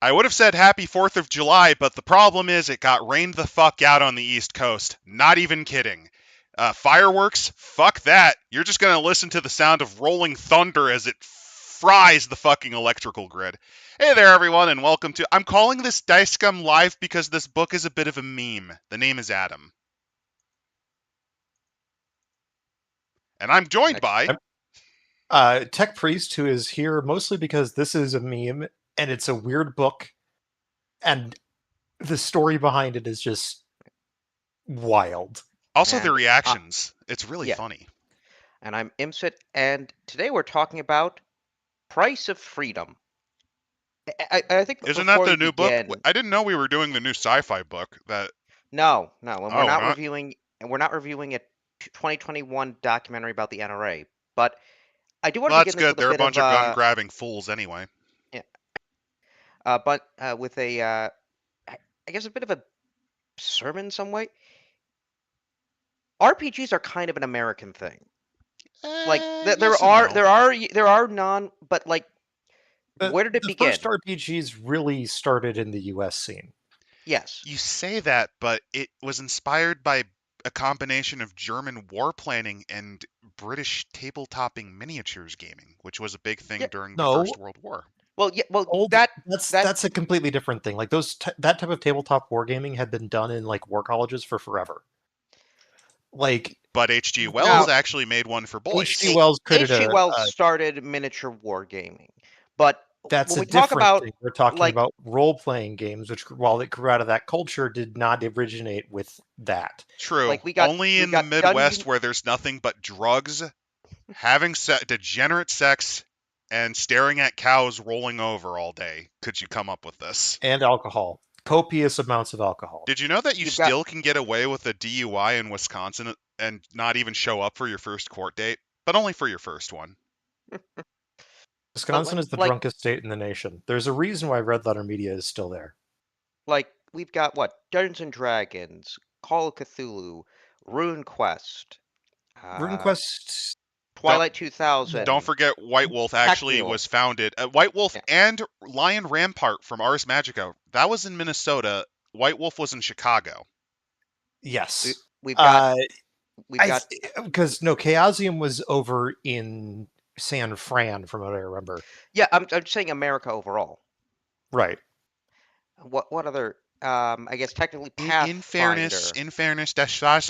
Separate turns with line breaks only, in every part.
I would have said happy 4th of July, but the problem is it got rained the fuck out on the East Coast. Not even kidding. Fireworks? Fuck that. You're just gonna listen to the sound of rolling thunder as it fries the fucking electrical grid. Hey there, everyone, and welcome to. I'm calling this Dice Scum Live because this book is a bit of a meme. The name is Adam. And I'm joined by.
Tech Priest, who is here mostly because this is a meme and it's a weird book, and the story behind it is just wild.
Also, the
And,
reactions. It's really
yeah.
funny.
And I'm Imsit, and today we're talking about Price of Freedom. I think
Isn't that
before
the
we
new
begin,
book? I didn't know we were doing the new sci-fi book. That
no, and
Oh,
we're not
not?
reviewing, a 2021 documentary about the NRA. But I do want
Well,
to
that's
begin this
good.
with a
They're a
bit
bunch
of
of gun-grabbing fools anyway.
with a I guess a bit of a sermon in some way. RPGs are kind of an American thing. Like
Yes
there
and
are
no.
there are non, but like where did it
The
begin?
first RPGs really started in the US scene.
Yes.
You say that, but it was inspired by a combination of German war planning and British tabletoping miniatures gaming, which was a big thing
Yeah.
during the
No,
First World War.
Well, yeah. Well,
that's
that
a completely different thing. Like that type of tabletop wargaming had been done in like war colleges for forever. Like
But H.G. Wells
Now-
actually made one for boys.
H.G. Wells created
H.G. Wells started miniature wargaming, but
that's
when
a
we talk
different
about
thing. We're talking
like
about role-playing games, which, while it grew out of that culture, did not originate with that.
True.
like we got
Only
we
in the
got
Midwest
Dungeon,
where there's nothing but drugs, having degenerate sex, and staring at cows rolling over all day could you come up with this.
And alcohol. Copious amounts of alcohol.
Did you know that you
You've got-
still can get away with a DUI in Wisconsin and not even show up for your first court date? But only for your first one.
Wisconsin is the
like-
drunkest state in the nation. There's a reason why Red Letter Media is still there.
like we've got what Dungeons and Dragons, Call of Cthulhu, Rune Quest,
RuneQuest.
Twilight 2000.
Don't forget White Wolf actually
Mule.
was founded. White Wolf
Yeah.
and Lion Rampart from Ars Magica. That was in Minnesota. White Wolf was in Chicago.
Yes.
We've got
Because Chaosium was over in San Fran, from what I remember.
yeah. I'm saying America overall.
Right.
What other? I guess technically Pathfinder.
In fairness, das Schwarze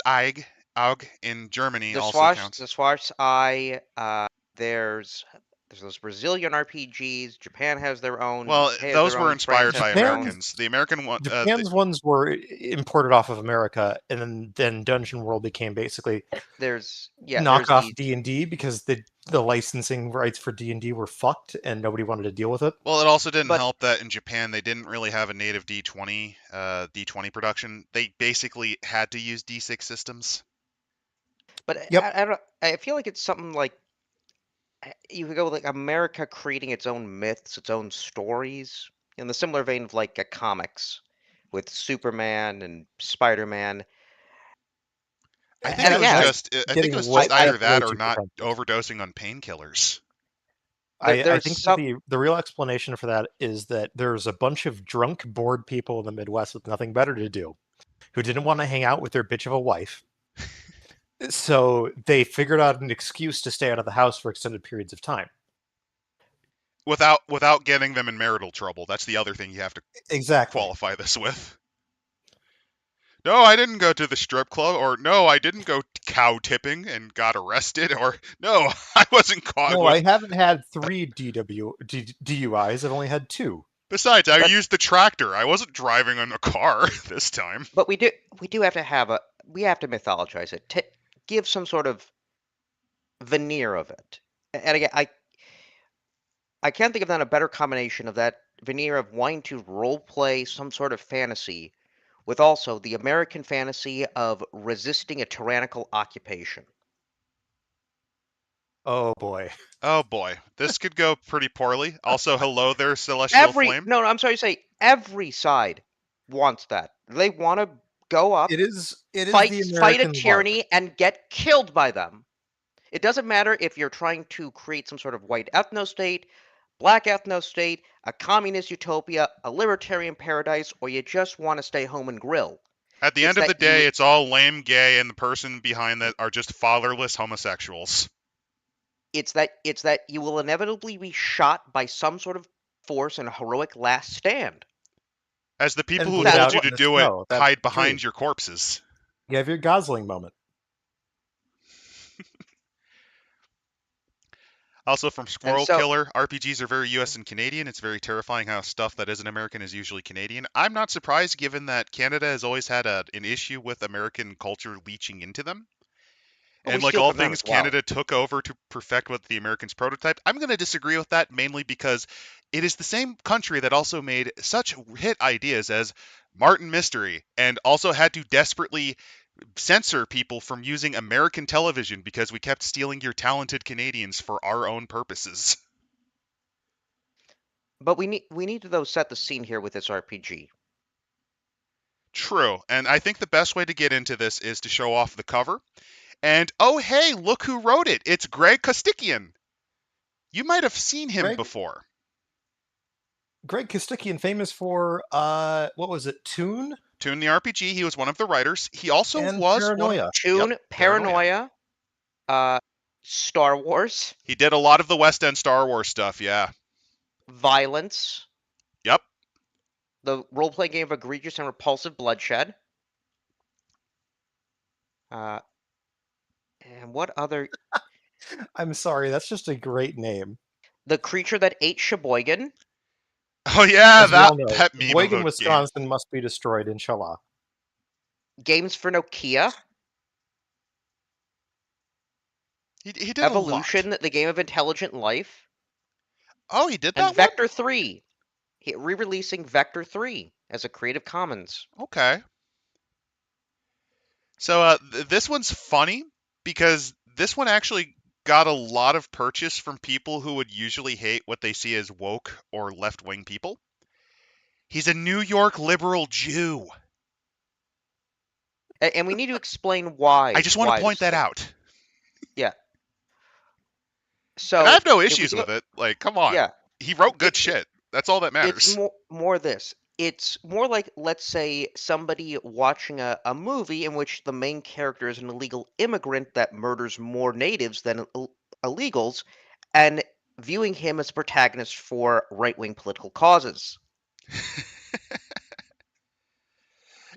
Auge in Germany
The
also
Schwarz,
counts.
the Schwarz Eye. There's those Brazilian RPGs. Japan has their own.
Well,
UK has
those
their
were
own,
inspired
France
by
has their own.
Americans. The American one,
Japan's ones were imported off of America, and then Dungeon World became basically
There's
knockoff D&D because the licensing rights for D&D were fucked and nobody wanted to deal with it.
well, it also didn't help that in Japan they didn't really have a native D20 production. They basically had to use D6 systems.
But
Yep.
I feel like it's something like you could go with like America creating its own myths, its own stories, in the similar vein of like a comics with Superman and Spider-Man.
I think it was just either that or not overdosing on painkillers.
I think the real explanation for that is that there's a bunch of drunk, bored people in the Midwest with nothing better to do, who didn't want to hang out with their bitch of a wife. So they figured out an excuse to stay out of the house for extended periods of time.
Without getting them in marital trouble. That's the other thing you have to qualify this with. No, I didn't go to the strip club, or no, I didn't go cow tipping and got arrested, or no, I wasn't caught.
No, I haven't had 3 DUIs. I've only had 2.
Besides, I used the tractor. I wasn't driving in a car this time.
But we do have to have we have to mythologize it, to give some sort of veneer of it. And again, I can't think of a better combination of that veneer of wanting to role play some sort of fantasy with also the American fantasy of resisting a tyrannical occupation.
Oh boy.
Oh boy. This could go pretty poorly. Also, hello there, Celestial Flame.
No, I'm sorry to say, every side wants that. They want to go up, fight a tyranny, and get killed by them. It doesn't matter if you're trying to create some sort of white ethno state, black ethno-state, a communist utopia, a libertarian paradise, or you just want to stay home and grill.
At the end of the day, it's all lame gay, and the person behind that are just fatherless homosexuals.
It's that you will inevitably be shot by some sort of force in a heroic last stand.
As the people who told you to do it hide behind your corpses.
You have your Gosling moment.
Also from Squirrel Killer, RPGs are very US and Canadian. It's very terrifying how stuff that isn't American is usually Canadian. I'm not surprised given that Canada has always had an issue with American culture leaching into them. And like all things, Canada took over to perfect what the Americans prototyped. I'm going to disagree with that mainly because it is the same country that also made such hit ideas as Martin Mystery and also had to desperately censor people from using American television because we kept stealing your talented Canadians for our own purposes.
But we need to, though, set the scene here with this RPG.
True, and I think the best way to get into this is to show off the cover. And, oh hey, look who wrote it. It's Greg Costikyan. You might have seen him before.
Greg Costikyan, famous for, what was it, Toon?
Toon the RPG. He was one of the writers. He also was
Paranoia.
Toon, Paranoia, Star Wars.
He did a lot of the West End Star Wars stuff, yeah.
Violence.
Yep.
The role-playing game of Egregious and Repulsive Bloodshed. And what other...
I'm sorry, that's just a great name.
The Creature That Ate Sheboygan.
Oh yeah, that meme.
Sheboygan, Wisconsin must be destroyed, inshallah.
Games for Nokia.
He did
Evolution, the game of intelligent life.
Oh, he did that.
And Vector 3. Re-releasing Vector 3 as a Creative Commons.
Okay. So this one's funny because this one actually got a lot of purchase from people who would usually hate what they see as woke or left-wing people. He's a New York liberal Jew.
And we need to explain why.
I just want to point that out.
Yeah. So
and I have no issues with it. Like, come on.
Yeah.
He wrote good shit. That's all that matters.
It's more this. It's more like, let's say, somebody watching a movie in which the main character is an illegal immigrant that murders more natives than illegals, and viewing him as a protagonist for right-wing political causes.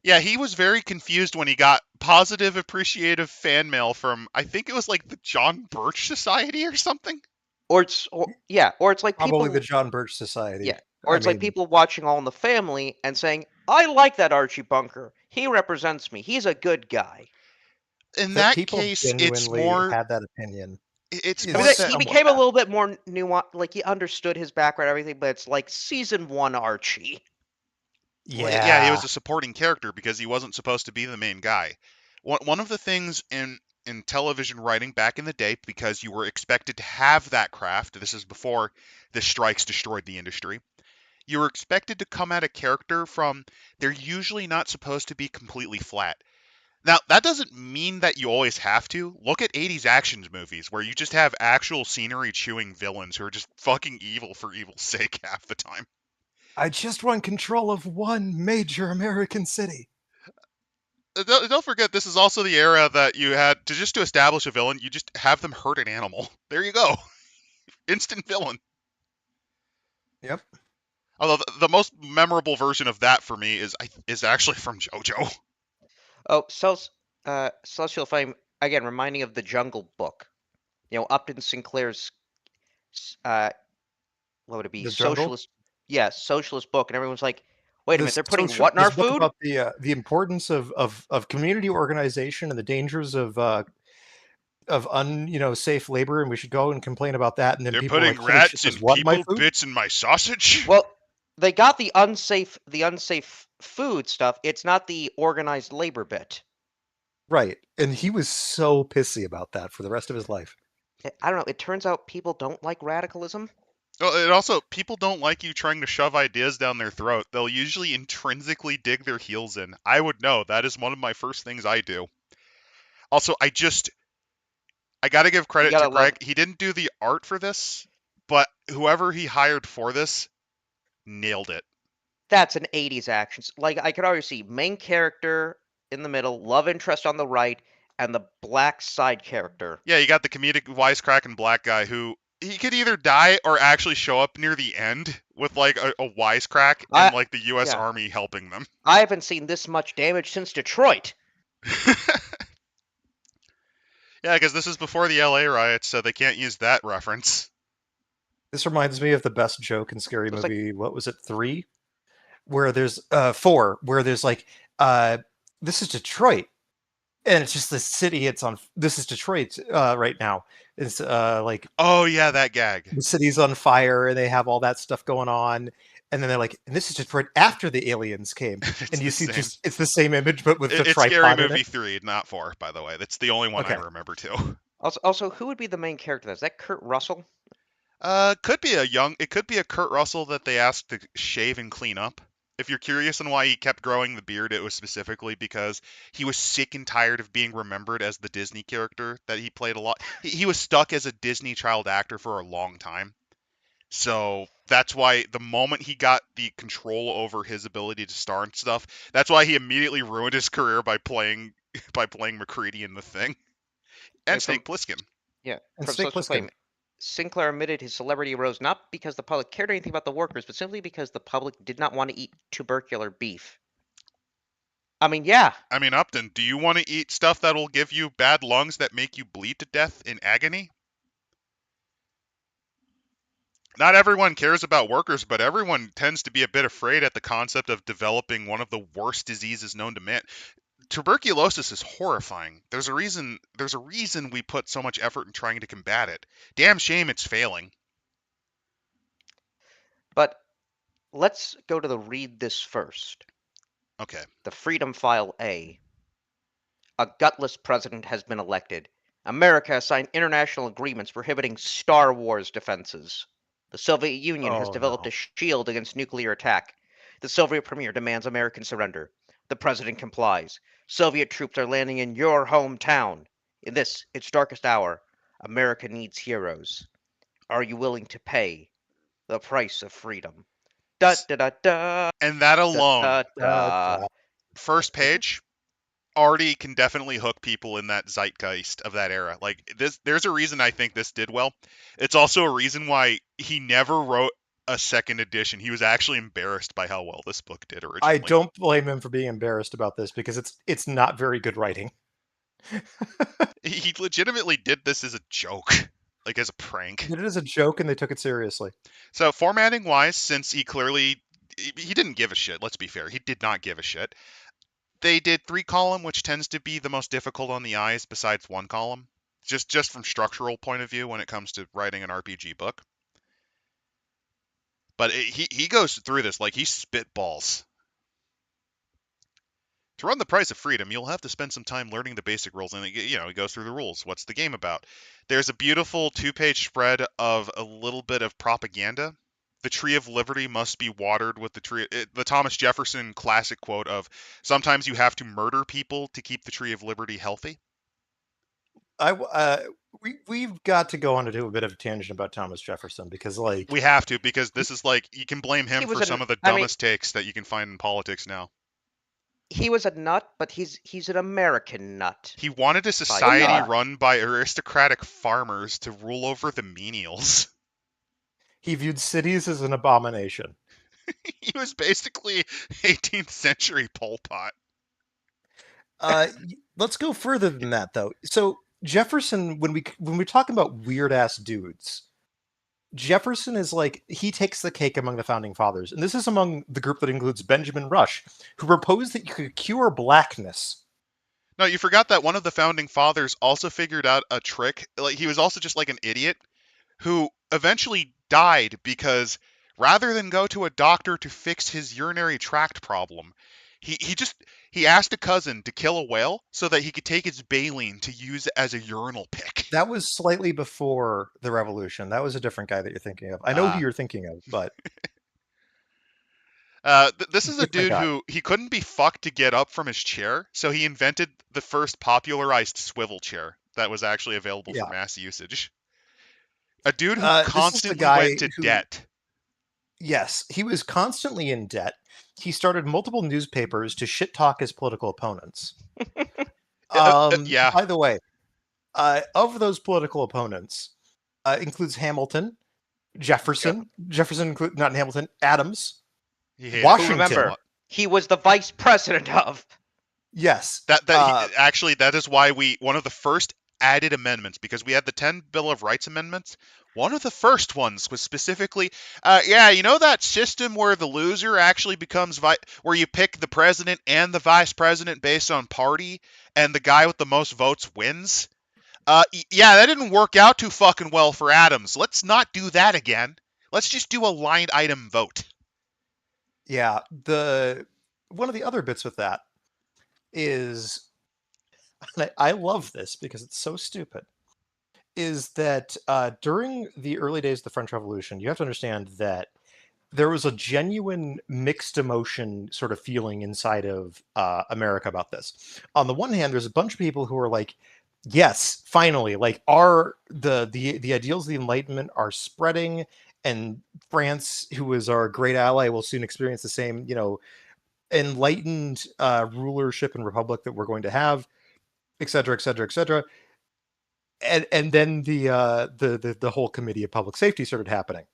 Yeah, he was very confused when he got positive appreciative fan mail from, I think it was like the John Birch Society or something.
Or it's like
probably
people,
the John Birch Society.
Yeah. Or it's like people watching All in the Family and saying, I like that Archie Bunker. He represents me. He's a good guy.
In that case, it's more...
had that opinion.
It's
he became a little bit more nuanced. Like, he understood his background and everything, but it's like season 1 Archie.
Yeah. Well, yeah, he was a supporting character because he wasn't supposed to be the main guy. One of the things in television writing back in the day, because you were expected to have that craft, this is before the strikes destroyed the industry, you were expected to come at a character from, they're usually not supposed to be completely flat. Now, that doesn't mean that you always have to. Look at 80s action movies where you just have actual scenery chewing villains who are just fucking evil for evil's sake half the time.
I just want control of one major American city.
Don't forget, this is also the era that you had to establish a villain, you just have them hurt an animal. There you go. Instant villain.
Yep.
Although the most memorable version of that for me is actually from JoJo.
Oh, Celestial Flame, again, reminding of the Jungle Book. You know, Upton Sinclair's, what would it be?
The
Socialist.
Jungle?
Yeah, socialist book. And everyone's like, wait a minute, they're putting what in our food?
About the importance of community organization and the dangers of safe labor, and we should go and complain about that. And then
they're
people
putting
like,
rats and people bits in my sausage.
Well, they got the unsafe food stuff. It's not the organized labor bit.
Right, and he was so pissy about that for the rest of his life.
I don't know. It turns out people don't like radicalism.
Well, it also, people don't like you trying to shove ideas down their throat. They'll usually intrinsically dig their heels in. I would know. That is one of my first things I do. Also, I gotta give credit to Greg. He didn't do the art for this, but whoever he hired for this nailed it.
That's an 80s action. Like, I could already see main character in the middle, love interest on the right, and the black side character.
Yeah, you got the comedic wisecracking black guy who he could either die or actually show up near the end with like a wisecrack and like the U.S. Army helping them.
I haven't seen this much damage since Detroit.
Yeah, because this is before the LA riots, so they can't use that reference.
This reminds me of the best joke in Scary Movie. What was it, 3? Where there's 4, where there's like, this is Detroit, and it's just the city. It's on. This is Detroit right now. It's like,
oh yeah, that gag.
The city's on fire, and they have all that stuff going on. And then they're like, and this is Detroit after the aliens came, and you see just it's the same image, but with the tripod.
It's Scary Movie 3, not 4, by the way. That's the only one I remember too.
Also, who would be the main character? Is that Kurt Russell?
It could be a Kurt Russell that they asked to shave and clean up. If you're curious on why he kept growing the beard, it was specifically because he was sick and tired of being remembered as the Disney character that he played a lot. He was stuck as a Disney child actor for a long time. So that's why the moment he got the control over his ability to star and stuff, that's why he immediately ruined his career by playing McCready in The Thing. And Snake Plissken.
Yeah, and from Snake Plissken. Sinclair admitted his celebrity arose not because the public cared anything about the workers, but simply because the public did not want to eat tubercular beef. I mean, yeah.
I mean, Upton, do you want to eat stuff that'll give you bad lungs that make you bleed to death in agony? Not everyone cares about workers, but everyone tends to be a bit afraid at the concept of developing one of the worst diseases known to man. Tuberculosis is horrifying. There's a reason we put so much effort in trying to combat it. Damn shame it's failing.
But let's go to the read this first.
Okay.
The Freedom File A. A gutless president has been elected. America has signed international agreements prohibiting Star Wars defenses. The Soviet Union has developed a shield against nuclear attack. The Soviet premier demands American surrender. The president complies. Soviet troops are landing in your hometown. In this, its darkest hour, America needs heroes. Are you willing to pay the price of freedom? Da, da, da, da,
and that alone,
da, da, da.
First page, already can definitely hook people in that zeitgeist of that era. Like this, there's a reason I think this did well. It's also a reason why he never wrote a second edition. He was actually embarrassed by how well this book did originally.
I don't blame him for being embarrassed about this because it's not very good writing.
He legitimately did this as a joke, like as a prank.
He did it as a joke and they took it seriously.
So formatting wise, since he didn't give a shit, let's be fair, he did not give a shit. They did 3-column, which tends to be the most difficult on the eyes besides 1-column, just from structural point of view when it comes to writing an RPG book. But he goes through this like he spitballs. To run the price of freedom, you'll have to spend some time learning the basic rules, and he goes through the rules. What's the game about? There's a beautiful 2-page spread of a little bit of propaganda. The tree of liberty must be watered with the Thomas Jefferson classic quote of, sometimes you have to murder people to keep the tree of liberty healthy.
We've got to go on to do a bit of a tangent about Thomas Jefferson because
we have to, because this is like, you can blame him for some of the dumbest takes that you can find in politics now.
He was a nut, but he's an American nut.
He wanted a society run by aristocratic farmers to rule over the menials.
He viewed cities as an abomination.
He was basically 18th century Pol Pot.
Let's go further than that, though. So Jefferson, when we're talking about weird ass dudes, Jefferson is like, he takes the cake among the founding fathers, and this is among the group that includes Benjamin Rush, who proposed that you could cure blackness.
No, you forgot that one of the founding fathers also figured out a trick. Like, he was also just like an idiot who eventually died because rather than go to a doctor to fix his urinary tract problem, he asked a cousin to kill a whale so that he could take its baleen to use as a urinal pick.
That was slightly before the revolution. That was a different guy that you're thinking of. I know who you're thinking of, but
this is a dude who he couldn't be fucked to get up from his chair, so he invented the first popularized swivel chair that was actually available for mass usage. A dude who constantly went to debt.
Yes, he was constantly in debt. He started multiple newspapers to shit talk his political opponents.
Yeah.
By the way, of those political opponents, includes Hamilton, Jefferson. Jefferson include not Hamilton. Adams.
Yeah.
Washington.
Remember, he was the vice president of.
Yes.
Actually, that is why one of the first added amendments, because we had the 10 Bill of Rights amendments. One of the first ones was specifically, that system where the loser actually becomes where you pick the president and the vice president based on party, and the guy with the most votes wins. That didn't work out too fucking well for Adams. Let's not do that again. Let's just do a line item vote.
Yeah, one of the other bits with that is, I love this because it's so stupid, is that during the early days of the French Revolution, you have to understand that there was a genuine mixed emotion sort of feeling inside of America about this. On the one hand, there's a bunch of people who are like, yes, finally, like the ideals of the Enlightenment are spreading, and France, who is our great ally, will soon experience the same, enlightened rulership and republic that we're going to have, et cetera, et cetera, et cetera. And then the whole Committee of Public Safety started happening.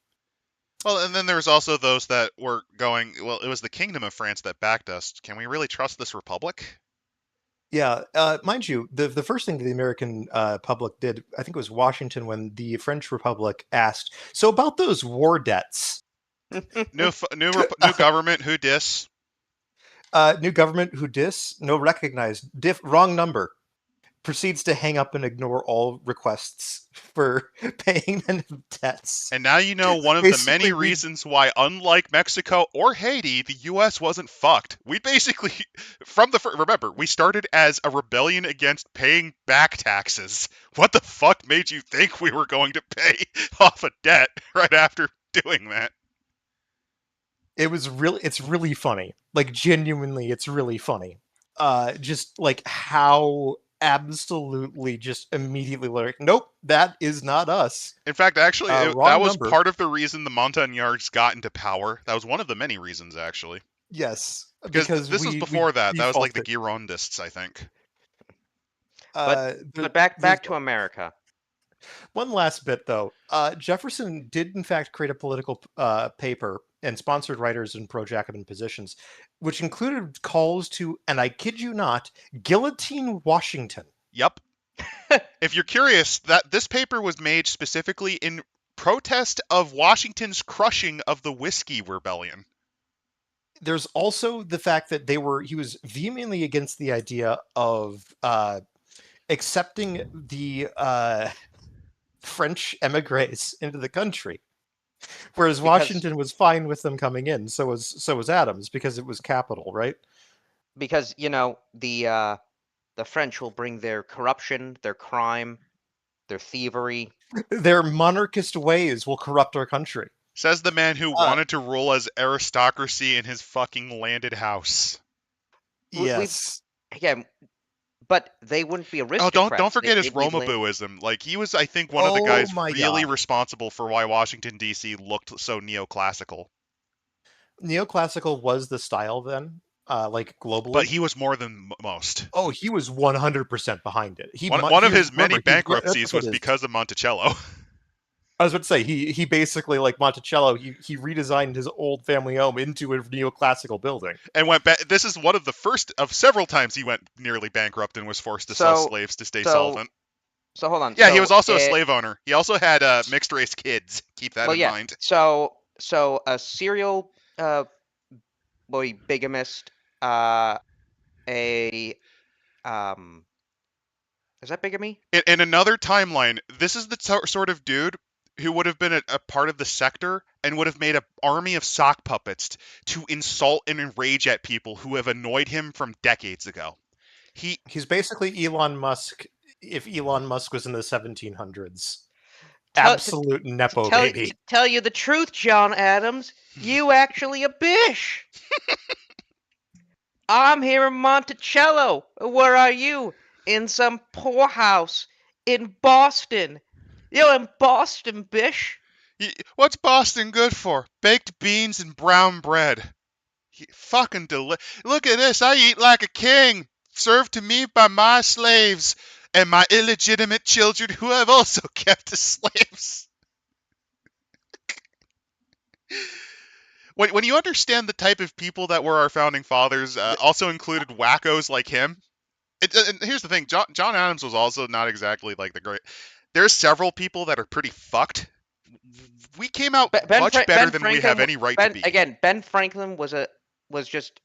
Well, and then there's also those that were going, well, it was the Kingdom of France that backed us. Can we really trust this republic?
Yeah, mind you, the first thing that the American public did, I think it was Washington, when the French Republic asked, so about those war debts.
New government, who dis?
New government, who dis? No recognized. Wrong number. Proceeds to hang up and ignore all requests for paying the debts.
And now you know one of the many reasons why, unlike Mexico or Haiti, the U.S. wasn't fucked. We basically, remember, we started as a rebellion against paying back taxes. What the fuck made you think we were going to pay off a debt right after doing that?
It's really funny. Like, genuinely, it's really funny. Just like how absolutely just immediately like, nope, that is not us.
In fact, actually, that was part of the reason the Montagnards got into power. That was one of the many reasons, actually.
Yes,
because this was before that. That was like the Girondists, I think.
But back to America.
One last bit, though. Jefferson did, in fact, create a political paper and sponsored writers in pro-Jacobin positions, which included calls to, and I kid you not, guillotine Washington.
Yep. If you're curious, this paper was made specifically in protest of Washington's crushing of the Whiskey Rebellion.
There's also the fact that he was vehemently against the idea of accepting the French emigres into the country, whereas Washington was fine with them coming in. So was Adams, because it was capital, right?
Because the French will bring their corruption, their crime, their thievery,
their monarchist ways will corrupt our country.
Says the man who wanted to rule as aristocracy in his fucking landed house.
Yes.
But they wouldn't be aristocrats.
Oh, don't forget his Romabooism. Like, he was, I think, one of the guys really responsible for why Washington, D.C. looked so neoclassical.
Neoclassical was the style then, like, globally.
But he was more than most.
Oh, he was 100% behind it.
One of his many bankruptcies was because of Monticello.
I was about to say, he basically, like Monticello, he redesigned his old family home into a neoclassical building.
And went back. This is one of the first of several times he went nearly bankrupt and was forced to sell slaves to stay solvent.
So hold on.
Yeah, he was also a slave owner. He also had mixed race kids. Keep that in mind.
So a serial bigamist, is that bigamy?
In another timeline, this is the sort of dude who would have been a part of the sector and would have made an army of sock puppets to insult and enrage at people who have annoyed him from decades ago.
He's basically Elon Musk if Elon Musk was in the 1700s. Absolute nepo baby.
To tell you the truth, John Adams, you actually a bish. I'm here in Monticello. Where are you? In some poorhouse in Boston. Yo, in Boston, bish.
What's Boston good for? Baked beans and brown bread. Fucking Look at this. I eat like a king, served to me by my slaves and my illegitimate children who I've also kept as slaves. When you understand the type of people that were our founding fathers, also included wackos like him. And here's the thing, John Adams was also not exactly like the great. There's several people that are pretty fucked. We came out much better than we have any right to be.
Again, Ben Franklin was just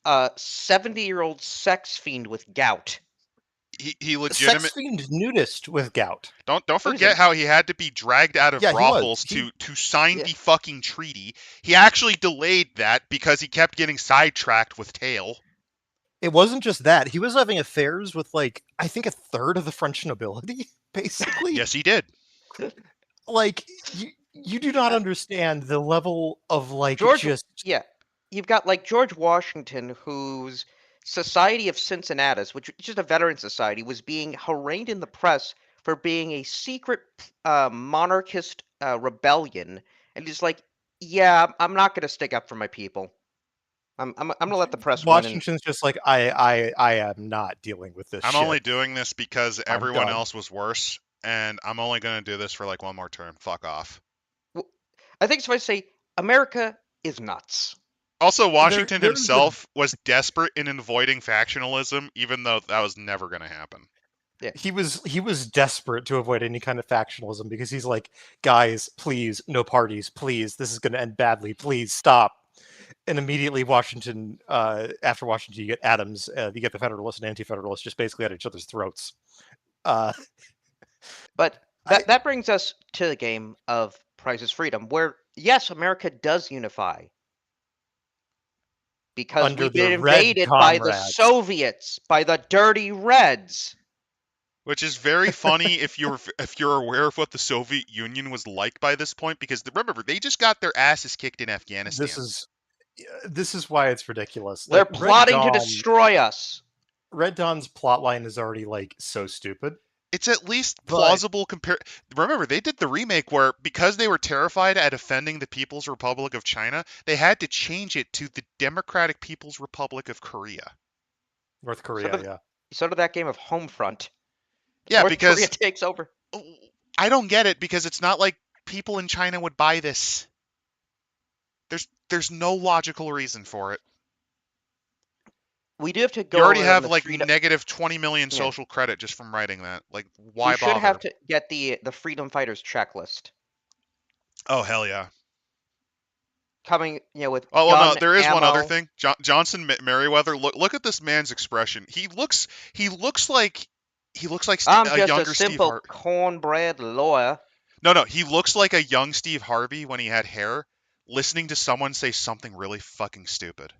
a 70-year-old sex fiend with gout.
He legitimate
sex fiend nudist with gout.
Don't forget how he had to be dragged out of brothels to sign the fucking treaty. He actually delayed that because he kept getting sidetracked with tail.
It wasn't just that. He was having affairs with, like, I think a third of the French nobility, basically.
Yes, he did.
Like, you do not understand the level of, like,
Yeah. You've got, like, George Washington, whose Society of Cincinnatus, which is just a veteran society, was being harangued in the press for being a secret monarchist rebellion. And he's like, yeah, I'm not going to stick up for my people. I'm going to let the press
Washington's just like, I am not dealing with this
I'm only doing this because everyone else was worse, and I'm only going to do this for, like, one more term. Fuck off.
Well, I think so. I say America is nuts.
Also, Washington himself was desperate in avoiding factionalism, even though that was never going to happen.
Yeah. He was desperate to avoid any kind of factionalism because he's like, guys, please, no parties, please. This is going to end badly. Please stop. And immediately Washington, after Washington, you get Adams, you get the Federalists and Anti-Federalists just basically at each other's throats.
But that brings us to the game of Price is Freedom, where, yes, America does unify. Because we've been invaded by the Soviets, by the dirty Reds.
Which is very funny if you're aware of what the Soviet Union was like by this point, because remember, they just got their asses kicked in Afghanistan.
This is why it's ridiculous.
They're plotting to destroy us.
Red Dawn's plotline is already, like, so stupid.
It's at least plausible compared. Remember, they did the remake where, because they were terrified at offending the People's Republic of China, they had to change it to the Democratic People's Republic of Korea.
North Korea, yeah.
Sort of that game of Homefront.
Yeah,
North
because
Korea takes over.
I don't get it, because it's not like people in China would buy this. There's no logical reason for it.
We do have to go.
You already have like negative 20 million social credit just from writing that. Like, why bother?
We should have to get the Freedom Fighters checklist.
Oh, hell yeah.
Coming, with.
Oh, well, no, there is one other thing. Johnson Merriweather. Look at this man's expression. He looks like
I'm
a
just
younger
a simple cornbread lawyer.
No, he looks like a young Steve Harvey when he had hair, listening to someone say something really fucking stupid.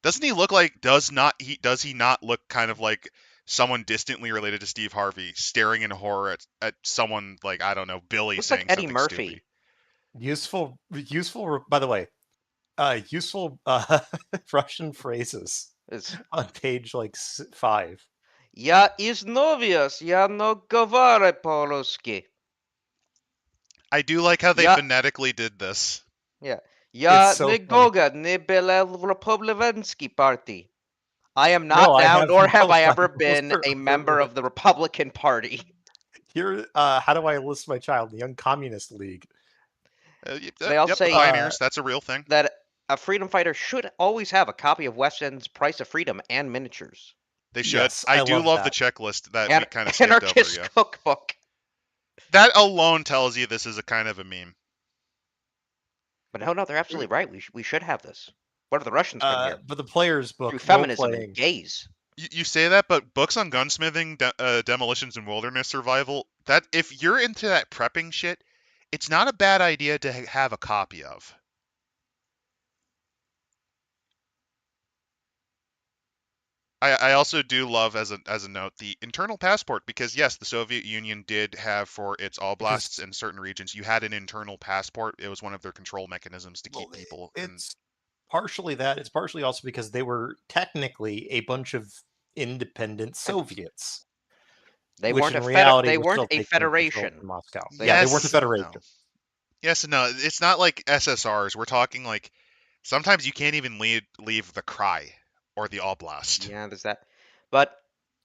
Doesn't he look like does he not look kind of like someone distantly related to Steve Harvey staring in horror at someone like, I don't know, Billy
looks
saying
like Eddie
something
Murphy.
Stupid.
Useful. By the way, useful Russian phrases on page 5.
Ja iznovius, ja no govare poloski.
I do like how they phonetically did this.
Yeah. Ja negoga ne Republikansky Party. I am not now, nor have I ever been a member of the Republican Party.
Here, how do I enlist my child in the Young Communist League?
They all say
pioneers. That's a real thing.
That a freedom fighter should always have a copy of West End's Price of Freedom and miniatures.
They should. Yes, I do love the checklist that we kind of skipped
Anarchist
over. Yeah.
Cookbook.
That alone tells you this is a kind of a meme.
But no, they're absolutely right. We should have this. What have the Russians been here?
But the player's book,
through feminism and gays.
You say that, but books on gunsmithing, demolitions, and wilderness survival, that if you're into that prepping shit, it's not a bad idea to have a copy of. I also do love, as a note, the internal passport, because yes, the Soviet Union did have, for its oblasts in certain regions, you had an internal passport. It was one of their control mechanisms to keep people.
It's partially that. It's partially also because they were technically a bunch of independent Soviets.
They
which
weren't
in reality
they
was
weren't
still
a
taking control
federation.
from Moscow.
Yes,
Yeah, they weren't a federation.
no. Yes and no. It's not like SSRs. We're talking like sometimes you can't even leave the Krai or the Oblast.
Yeah, there's that. But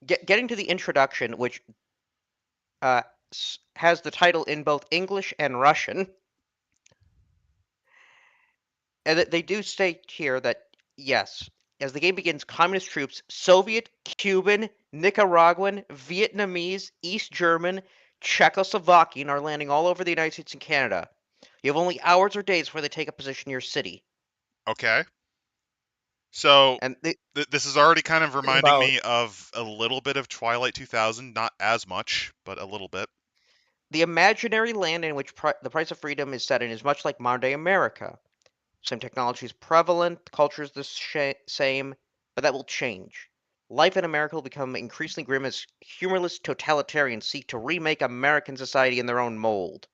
getting to the introduction, which has the title in both English and Russian, and they do state here that yes, as the game begins, communist troops, Soviet, Cuban, Nicaraguan, Vietnamese, East German, Czechoslovakian, are landing all over the United States and Canada. You have only hours or days before they take a position in your city.
Okay. So
And
this is already kind of reminding me of a little bit of Twilight 2000, not as much, but a little bit.
The imaginary land in which the price of freedom is set in is much like modern-day America. Same technology is prevalent, culture is the same, but that will change. Life in America will become increasingly grim as humorless totalitarians seek to remake American society in their own mold.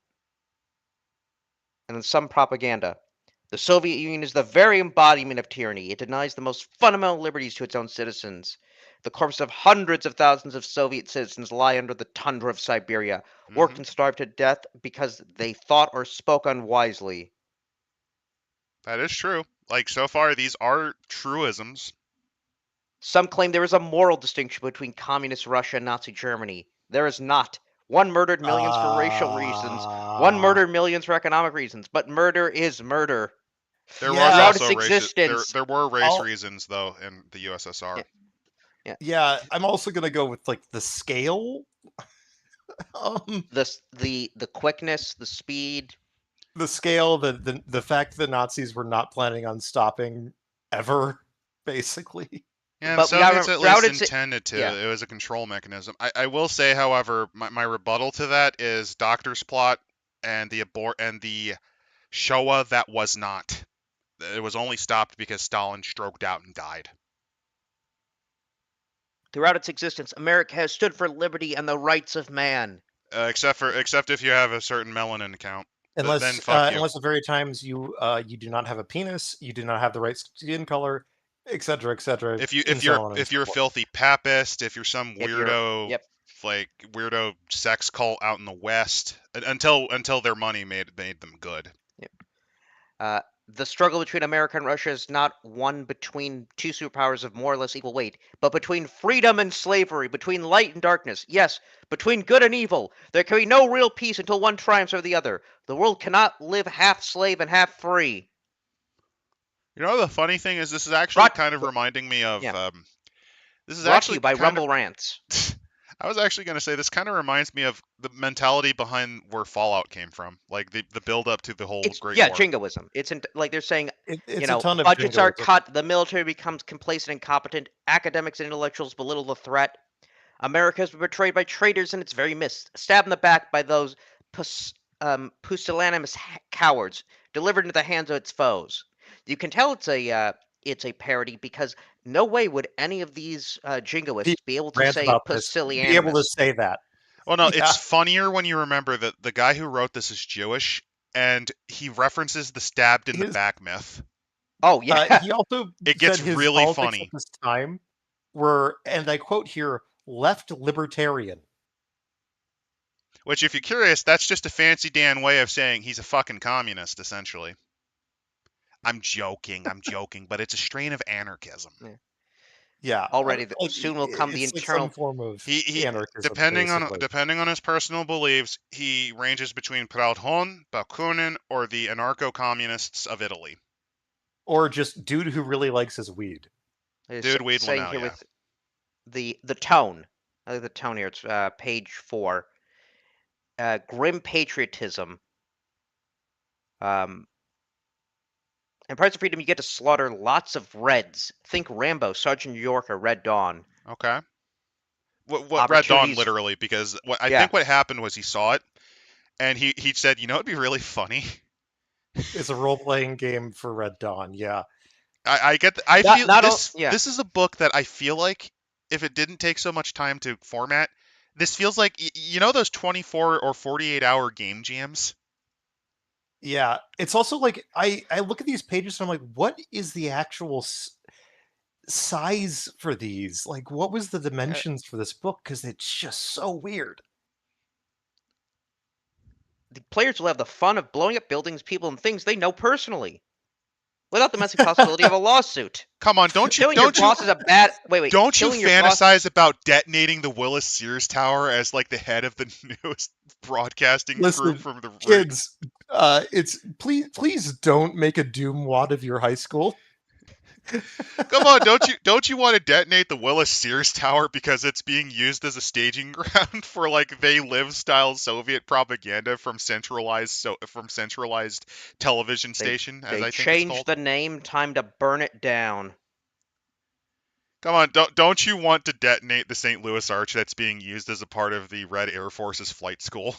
And then some propaganda. The Soviet Union is the very embodiment of tyranny. It denies the most fundamental liberties to its own citizens. The corpses of hundreds of thousands of Soviet citizens lie under the tundra of Siberia, worked and starved to death because they thought or spoke unwisely.
That is true. Like, so far, these are truisms.
Some claim there is a moral distinction between communist Russia and Nazi Germany. There is not. One murdered millions for racial reasons. One murdered millions for economic reasons. But murder is murder.
There was also
existence.
There were race reasons though in the USSR.
Yeah, I'm also gonna go with like the scale.
The quickness, the speed.
The scale, the fact that Nazis were not planning on stopping ever, basically.
Yeah, but Soviets at least intended to. Yeah. It was a control mechanism. I will say, however, my rebuttal to that is Doctor's plot and the Shoah that was not. It was only stopped because Stalin stroked out and died.
Throughout its existence, America has stood for liberty and the rights of man.
Except if you have a certain melanin account.
Unless the very times you do not have a penis, you do not have the right skin color, etc., etc.
If you're a filthy papist, if you're some weirdo weirdo sex cult out in the West, until their money made them good.
Yep. The struggle between America and Russia is not one between two superpowers of more or less equal weight, but between freedom and slavery, between light and darkness, yes, between good and evil. There can be no real peace until one triumphs over the other. The world cannot live half slave and half free.
You know, the funny thing is, this is actually kind of reminding me of. This is actually
by Rumble Rants.
I was actually going to say this kind of reminds me of the mentality behind where Fallout came from, like the build up to the whole Great War.
Jingoism. It's like they're saying,
budgets
are cut, the military becomes complacent and incompetent, academics and intellectuals belittle the threat. America has been betrayed by traitors in its very midst, stabbed in the back by those pusillanimous cowards, delivered into the hands of its foes. You can tell it's a parody because no way would any of these jingoists be able to say pusillanimous.
Be able to say that.
Well, no, it's funnier when you remember that the guy who wrote this is Jewish, and he references the stabbed in the back myth.
Oh yeah.
He also
it gets really funny.
At this time were, and I quote here, left libertarian.
Which, if you're curious, that's just a fancy Dan way of saying he's a fucking communist, essentially. I'm joking, but it's a strain of anarchism.
Yeah.
Already, soon will come the internal
form of anarchism.
Depending on his personal beliefs, he ranges between Proudhon, Bakunin, or the anarcho-communists of Italy.
Or just dude who really likes his weed.
Dude, weed will now,
with the tone. I like the tone here. It's page 4. Grim patriotism. In Price of Freedom, you get to slaughter lots of Reds. Think Rambo, Sergeant York, or Red Dawn.
Okay. What Red Dawn, literally, because I think what happened was he saw it, and he said, you know, it'd be really funny.
It's a role-playing game for Red Dawn, yeah.
This is a book that I feel like, if it didn't take so much time to format, this feels like, you know those 24 or 48-hour game jams?
Yeah, it's also like I look at these pages and I'm like, what is the actual? size for these? Like, what was the dimensions for this book? Because it's just so weird.
The players will have the fun of blowing up buildings, people, and things they know personally, without the messy possibility of a lawsuit.
Come on, don't you fantasize about detonating the Willis Sears Tower as like the head of the newest broadcasting crew from the
kids? It's please don't make a Doom wad of your high school.
Come on, don't you want to detonate the Willis Sears Tower because it's being used as a staging ground for like They Live style Soviet propaganda from centralized television station?
They changed the name. Time to burn it down.
Come on, don't you want to detonate the St. Louis Arch that's being used as a part of the Red Air Force's flight school?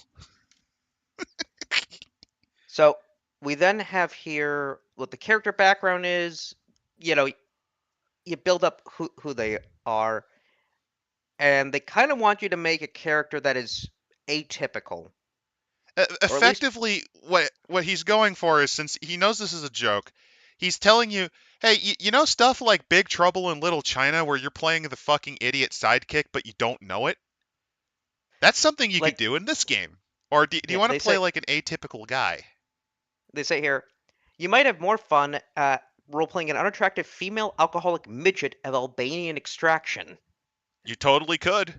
So we then have here what the character background is. You know, you build up who they are, and they kind of want you to make a character that is atypical.
Effectively, what he's going for is, since he knows this is a joke, he's telling you, hey, you know stuff like Big Trouble in Little China where you're playing the fucking idiot sidekick but you don't know it? That's something you could do in this game. Or do you want to play like an atypical guy?
They say here, you might have more fun role-playing an unattractive female alcoholic midget of Albanian extraction.
You totally could.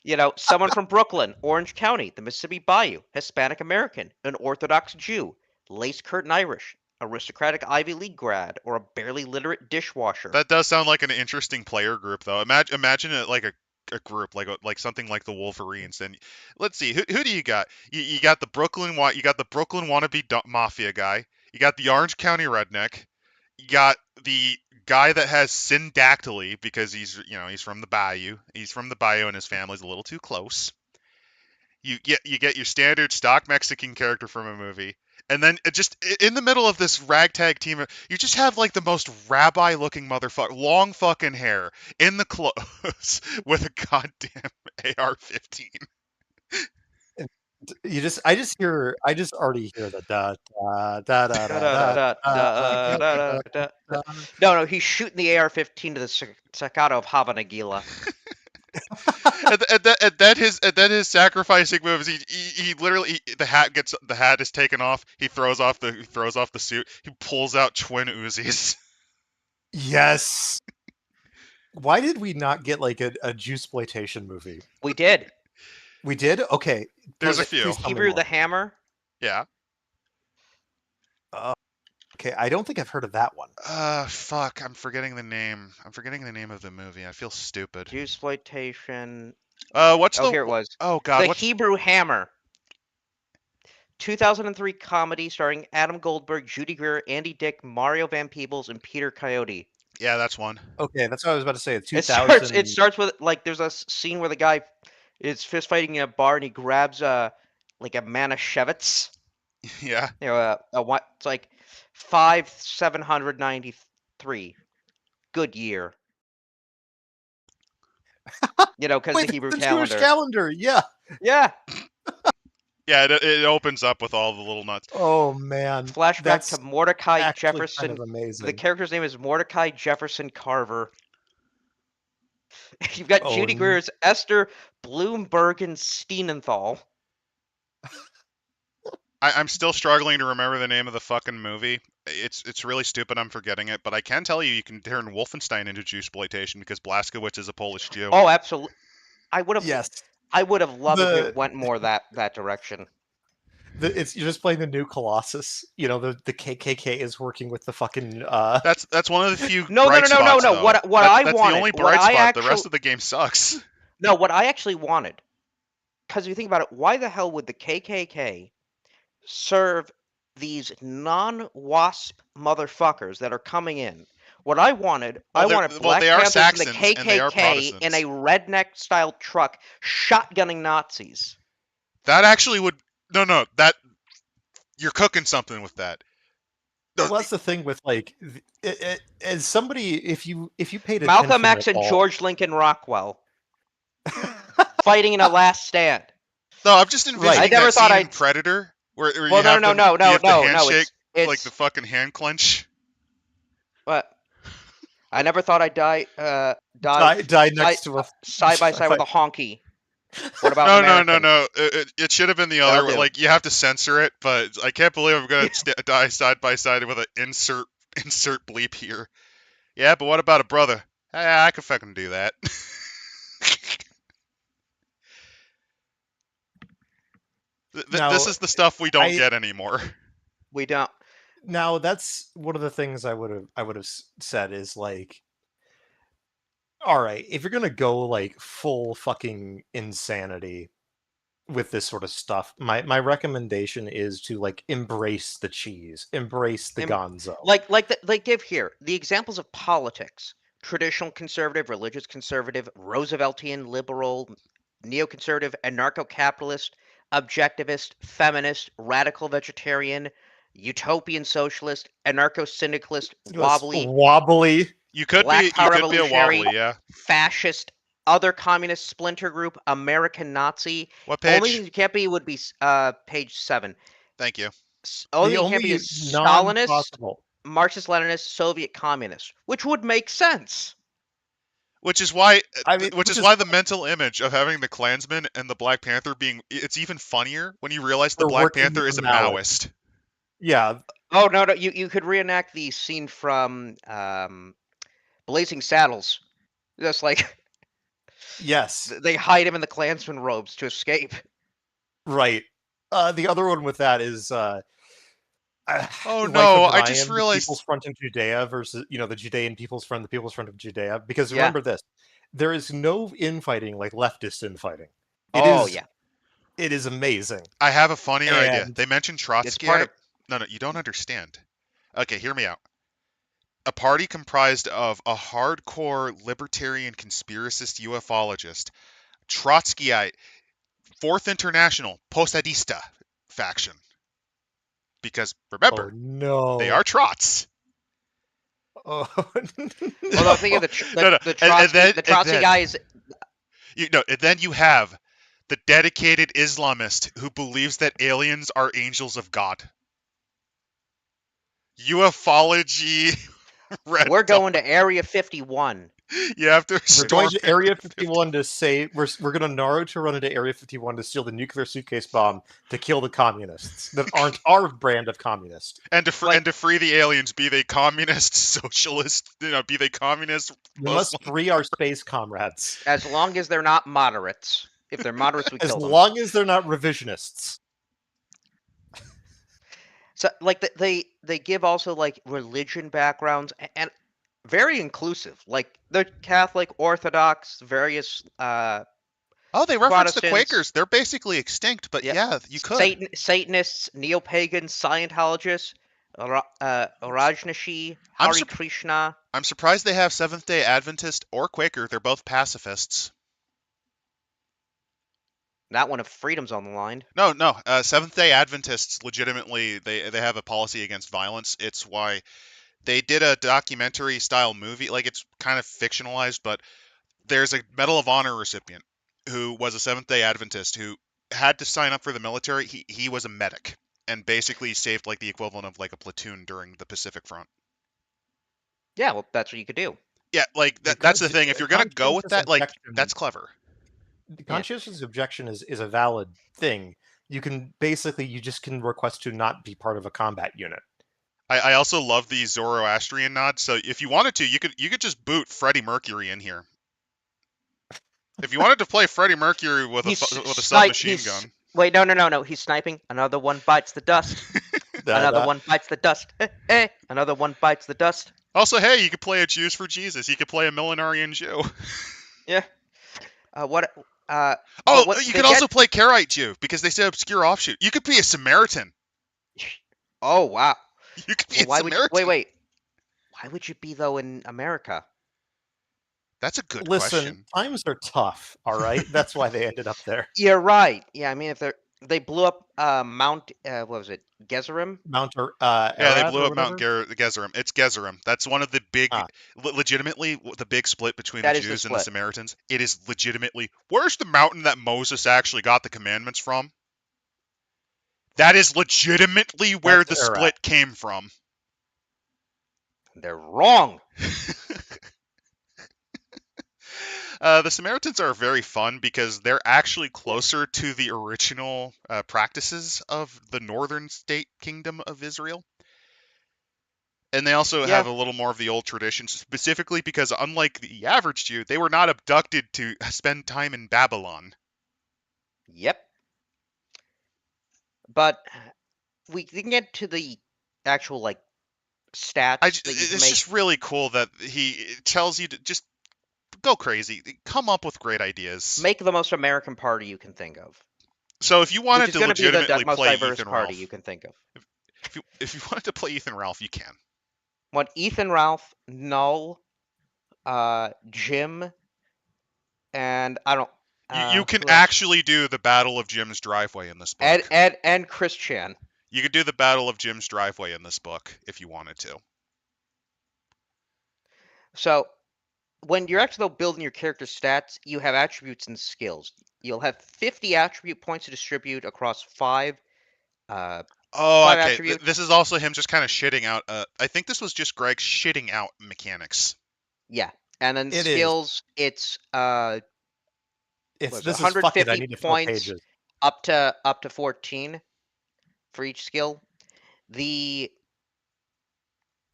You know, someone from Brooklyn, Orange County, the Mississippi Bayou, Hispanic American, an Orthodox Jew, lace curtain Irish, aristocratic Ivy League grad, or a barely literate dishwasher.
That does sound like an interesting player group, though. Imagine it like a group, like something like the Wolverines. And let's see, who do you got? You got the Brooklyn wannabe mafia guy. You got the Orange County redneck. You got the guy that has syndactyly because he's from the bayou. He's from the bayou and his family's a little too close. You get your standard stock Mexican character from a movie. And then just in the middle of this ragtag team, you just have like the most rabbi-looking motherfucker, long fucking hair, in the clothes with a goddamn AR-15.
I just already hear the da da da da da
da. No, he's shooting the AR-15 to the staccato of Hava Nagila.
and then his sacrificing moves. He literally the hat is taken off. He throws off the suit. He pulls out twin Uzis.
Yes. Why did we not get like a Juiceploitation movie?
We did.
We did? Okay.
There's a few.
Hebrew the Hammer.
Yeah.
Okay, I don't think I've heard of that one.
Fuck, I'm forgetting the name. I'm forgetting the name of the movie. I feel stupid.
Juiceploitation.
Here
it was.
Oh god.
The Hebrew Hammer. 2003 comedy starring Adam Goldberg, Judy Greer, Andy Dick, Mario Van Peebles, and Peter Coyote.
Yeah, that's one.
Okay, that's what I was about to say. 2000.
It starts with like there's a scene where the guy is fist fighting in a bar and he grabs like a Manischewitz.
Yeah.
You know, it's like 5793. Good year. You know, because the Hebrew calendar.
Jewish calendar, yeah.
Yeah.
Yeah, it opens up with all the little nuts.
Oh man!
Flashback to Mordecai Jefferson.
Kind of amazing.
The character's name is Mordecai Jefferson Carver. You've got Judy Greer's Esther Bloombergen Steenenthal.
I'm still struggling to remember the name of the fucking movie. It's really stupid. I'm forgetting it, but I can tell you can turn Wolfenstein into Juiceploitation because Blazkowicz is a Polish Jew.
Oh, absolutely. I would have.
Yes.
I would have loved if it went more that direction.
You're just playing the new Colossus. You know, the KKK is working with the fucking.
That's one of the few.
No.
What
I wanted.
That's the only bright spot. The rest of the game sucks.
No, what I actually wanted, because if you think about it, why the hell would the KKK serve these non-WASP motherfuckers that are coming in? What I wanted, Black Panthers and the KKK in a redneck-style truck shotgunning Nazis.
That actually would that you're cooking something with that.
Well, that's the thing with like, as somebody, if you paid attention,
Malcolm X and George Lincoln Rockwell fighting in a last stand.
No, I'm just envisioning that scene in Predator where you have the handshake, like the fucking hand clench.
What? I never thought I'd die
next to a
side by side with a honky. What about
No. It should have been the other way. Like, you have to censor it, but I can't believe I'm gonna die side by side with an insert bleep here. Yeah, but what about a brother? I could fucking do that. This is the stuff we don't get anymore.
We don't.
Now, that's one of the things I would have said is like, all right, if you're gonna go like full fucking insanity with this sort of stuff, my recommendation is to like embrace the cheese, embrace the gonzo.
They give here the examples of politics: traditional conservative, religious conservative, Rooseveltian liberal, neoconservative, anarcho-capitalist, objectivist, feminist, radical vegetarian, utopian socialist, anarcho-syndicalist, wobbly.
You could be a wobbly, yeah.
Fascist, other communist splinter group, American Nazi.
What page?
Only thing you can't be would be page 7.
Thank you.
Only thing you can't be is Stalinist, Marxist-Leninist, Soviet communist, which would make sense.
Which is why the mental image of having the Klansman and the Black Panther it's even funnier when you realize the Black Panther is a Maoist.
Yeah.
Oh no! You could reenact the scene from Blazing Saddles. Just like,
yes,
they hide him in the Klansman robes to escape.
Right. The other one with that is
oh no! I just realized
People's Front of Judea versus the Judean People's Front, the People's Front of Judea. Because remember this, there is no infighting like leftist infighting. It is amazing.
I have a funnier idea. They mentioned Trotsky. No, you don't understand. Okay, hear me out. A party comprised of a hardcore libertarian conspiracist ufologist, Trotskyite, Fourth International, Posadista faction. Because remember, they are Trots.
Oh,
well, I'm thinking the Trotsky guy is.
And then you have the dedicated Islamist who believes that aliens are angels of God. Ufology.
We're going to Area 51.
You have to.
We're going to Area 51 to say we're going to Naruto run into Area 51 to steal the nuclear suitcase bomb to kill the communists that aren't our brand of communist,
and to free the aliens, be they communist, socialist, be they communist.
We must free our space comrades.
As long as they're not moderates. If they're moderates, we kill them.
As long as they're not revisionists.
So, like, they give also, like, religion backgrounds, and very inclusive. Like, they're Catholic, Orthodox, various,
they reference the Quakers. They're basically extinct, but yeah you could.
Satanists, neo-pagans, Scientologists, Rajneeshi, Hare Krishna.
I'm surprised they have Seventh-day Adventist or Quaker. They're both pacifists.
That one of freedom's on the line.
No. Seventh-day Adventists legitimately they have a policy against violence. It's why they did a documentary-style movie. Like, it's kind of fictionalized, but there's a Medal of Honor recipient who was a Seventh-day Adventist who had to sign up for the military. He was a medic and basically saved like the equivalent of like a platoon during the Pacific Front.
Yeah, well, that's what you could do.
Yeah, like that's the thing. If you're gonna go with that, like, that's clever.
The conscientious objection is a valid thing. You just can request to not be part of a combat unit.
I also love the Zoroastrian nod. So if you wanted to, you could just boot Freddie Mercury in here. If you wanted to play Freddie Mercury with a submachine gun.
Wait, no. He's sniping. Another one bites the dust. Another one bites the dust. Hey, another one bites the dust.
Also, hey, you could play a Jews for Jesus. You could play a millenarian Jew.
Yeah.
You could also play Karaite Jew, because they say obscure offshoot. You could be a Samaritan.
Oh, wow.
You could be a Samaritan.
Wait. Why would you be, though, in America?
That's a good
question.
Listen,
times are tough, all right? That's why they ended up there.
You're right. Yeah, I mean, if they blew up Mount, what was it, Gezerim?
They blew up Mount Gezerim. It's Gezerim. That's one of the big, legitimately, the big split between the Jews and the Samaritans. It is legitimately, where's the mountain that Moses actually got the commandments from? That is legitimately where the split came from.
They're wrong.
The Samaritans are very fun because they're actually closer to the original practices of the northern state kingdom of Israel. And they also have a little more of the old traditions, specifically because unlike the average Jew, they were not abducted to spend time in Babylon.
Yep. But we can get to the actual, like, stats that you can
It's
make.
just really cool that he tells you to just go crazy. Come up with great ideas.
Make the most American party you can think of.
So if you wanted to legitimately
most
play
diverse
Ethan
party
Ralph,
you can think of.
If you wanted to play Ethan Ralph, you can.
Want Ethan Ralph, Null, Jim, and I don't.
You can actually do the Battle of Jim's Driveway in this book.
And Chris Chan.
You could do the Battle of Jim's Driveway in this book if you wanted to.
So, when you're actually building your character stats, you have attributes and skills. You'll have 50 attribute points to distribute across 5.
Okay. This is also him just kind of shitting out. I think this was just Greg shitting out mechanics.
Yeah, and then skills, it's
this is
150
I need to
points
pages.
up to 14 for each skill. The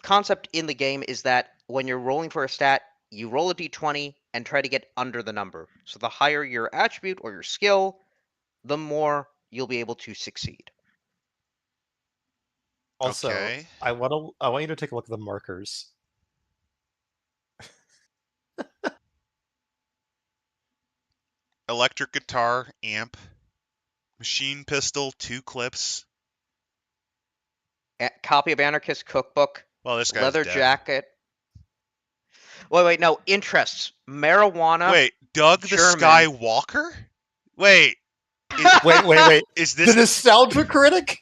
concept in the game is that when you're rolling for a stat, you roll a d20 and try to get under the number. So the higher your attribute or your skill, the more you'll be able to succeed.
Also,
okay.
I want you to take a look at the markers.
Electric guitar, amp, machine pistol, 2 clips.
Copy of Anarchist Cookbook.
Well, this guy's
leather
dead.
Jacket. Wait, no. Interests. Marijuana.
Wait, Doug
German.
the Skywalker? Wait.
Wait.
Is this
the nostalgia critic?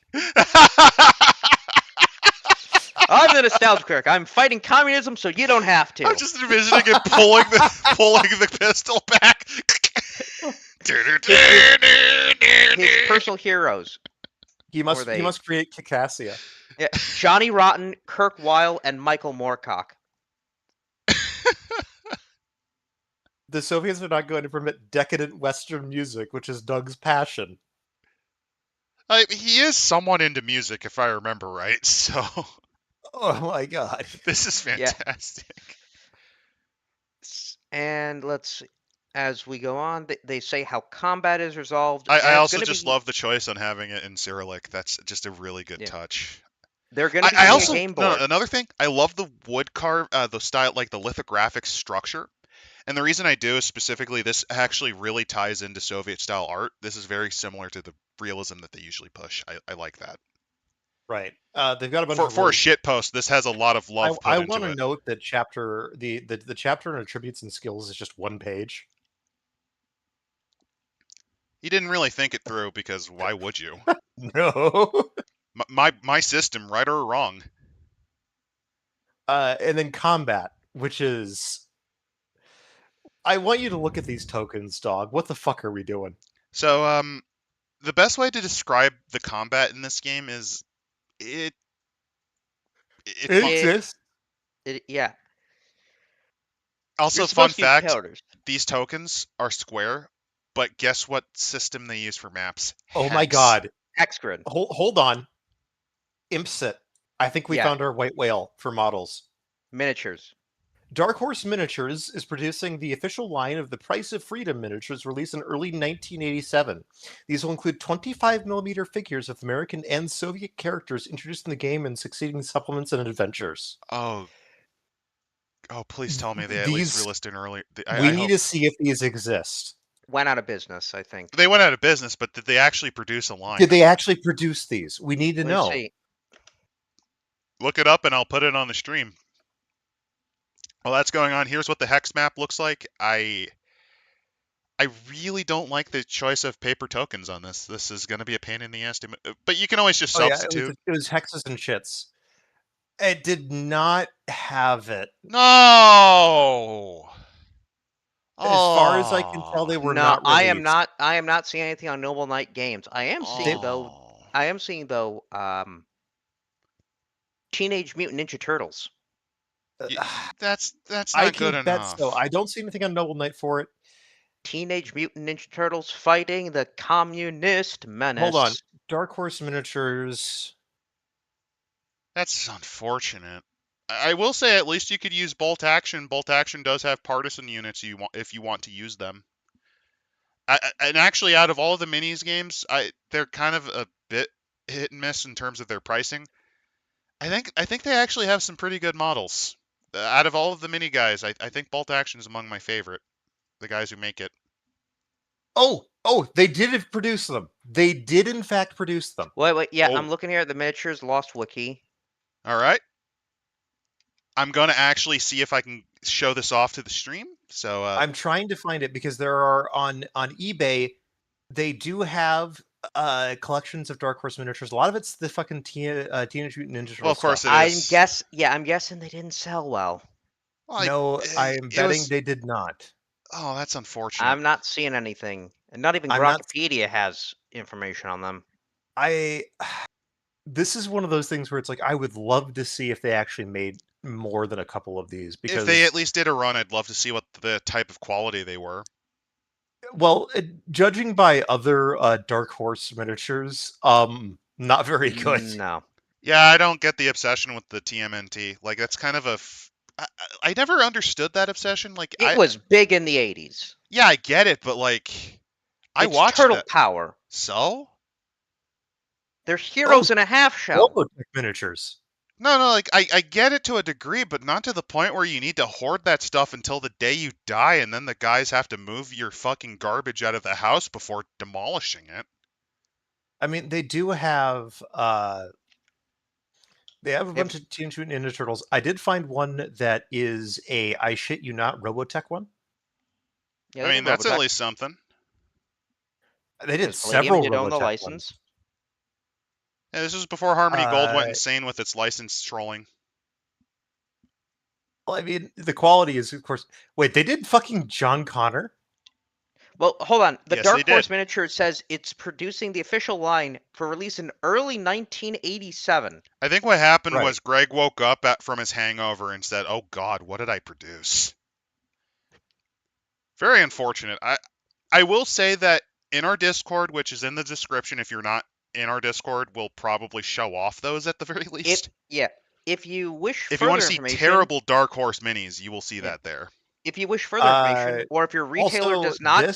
I'm the nostalgia critic. I'm fighting communism, so you don't have to.
I'm just envisioning him pulling the pistol back.
His personal heroes.
He must create Caucasia.
Yeah, Johnny Rotten, Kirk Weil, and Michael Moorcock.
The Soviets are not going to permit decadent Western music, which is Doug's passion.
He is somewhat into music, if I remember right, so...
Oh my god.
This is fantastic.
Yeah. And let's see. As we go on, they say how combat is resolved.
I also just love the choice on having it in Cyrillic. That's just a really good touch.
They're going to be a game board.
No, another thing, I love the wood carve, the style, like the lithographic structure. And the reason I do is specifically this actually really ties into Soviet-style art. This is very similar to the realism that they usually push. I like that.
Right. They've got a bunch
for a shit post. This has a lot of love put into it.
I want to note that the chapter on attributes and skills is just 1 page.
He didn't really think it through because why would you?
No.
My system, right or wrong.
And then combat, which is... I want you to look at these tokens, dog. What the fuck are we doing?
So, the best way to describe the combat in this game is it
exists.
Yeah.
Also, fun fact, these tokens are square, but guess what system they use for maps?
Oh my god.
Hexgrid.
Hold on. Impsit. I think we found our white whale for models.
Miniatures.
Dark Horse Miniatures is producing the official line of the Price of Freedom miniatures released in early 1987. These will include 25mm figures of American and Soviet characters introduced in the game and succeeding supplements and adventures.
Oh, please tell me they at least released an early...
We need to see if these exist.
Went out of business, I think.
They went out of business, but did they actually produce a line?
Did they actually produce these? We need to know.
See.
Look it up and I'll put it on the stream. While that's going on, here's what the hex map looks like. I really don't like the choice of paper tokens on this. This is going to be a pain in the ass. But you can always just substitute.
It was hexes and shits. It did not have it.
No.
As far as I can tell, they were not released.
I am not seeing anything on Noble Knight Games. I am seeing though Teenage Mutant Ninja Turtles.
That's not
I
good
can bet so.
enough.
I don't see anything on Noble Knight for it.
Teenage Mutant Ninja Turtles fighting the communist menace.
Hold on. Dark Horse Miniatures.
That's unfortunate. I will say at least you could use Bolt Action. Bolt Action does have partisan units if you want to use them. And actually, out of all of the minis games, they're kind of a bit hit and miss in terms of their pricing. I think they actually have some pretty good models. Out of all of the mini guys, I think Bolt Action is among my favorite. The guys who make it.
Oh, they did produce them. They did in fact produce them.
Wait, yeah, I'm looking here at the miniatures Lost Wiki.
All right. I'm going to actually see if I can show this off to the stream. So
I'm trying to find it because there are on eBay, they do have collections of Dark Horse miniatures. A lot of it's the fucking Teenage Mutant Ninja Turtles.
Well, of course
stuff.
it is.
I'm guessing they didn't sell well.
No, I'm betting they did not.
Oh, that's unfortunate.
I'm not seeing anything. And not even Grokpedia has information on them.
This is one of those things where it's like, I would love to see if they actually made more than a couple of these. Because
if they at least did a run, I'd love to see what the type of quality they were.
Well, judging by other Dark Horse miniatures, not very good.
No.
Yeah, I don't get the obsession with the TMNT. Like, that's kind of I never understood that obsession. Like,
it was big in the 80s.
Yeah, I get it, but like, I watched
Turtle Power.
So?
They're heroes in a half shell.
Robotech miniatures.
No, like, I get it to a degree, but not to the point where you need to hoard that stuff until the day you die, and then the guys have to move your fucking garbage out of the house before demolishing it.
I mean, they do have they have a bunch of Teenage Mutant Ninja Turtles. I did find one that is a I shit you not Robotech one.
Yeah,
I mean, that's at least something.
They did several
did
Robotech
own the license.
ones.
Yeah, this was before Harmony Gold went insane with its license trolling.
Well, I mean, the quality is, of course... Wait, they did fucking John Connor?
Well, hold on. The
Yes,
Dark Horse miniature says it's producing the official line for release in early 1987.
I think what happened was Greg woke up from his hangover and said, "Oh God, what did I produce?" Very unfortunate. I will say that in our Discord, which is in the description, if you're not in our Discord, we'll probably show off those at the very least.
If you wish
if you want to see terrible Dark Horse minis, you will see that there.
If you wish further information, or if your retailer does not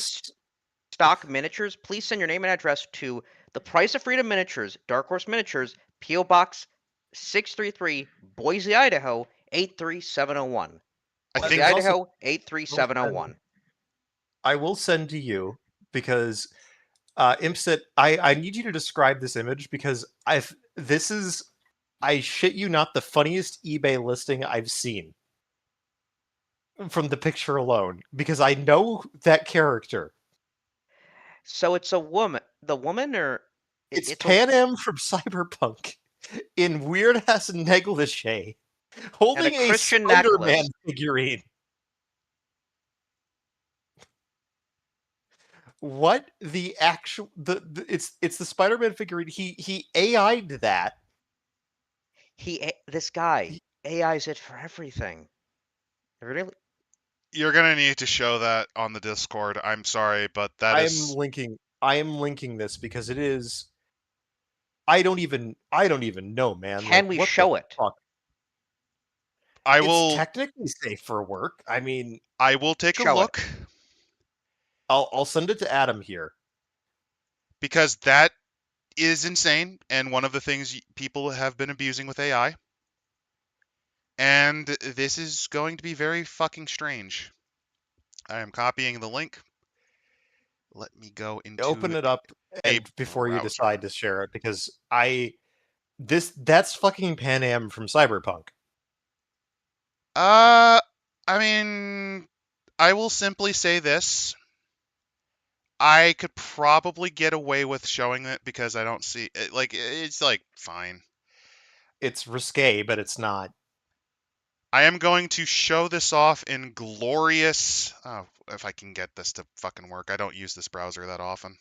stock miniatures, please send your name and address to The Price of Freedom Miniatures, Dark Horse Miniatures, P.O. Box 633, Boise, Idaho 83701. Boise, Idaho 83701.
I will send to you because Impset, I need you to describe this image because this is, I shit you not, the funniest eBay listing I've seen from the picture alone, because I know that character.
So it's a woman. The woman, or
it's Pan Am from Cyberpunk in weird ass negligee, holding a Spider-Man figurine. What the actual it's the Spider-Man figurine. He AI'd that.
This guy AI's it for everything. Really?
You're gonna need to show that on the Discord. I'm sorry, but I
am linking this because it is. I don't even know, man.
Can we show it?
It's technically safe for work. I mean,
I will take a look.
I'll send it to Adam here.
Because that is insane, and one of the things people have been abusing with AI. And this is going to be very fucking strange. I am copying the link. Let me go into
open it up before you decide to share it, because that's fucking Pan Am from Cyberpunk.
I mean, I will simply say this. I could probably get away with showing it because I don't see it. Like, it's like fine.
It's risque, but it's not.
I am going to show this off in glorious. Oh, if I can get this to fucking work. I don't use this browser that often.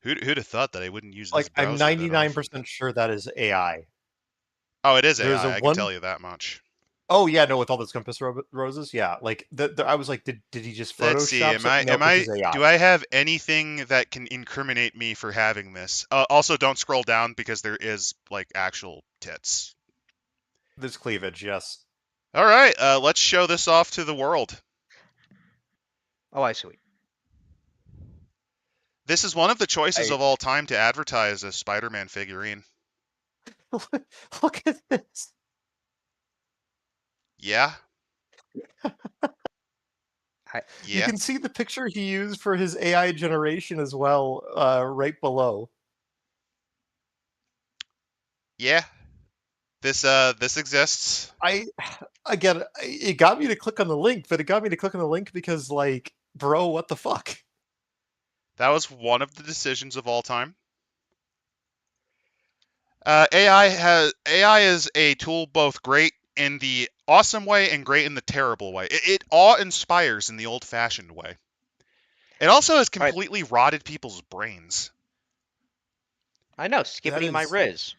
Who'd have thought that I wouldn't use this browser?
I'm 99% sure that is AI.
Oh, it is AI. I can tell you that much.
Oh yeah, no, with all those compass roses, yeah. Like I was like, did he just
Let's see.
Photoshop something? No, this is AI.
Do I have anything that can incriminate me for having this? Also, don't scroll down because there is like actual tits.
There's cleavage, yes.
All right, let's show this off to the world.
Oh, I see.
This is one of the choices of all time to advertise a Spider-Man figurine.
Look at this.
Yeah.
You can see the picture he used for his AI generation as well, right below.
Yeah. This exists.
Again, it got me to click on the link, but it got me to click on the link because, like, bro, what the fuck?
That was one of the decisions of all time. AI is a tool both great in the awesome way and great in the terrible way. It awe-inspires in the old-fashioned way. It also has completely rotted people's brains.
I know, skippity my Riz,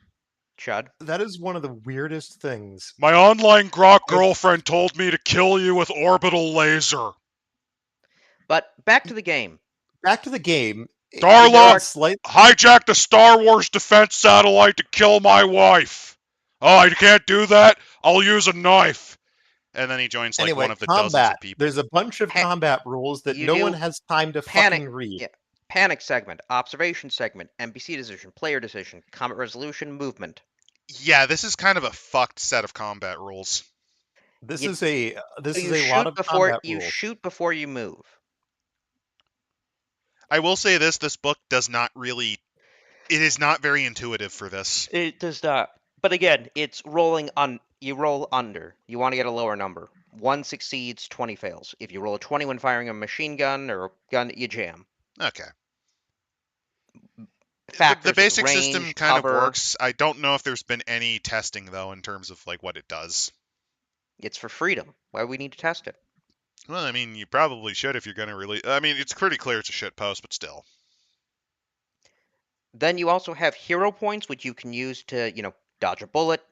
Chud.
That is one of the weirdest things.
My online grok girlfriend told me to kill you with orbital laser.
But back to the game.
Darla hijacked a Star Wars defense satellite to kill my wife. Oh, I can't do that? I'll use a knife. And then he joins like one of the dozens of people.
There's a bunch of combat rules that no one has time to fucking read.
Yeah. Panic segment, observation segment, NPC decision, player decision, combat resolution, movement.
Yeah, this is kind of a fucked set of combat rules.
This is a lot of combat rules.
You shoot before you move.
I will say this book does not really, it is not very intuitive for this.
It does not. But again, it's rolling on, you roll under. You want to get a lower number. 1 succeeds, 20 fails. If you roll a 20 when firing a machine gun or a gun, you jam.
Okay.
Factors
the basic
range,
system kind
cover.
of works. I don't know if there's been any testing though in terms of like what it does.
It's for freedom. Why do we need to test it?
Well, I mean, you probably should if you're going to release. I mean, it's pretty clear it's a shit post, but still.
Then you also have hero points, which you can use to, dodge a bullet,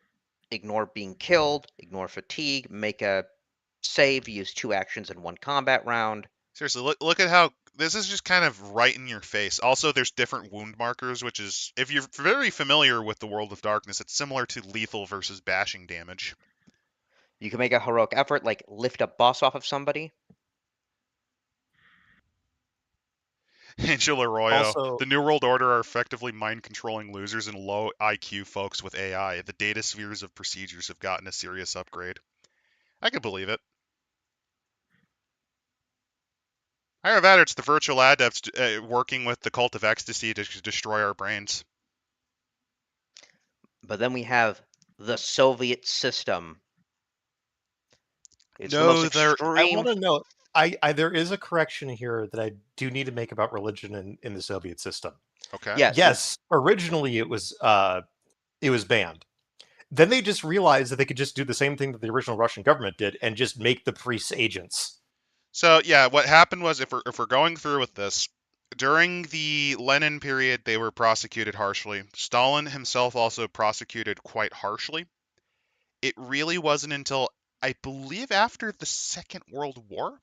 ignore being killed, ignore fatigue, make a save, use 2 actions in 1 combat round.
Seriously, look at how this is just kind of right in your face. Also, there's different wound markers, which is, if you're very familiar with the World of Darkness, it's similar to lethal versus bashing damage.
You can make a heroic effort, like lift a boss off of somebody.
Angela Arroyo. The New World Order are effectively mind-controlling losers and low IQ folks with AI. The data spheres of procedures have gotten a serious upgrade. I can believe it. Higher that, it's the virtual adepts working with the cult of ecstasy to destroy our brains.
But then we have the Soviet system.
It's the most extreme. I want to know. There is a correction here that I do need to make about religion in the Soviet system.
Okay.
Yes. Originally, it was banned. Then they just realized that they could just do the same thing that the original Russian government did and just make the priests agents.
So yeah, what happened was, if we're going through with this, during the Lenin period, they were prosecuted harshly. Stalin himself also prosecuted quite harshly. It really wasn't until, I believe, after the Second World War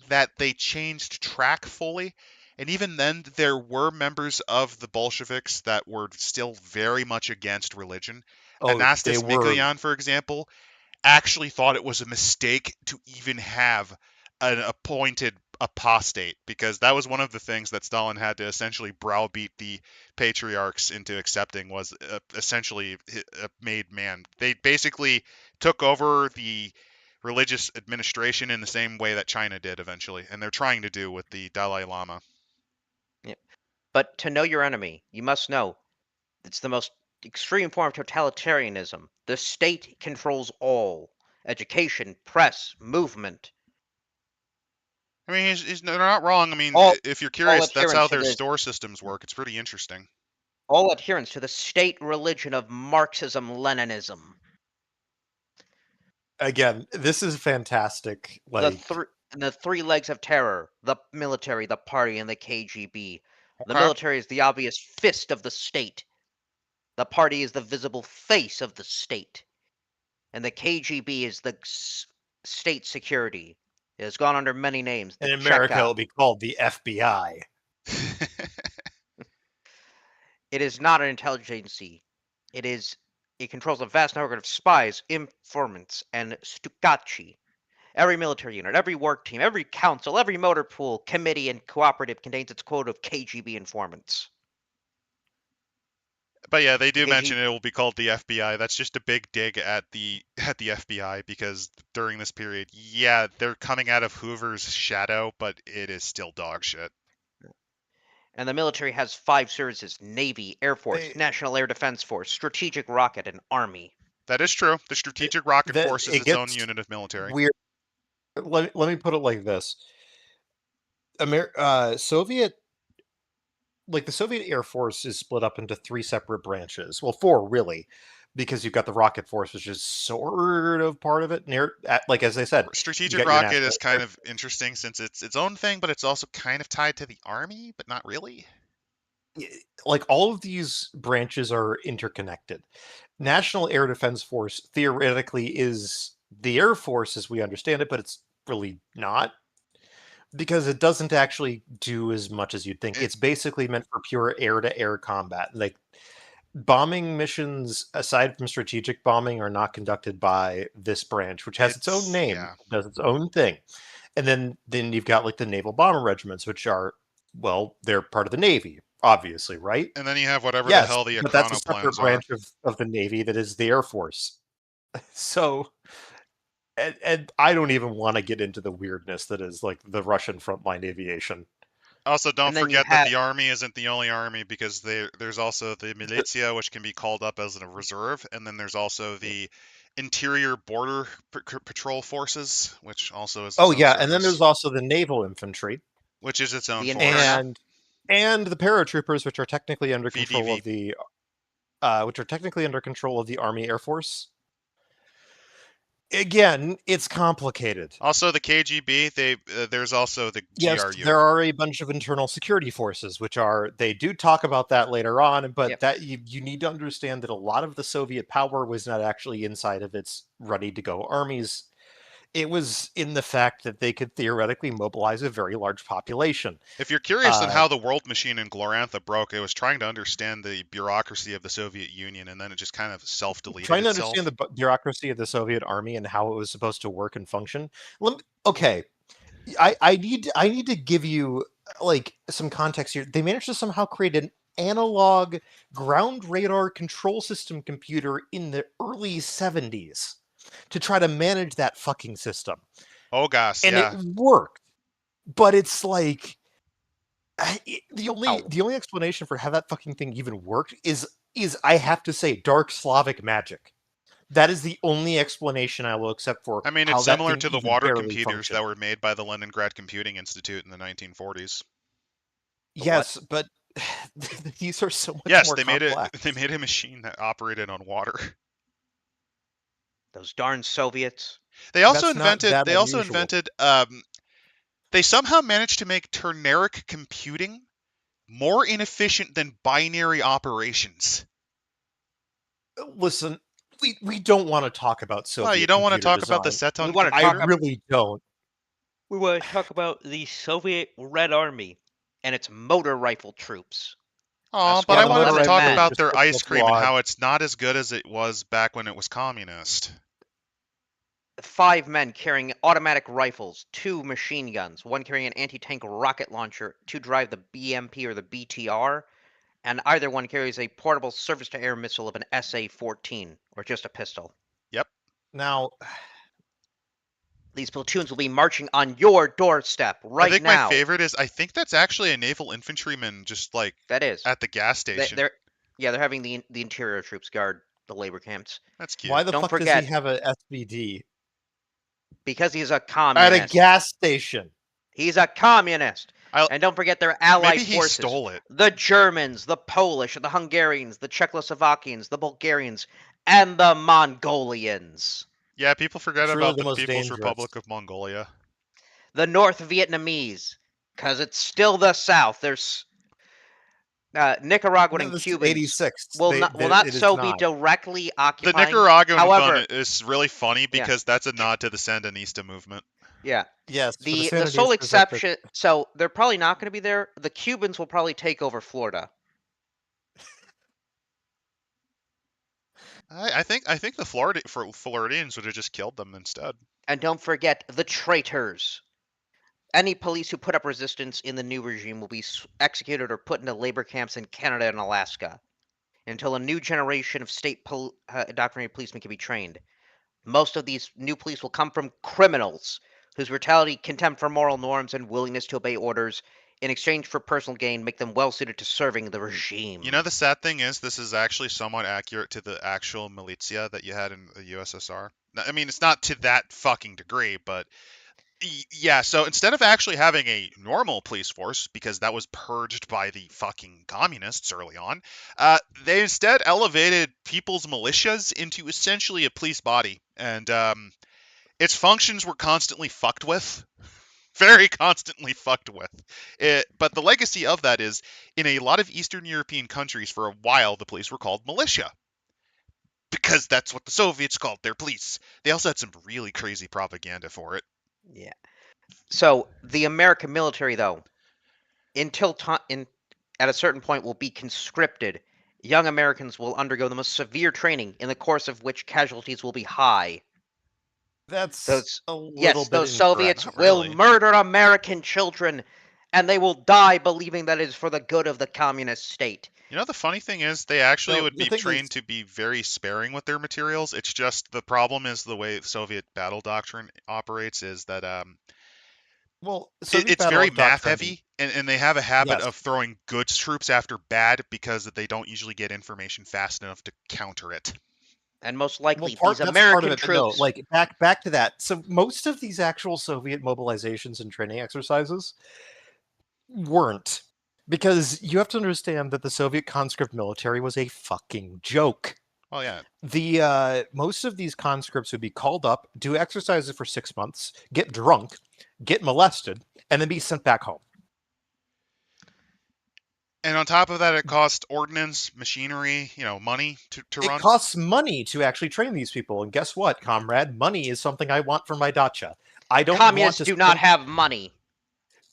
that they changed track fully. And even then, there were members of the Bolsheviks that were still very much against religion. Anastas Mikoyan, for example, actually thought it was a mistake to even have an appointed apostate, because that was one of the things that Stalin had to essentially browbeat the patriarchs into accepting, was essentially a made man. They basically took over the religious administration in the same way that China did eventually, and they're trying to do with the Dalai Lama.
Yeah. But to know your enemy, you must know it's the most extreme form of totalitarianism. The state controls all. Education, press, movement.
I mean, they're not wrong. I mean, if you're curious, that's how their store systems work. It's pretty interesting.
All adherence to the state religion of Marxism-Leninism.
Again, this is fantastic. Like
the 3 legs of terror: the military, the party, and the KGB. The military is the obvious fist of the state. The party is the visible face of the state. And the KGB is the state security. It has gone under many names.
In America, it'll be called the FBI.
It is not an intelligence agency. It controls a vast network of spies, informants, and stucacci. Every military unit, every work team, every council, every motor pool, committee, and cooperative contains its quota of KGB informants.
But yeah, they do mention it will be called the FBI. That's just a big dig at the FBI, because during this period, yeah, they're coming out of Hoover's shadow, but it is still dog shit.
And the military has 5 services: Navy, Air Force, National Air Defense Force, Strategic Rocket, and Army.
That is true. The Strategic Rocket Force is its own unit of military.
Weird. Let me put it like this. Soviet, like the Soviet Air Force is split up into 3 separate branches. Well, 4 really, because you've got the Rocket Force, which is sort of part of it. Like as I said,
Strategic Rocket is kind of interesting since it's its own thing, but it's also kind of tied to the Army, but not really.
Like all of these branches are interconnected. National Air Defense Force theoretically is the Air Force as we understand it, but it's really not, because it doesn't actually do as much as you'd think. It's basically meant for pure air-to-air combat. Like bombing missions, aside from strategic bombing, are not conducted by this branch, which has its own name, does its own thing. And then you've got like the naval bomber regiments, which are, well, they're part of the Navy, obviously, right?
And then you have whatever the hell the
but that's a separate branch of the Navy that is the Air Force. So, and I don't even want to get into the weirdness that is like the Russian frontline aviation.
Also, don't forget that the Army isn't the only army, because there's also the militia, which can be called up as a reserve, and then there's also the Interior Border Patrol Forces, which also is
and then there's also the Naval Infantry,
which is its own force,
and the paratroopers, which are technically under control of the Army Air Force. Again, it's complicated.
Also, the KGB, there's also the GRU.
There are a bunch of internal security forces, which they do talk about that later on, but that you need to understand that a lot of the Soviet power was not actually inside of its ready-to-go armies. It was in the fact that they could theoretically mobilize a very large population.
If you're curious on how the world machine in Glorantha broke, it was trying to understand the bureaucracy of the Soviet Union, and then it just kind of self-deleted
Trying to understand the bureaucracy of the Soviet army and how it was supposed to work and function. Okay, I need to give you like some context here. They managed to somehow create an analog ground radar control system computer in the early 70s. To try to manage that fucking system.
Oh gosh,
and it worked. But it's like the only explanation for how that fucking thing even worked is I have to say dark Slavic magic. That is the only explanation I will accept for.
I mean, it's similar to the water computers that were made by the Leningrad Computing Institute in the 1940s.
Yes, but these are so much more complex.
They made a machine that operated on water.
Those darn Soviets.
They also invented. They somehow managed to make ternaric computing more inefficient than binary operations.
Listen, we don't want to talk about Soviet.
Well, you don't want to talk
design.
about the Seton.
I really don't.
We want to talk about the Soviet Red Army and its motor rifle troops.
Oh, but I wanted to talk about their ice cream and how it's not as good as it was back when it was communist.
5 men carrying automatic rifles, 2 machine guns, 1 carrying an anti-tank rocket launcher, 2 drive the BMP or the BTR, and either one carries a portable surface-to-air missile of an SA-14, or just a pistol.
Yep.
Now,
these platoons will be marching on your doorstep right now.
I think my favorite is, I think that's actually a naval infantryman just like
that is
at the gas station.
They're having the interior troops guard the labor camps.
That's cute.
Why the fuck does he have a SVD?
Because he's a communist.
At a gas station.
He's a communist. And don't forget their allied forces.
Maybe he stole it.
The Germans, the Polish, the Hungarians, the Czechoslovakians, the Bulgarians, and the Mongolians.
Yeah, people forget about the People's Republic of Mongolia.
The North Vietnamese, because it's still the South. There's Nicaraguan and
this is
Cubans
86.
will
It
not
is
so be
not.
directly
The
occupying.
Nicaraguan
However,
one is really funny
Yeah.
because that's a nod to the Sandinista movement.
yeah,
Yes, for the
the sole
Sandinistas,
exception. So they're probably not going to be there. The Cubans will probably take over Florida.
I think the Floridians would have just killed them instead.
And don't forget the traitors. Any police who put up resistance in the new regime will be executed or put into labor camps in Canada and Alaska until a new generation of state indoctrinated policemen can be trained. Most of these new police will come from criminals whose brutality, contempt for moral norms, and willingness to obey orders in exchange for personal gain make them well suited to serving the regime.
You know, the sad thing is, this is actually somewhat accurate to the actual militia that you had in the USSR. I mean, it's not to that fucking degree, but yeah, so instead of actually having a normal police force, because that was purged by the fucking communists early on, they instead elevated people's militias into essentially a police body. And its functions were constantly fucked with. Very constantly fucked with. But the legacy of that is, in a lot of Eastern European countries, for a while, the police were called militia. Because that's what the Soviets called their police. They also had some really crazy propaganda for it.
Yeah. So the American military, though, at a certain point, will be conscripted. Young Americans will undergo the most severe training, in the course of which casualties will be high.
That's a little bit
those Soviets
Not
will
really.
murder American children, and they will die believing that it is for the good of the communist state.
You know, the funny thing is, they actually
No,
would
the
be
thing
trained
is-
to be very sparing with their materials. It's just the problem is the way Soviet battle doctrine operates is that
Well, Soviet
it's
battle
very
of
math
doctrine.
heavy, and they have a habit
Yes.
of throwing goods troops after bad because they don't usually get information fast enough to counter it.
And most likely,
Well,
these
that's
American
part of it, but no,
troops.
like back to that. So most of these actual Soviet mobilizations and training exercises weren't, because you have to understand that the Soviet conscript military was a fucking joke.
Oh yeah,
The most of these conscripts would be called up, do exercises for 6 months, get drunk, get molested, and then be sent back home.
and on top of that, it cost ordnance, machinery, money to run.
It costs money to actually train these people, and guess what, comrade? Money is something I want for my dacha. I don't
Communists
want to
do not have money.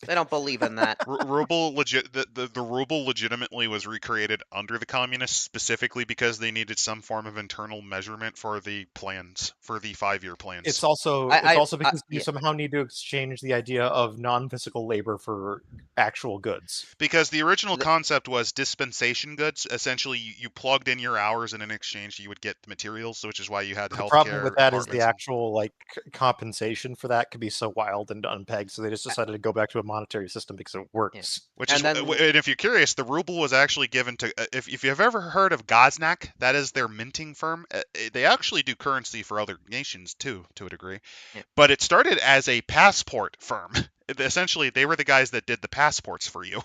They don't believe in that.
The ruble legitimately was recreated under the communists specifically because they needed some form of internal measurement for the plans, for the 5-year plans.
It's also because you somehow need to exchange the idea of non-physical labor for actual goods.
Because the original concept was dispensation goods. Essentially, you plugged in your hours, and in exchange, you would get the materials. So, which is why you had
The
healthcare.
problem with that is the actual compensation for that could be so wild and unpegged. So they just decided to go back to a monetary system because it works.
Yeah. And if you're curious, the ruble was actually given to. If you've ever heard of Gaznak, that is their minting firm. They actually do currency for other nations too, to a degree. Yeah. But it started as a passport firm. Essentially, they were the guys that did the passports for you.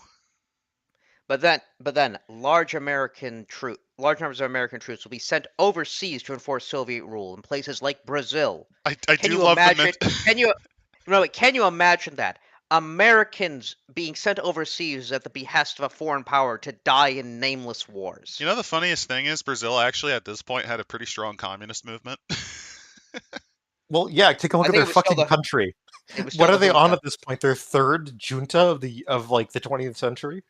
But then, large numbers of American troops will be sent overseas to enforce Soviet rule in places like Brazil.
I do love the
Can you imagine that? Americans being sent overseas at the behest of a foreign power to die in nameless wars.
You know, the funniest thing is Brazil actually at this point had a pretty strong communist movement.
Well, yeah, take a look at their fucking country. What are they on at this point? Their third junta of the 20th century?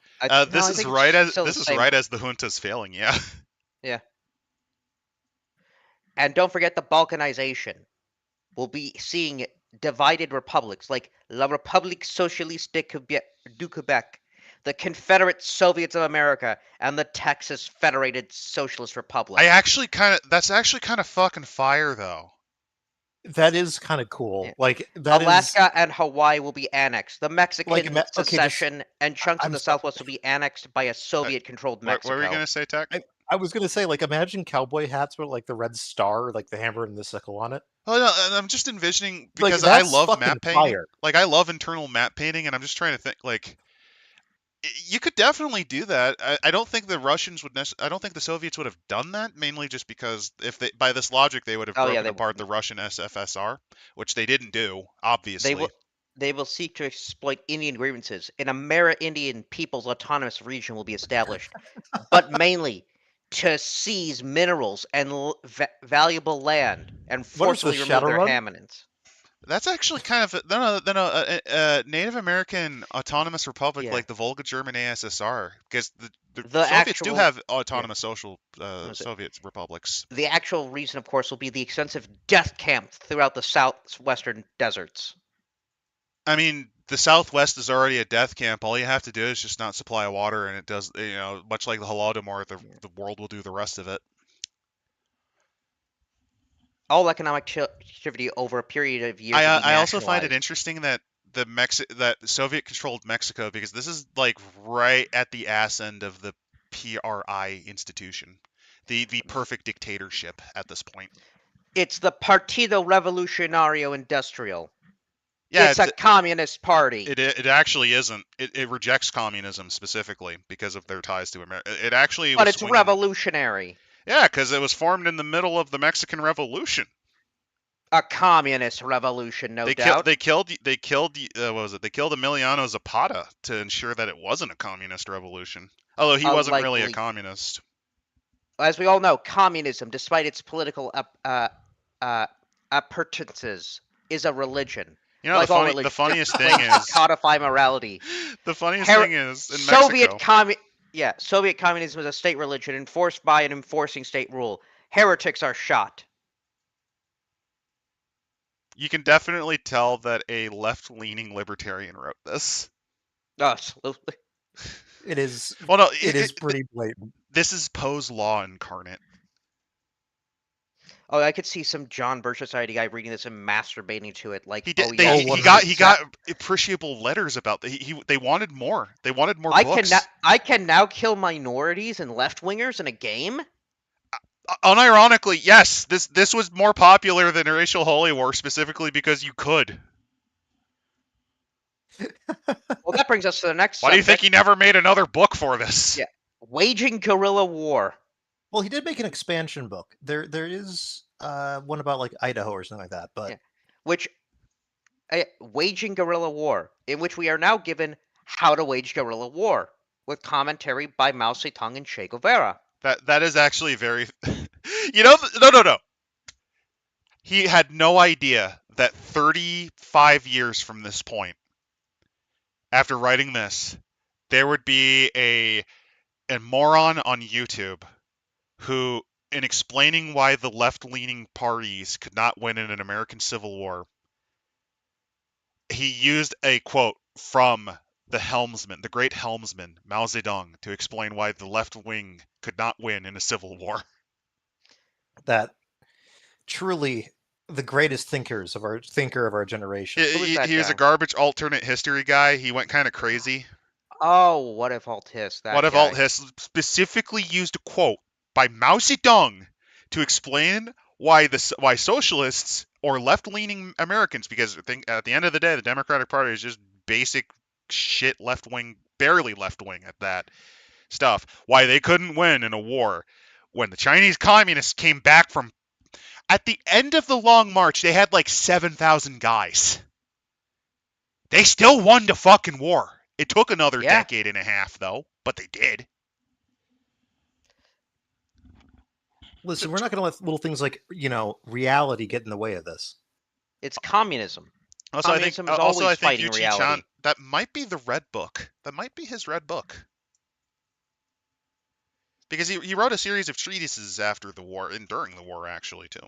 This is right as the junta's failing, yeah.
Yeah. And don't forget the balkanization. We'll be seeing divided republics like La République Socialiste du Québec, the Confederate Soviets of America, and the Texas Federated Socialist Republic.
That's actually kind of fucking fire, though.
That is kind of cool.
Yeah.
Like
Alaska and Hawaii will be annexed. The Mexican secession and chunks of the Southwest will be annexed by a Soviet-controlled Mexico.
What were you going to say, Tech?
I was going to say, imagine cowboy hats with the red star, the hammer and the sickle on it.
Oh no, I'm just envisioning because I love map painting. Fire. I love internal map painting, and I'm just trying to think you could definitely do that. I don't think the Russians would I don't think the Soviets would have done that, mainly just because by this logic they would have broken apart the Russian SFSR, which they didn't do, obviously.
They will seek to exploit Indian grievances. An Amerindian People's Autonomous Region will be established, but mainly to seize minerals and valuable land and forcibly remove their hominins.
That's actually kind of a Native American autonomous republic like the Volga German ASSR, because the Soviets do have autonomous social Soviet republics.
The actual reason, of course, will be the extensive death camps throughout the southwestern deserts.
I mean, the Southwest is already a death camp. All you have to do is just not supply water, and it does, much like the Holodomor, the world will do the rest of it.
All economic activity over a period of years.
I also find it interesting that that Soviet-controlled Mexico, because this is like right at the ass end of the PRI institution, the perfect dictatorship at this point.
It's the Partido Revolucionario Industrial. Yeah, it's a communist party.
It actually isn't. It rejects communism specifically because of their ties to America. It actually.
But it's revolutionary.
Yeah, because it was formed in the middle of the Mexican Revolution.
A communist revolution, no doubt.
They killed what was it? They killed Emiliano Zapata to ensure that it wasn't a communist revolution. Although he wasn't really a communist.
As we all know, communism, despite its political appurtenances, is a religion.
You know, the funniest thing is
codify morality.
The funniest thing is in Mexico.
Soviet communism is a state religion enforced by an enforcing state rule. Heretics are shot.
You can definitely tell that a left-leaning libertarian wrote this.
Absolutely.
It is.
Well, no,
it is pretty blatant.
This is Poe's law incarnate.
Oh, I could see some John Birch Society guy reading this and masturbating to it. Like
he did. He got appreciable letters about that. They wanted more. They wanted more books.
I can now kill minorities and left-wingers in a game.
Unironically, yes. This was more popular than Racial Holy War specifically because you could.
Well, that brings us to the next.
Why do you think he never made another book for this?
Yeah, waging guerrilla war.
Well, he did make an expansion book. There is one about like Idaho or something like that, but
waging guerrilla war, in which we are now given how to wage guerrilla war with commentary by Mao Zedong and Che Guevara.
That is actually very, no. He had no idea that 35 years from this point, after writing this, there would be a moron on YouTube who, in explaining why the left-leaning parties could not win in an American Civil War, he used a quote from the great helmsman, Mao Zedong, to explain why the left wing could not win in a civil war.
That truly the greatest thinker of our generation.
He was a garbage alternate history guy. He went kind of crazy.
Oh, what if Alt Hiss?
Alt Hiss specifically used a quote by Mao Zedong to explain why socialists or left-leaning Americans, because I think at the end of the day, the Democratic Party is just basic shit left-wing, barely left-wing at that stuff, why they couldn't win in a war. When the Chinese communists came back from, at the end of the Long March, they had like 7,000 guys. They still won the fucking war. It took another decade and a half, though, but they did.
Listen, we're not going to let little things like, reality get in the way of this.
It's communism.
Also, I think Yuchi Chan, that might be the Red Book. That might be his Red Book. Because he wrote a series of treatises after the war, and during the war, actually, too.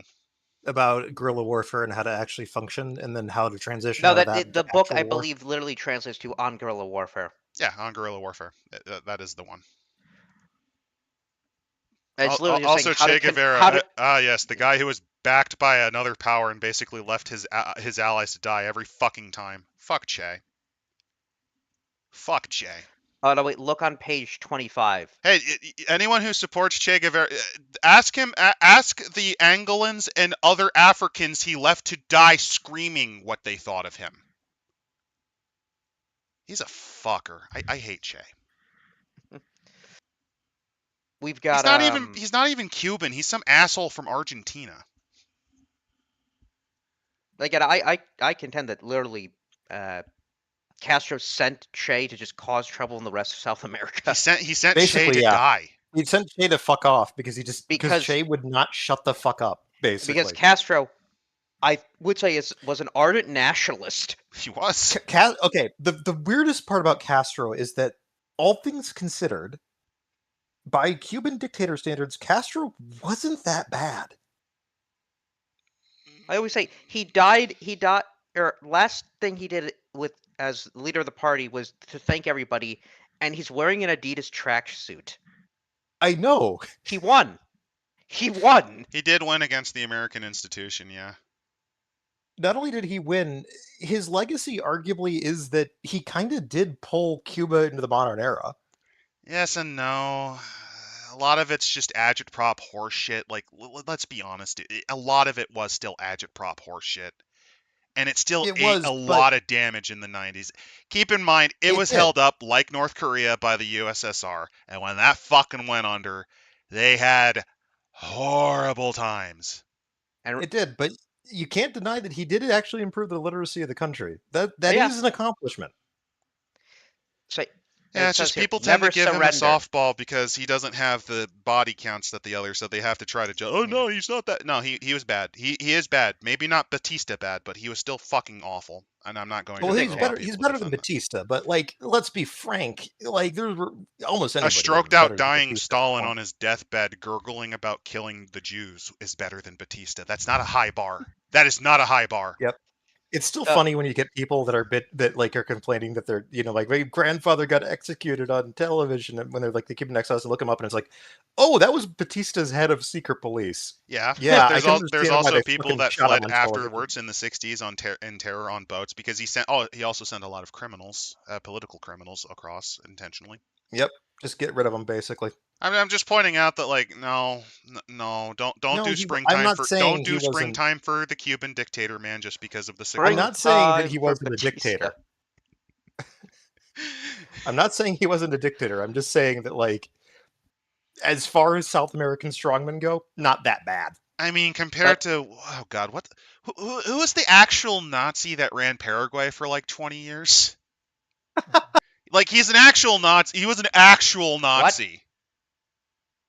About guerrilla warfare and how to actually function, and then how to transition.
No, the book, I believe, literally translates to On Guerrilla Warfare.
Yeah, On Guerrilla Warfare. That is the one.
It's literally
also Che Guevara. Yes, the guy who was backed by another power and basically left his allies to die every fucking time. Fuck Che. Fuck Che.
Oh, no, wait, look on page 25.
Hey, anyone who supports Che Guevara, ask the Angolans and other Africans he left to die screaming what they thought of him. He's a fucker. I hate Che.
We've got.
He's not even Cuban. He's some asshole from Argentina.
Again, I contend that literally Castro sent Che to just cause trouble in the rest of South America.
He sent Che to die.
He sent Che to fuck off because Che would not shut the fuck up, basically.
Because Castro, I would say, was an ardent nationalist.
He was.
Okay, the weirdest part about Castro is that, all things considered, by Cuban dictator standards, Castro wasn't that bad.
I always say he died. Last thing he did as leader of the party was to thank everybody, and he's wearing an Adidas tracksuit.
I know.
He won. He won.
He did win against the American institution, yeah.
Not only did he win, his legacy arguably is that he kind of did pull Cuba into the modern era.
Yes and no. A lot of it's just agitprop horseshit. Like, let's be honest. A lot of it was still agitprop horseshit. And it still ate a lot of damage in the 90s. Keep in mind, it was held up like North Korea by the USSR. And when that fucking went under, they had horrible times.
And it did, but you can't deny that he did actually improve the literacy of the country. That is an accomplishment.
So,
yeah, it's just people tend to give him a softball because he doesn't have the body counts that the others, so they have to try to oh no, he's not that. No, he was bad. He is bad. Maybe not Batista bad, but he was still fucking awful. And I'm not going to.
Well, he's better than Batista, but like, let's be frank. Like, there's almost anybody.
A stroked out dying Stalin on his deathbed gurgling about killing the Jews is better than Batista. That's not a high bar. That is not a high bar.
Yep. It's still funny when you get people that are complaining that they're, like, my grandfather got executed on television, and when they're like, they keep him next to us and look him up, and it's like, oh, that was Batista's head of secret police.
Yeah. There's also people that fled afterwards in the 60s in terror on boats because he also sent a lot of criminals, political criminals across intentionally.
Yep. Just get rid of them, basically.
I'm just pointing out that, like, no, don't do springtime springtime for the Cuban dictator, man, just because of the cigarette.
I'm not saying that he wasn't a dictator. I'm not saying he wasn't a dictator. I'm just saying that, like, as far as South American strongmen go, not that bad.
I mean, compared to who was the actual Nazi that ran Paraguay for like 20 years? Like, he's an actual Nazi. He was an actual Nazi.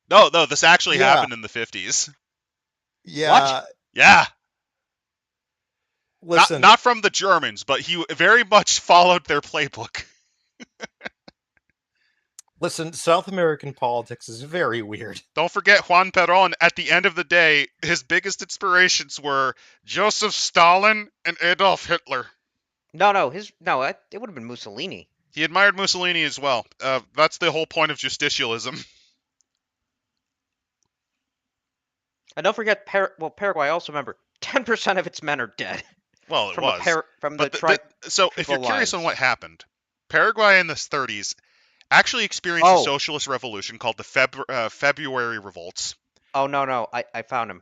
What? No, this actually happened in the 50s.
Yeah.
What? Yeah.
Listen.
Not from the Germans, but he very much followed their playbook.
Listen, South American politics is very weird.
Don't forget Juan Perón. At the end of the day, his biggest inspirations were Joseph Stalin and Adolf Hitler.
No, it would have been Mussolini.
He admired Mussolini as well. That's the whole point of justicialism.
And don't forget, Paraguay, also remember, 10% of its men are dead.
Well, it was. So if you're curious on what happened, Paraguay in the 30s actually experienced a socialist revolution called the February Revolts.
Oh, no. I found him.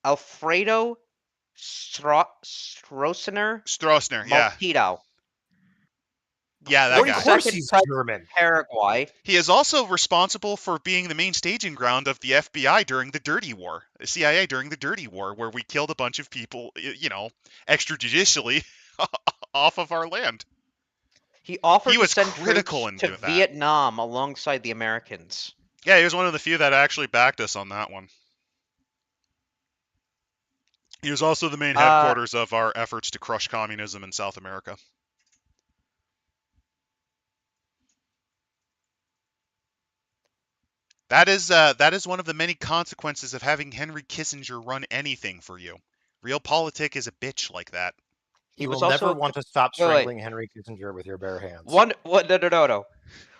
Alfredo Stroessner,
yeah.
Maltito.
Yeah, that guy.
Of course he's German.
Paraguay.
He is also responsible for being the main staging ground of the FBI during the Dirty War, the CIA during the Dirty War, where we killed a bunch of people, extrajudicially off of our land.
He offered
to
send
critical
troops to Vietnam alongside the Americans.
Yeah, he was one of the few that actually backed us on that one. He was also the main headquarters of our efforts to crush communism in South America. That is one of the many consequences of having Henry Kissinger run anything for you. Realpolitik is a bitch like that.
You will never want to stop strangling Henry Kissinger with your bare hands.
No.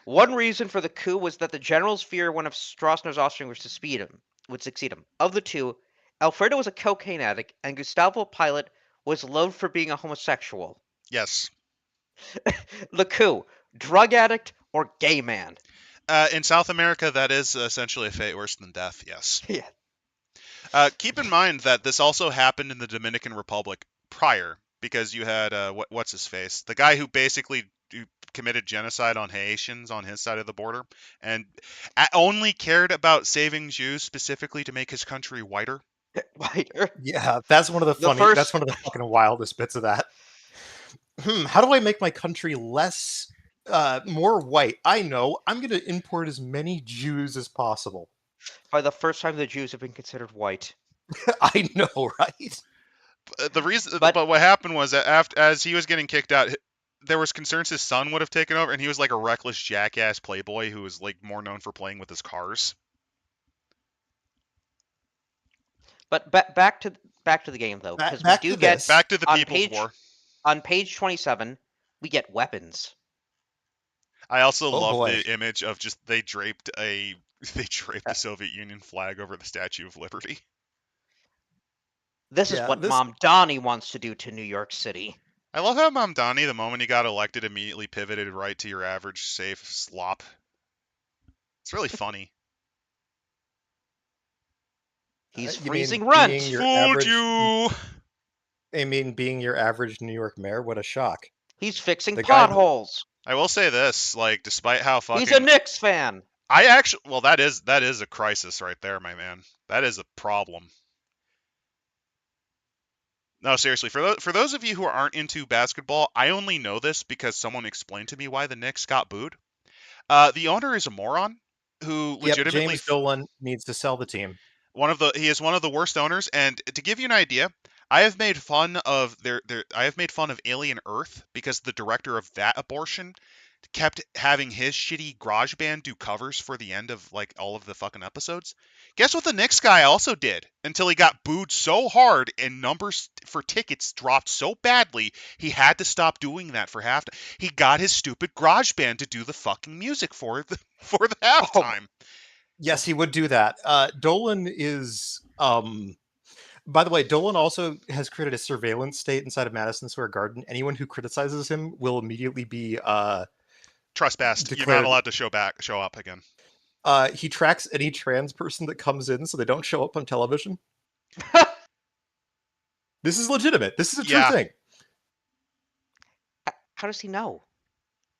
One reason for the coup was that the generals feared one of Stroessner's offspring would succeed him. Of the two, Alfredo was a cocaine addict, and Gustavo Pilot was loathed for being a homosexual.
Yes.
The coup, drug addict or gay man?
In South America, that is essentially a fate worse than death, yes.
Yeah.
Keep in mind that this also happened in the Dominican Republic prior, because you had, what's his face? The guy who basically committed genocide on Haitians on his side of the border, and only cared about saving Jews specifically to make his country whiter.
Whiter?
Yeah, that's one of the fucking wildest bits of that. how do I make my country more white? I know. I'm going to import as many Jews as possible.
By the first time the Jews have been considered white.
I know, right?
But what happened was that as he was getting kicked out, there was concerns his son would have taken over, and he was like a reckless jackass playboy who was like more known for playing with his cars.
But back to the game though, because we do get
back to the People's War.
On page 27, we get weapons.
I also love the image of just they draped the Soviet Union flag over the Statue of Liberty.
This is what Mamdani wants to do to New York City.
I love how Mamdani, the moment he got elected, immediately pivoted right to your average safe slop. It's really funny.
He's freezing rent.
Fooled you.
I mean, being your average New York mayor, what a shock.
He's fixing potholes.
I will say this, like, despite how fucking...
He's a Knicks fan.
That is a crisis right there, my man. That is a problem. No, seriously, for those of you who aren't into basketball, I only know this because someone explained to me why the Knicks got booed. The owner is a moron who legitimately...
James Dolan needs to sell the team.
He is one of the worst owners, and to give you an idea, I have made fun of Alien Earth because the director of that abortion kept having his shitty garage band do covers for the end of like all of the fucking episodes. Guess what the Knicks guy also did until he got booed so hard and numbers for tickets dropped so badly he had to stop doing that for halftime. He got his stupid garage band to do the fucking music for the halftime.
Yes, he would do that. Dolan is by the way, Dolan also has created a surveillance state inside of Madison Square Garden. Anyone who criticizes him will immediately be
trespassed. You're not allowed to show up again.
He tracks any trans person that comes in so they don't show up on television. This is legitimate. This is a true thing.
How does he know?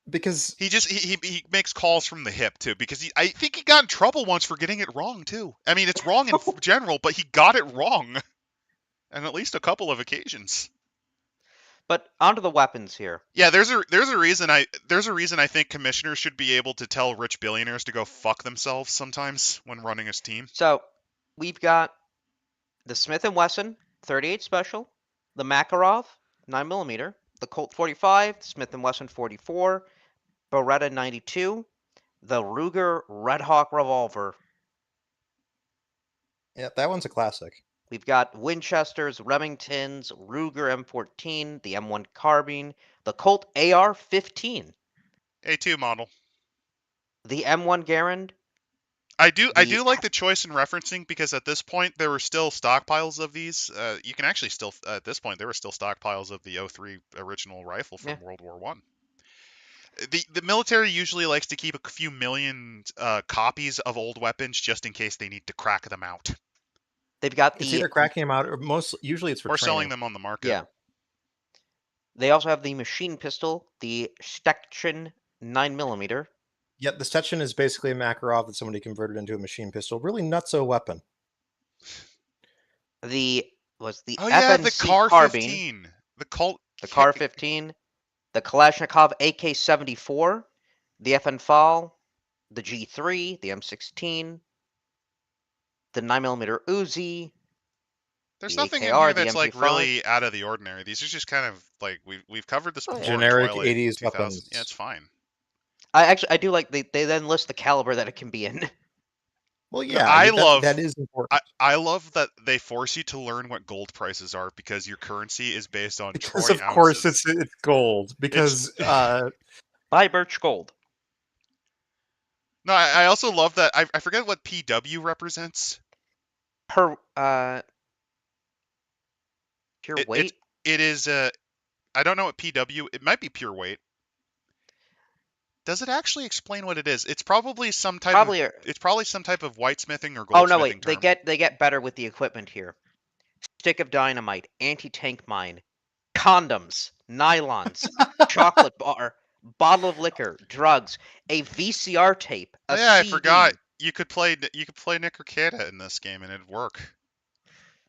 Because
he makes calls from the hip too. Because I think he got in trouble once for getting it wrong too. I mean, it's wrong in general, but he got it wrong, on at least a couple of occasions.
But onto the weapons here.
Yeah, there's a reason I think commissioners should be able to tell rich billionaires to go fuck themselves sometimes when running his team.
So we've got the Smith & Wesson 38 Special, the Makarov 9mm, the Colt 45, Smith & Wesson 44, Beretta 92, the Ruger Red Hawk revolver.
Yeah, that one's a classic.
We've got Winchesters, Remingtons, Ruger M14, the M1 carbine, the Colt AR-15.
A2 model.
The M1 Garand.
I do like the choice in referencing because at this point there were still stockpiles of these. You can actually still at this point there were still stockpiles of the 03 original rifle from World War I. The military usually likes to keep a few million copies of old weapons just in case they need to crack them out.
They've got
it's either cracking them out or usually it's for training.
Selling them on the market.
Yeah. They also have the machine pistol, the Stetson 9mm.
Yeah, the Stetson is basically a Makarov that somebody converted into a machine pistol. Really nutso weapon.
The FNC
the Car
carbine,
15. The Colt.
The Car 15. The Kalashnikov AK-74. The FN-FAL. The G3. The M16. The 9mm Uzi.
There's nothing AKR, in here that's like really out of the ordinary. These are just kind of like we've covered this before.
Generic 80s weapons.
Yeah, it's fine.
I do like they then list the caliber that it can be in.
Well, yeah, that is important.
I love that they force you to learn what gold prices are because your currency is based on
because
troy
of
ounces.
Course it's gold because
buy birch gold.
No, I also love that I forget what PW represents.
Pure weight.
It is I don't know what PW. It might be pure weight. Does it actually explain what it is? It's probably some type of whitesmithing or goldsmithing.
Oh no, wait.
Term.
They get better with the equipment here. Stick of dynamite, anti-tank mine, condoms, nylons, chocolate bar, bottle of liquor, drugs, a VCR tape, CD.
I forgot. You could play Nick Arcata in this game and it'd work.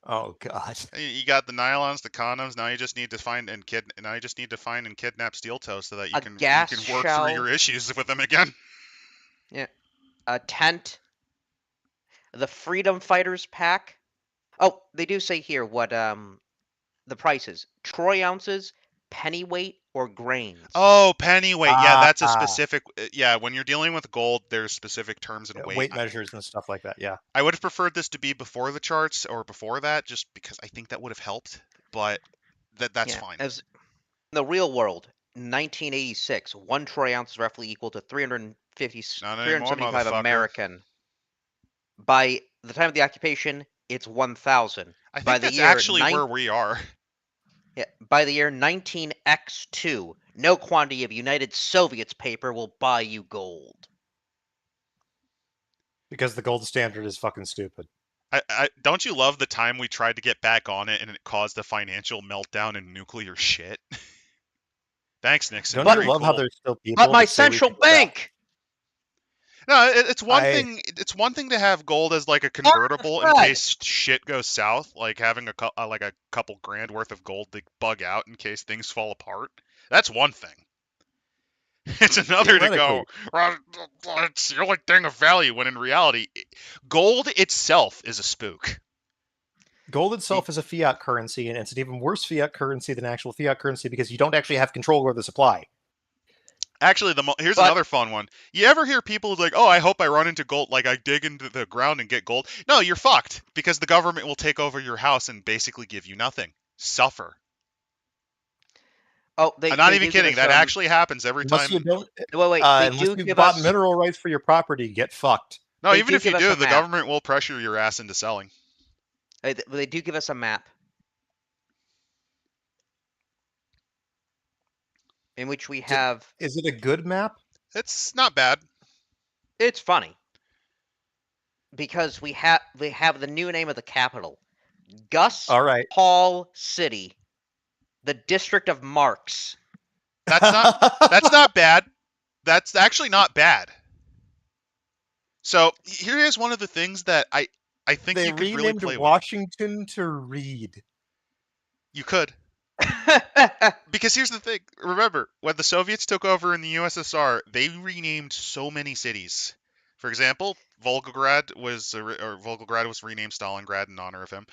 Oh God!
You got the nylons, the condoms. Now you just need to find and kidnap Steel Toe so that you can work through your issues with them again.
Yeah, a tent. The Freedom Fighters pack. Oh, they do say here what the prices: troy ounces, pennyweight, or grains.
Oh, pennyweight. Yeah, that's a specific. Yeah, when you're dealing with gold, there's specific terms and
weight measures and stuff like that. Yeah.
I would have preferred this to be before the charts or before that, just because I think that would have helped. But that's fine.
As in the real world, 1986, 1 troy ounce is roughly equal to 375 American. By the time of the occupation, it's 1,000.
I think that's actually where we are.
Yeah, by the year 19X2, no quantity of United Soviets paper will buy you gold.
Because the gold standard is fucking stupid.
Don't you love the time we tried to get back on it and it caused a financial meltdown and nuclear shit? Thanks, Nixon.
Don't you love how there's still people?
But my central bank.
No, it's one thing. It's one thing to have gold as like a convertible in case shit goes south, like having a couple grand worth of gold to bug out in case things fall apart. That's one thing. It's another to go, it's the only thing of value, when in reality, gold itself is a spook.
Gold itself is a fiat currency, and it's an even worse fiat currency than actual fiat currency because you don't actually have control over the supply.
Actually, here's another fun one. You ever hear people like, oh, I hope I run into gold, like I dig into the ground and get gold? No, you're fucked, because the government will take over your house and basically give you nothing. Suffer.
Oh,
I'm not even kidding. That actually happens every time.
You don't,
wait,
unless you bought mineral rights for your property, get fucked.
No, even if you do, the government will pressure your ass into selling.
They do give us a map. In which we have...
Is it a good map?
It's not bad.
It's funny. Because we have the new name of the capital. Gus Hall City. The District of Marks.
That's not bad. That's actually not bad. So here is one of the things that I think you could really play with.
Washington to Reed.
You could. Because here's the thing. Remember, when the Soviets took over in the USSR, they renamed so many cities. For example, Volgograd was renamed Stalingrad in honor of him.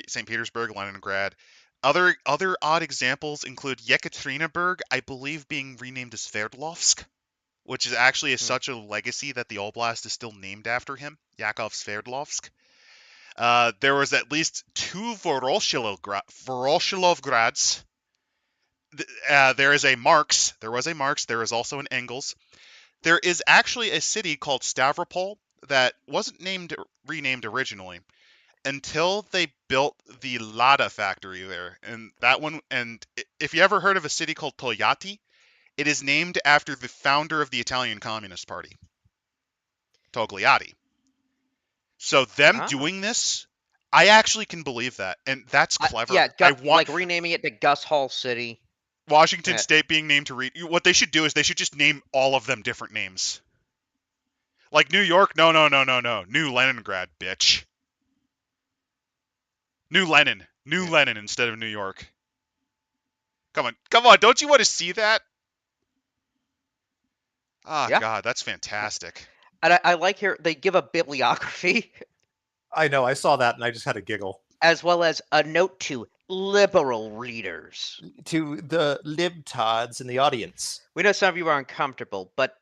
St. Petersburg, Leningrad. Other odd examples include Yekaterinburg, I believe, being renamed as Sverdlovsk, which is actually such a legacy that the Oblast is still named after him, Yakov Sverdlovsk. There was at least 2 Voroshilovgrads. There is a Marx. There was a Marx. There is also an Engels. There is actually a city called Stavropol that wasn't renamed originally until they built the Lada factory there. And that one, and if you ever heard of a city called Togliatti, it is named after the founder of the Italian Communist Party, Togliatti. So them doing this, I actually can believe that, and that's clever.
Like renaming it to Gus Hall City.
Washington State being named to Reed. What they should do is they should just name all of them different names. Like New York, no. New Leningrad, bitch. New Lenin instead of New York. Come on, don't you want to see that? God, that's fantastic.
And I like here, they give a bibliography.
I know, I saw that and I just had a giggle.
As well as a note to liberal readers.
To the libtards in the audience.
We know some of you are uncomfortable, but,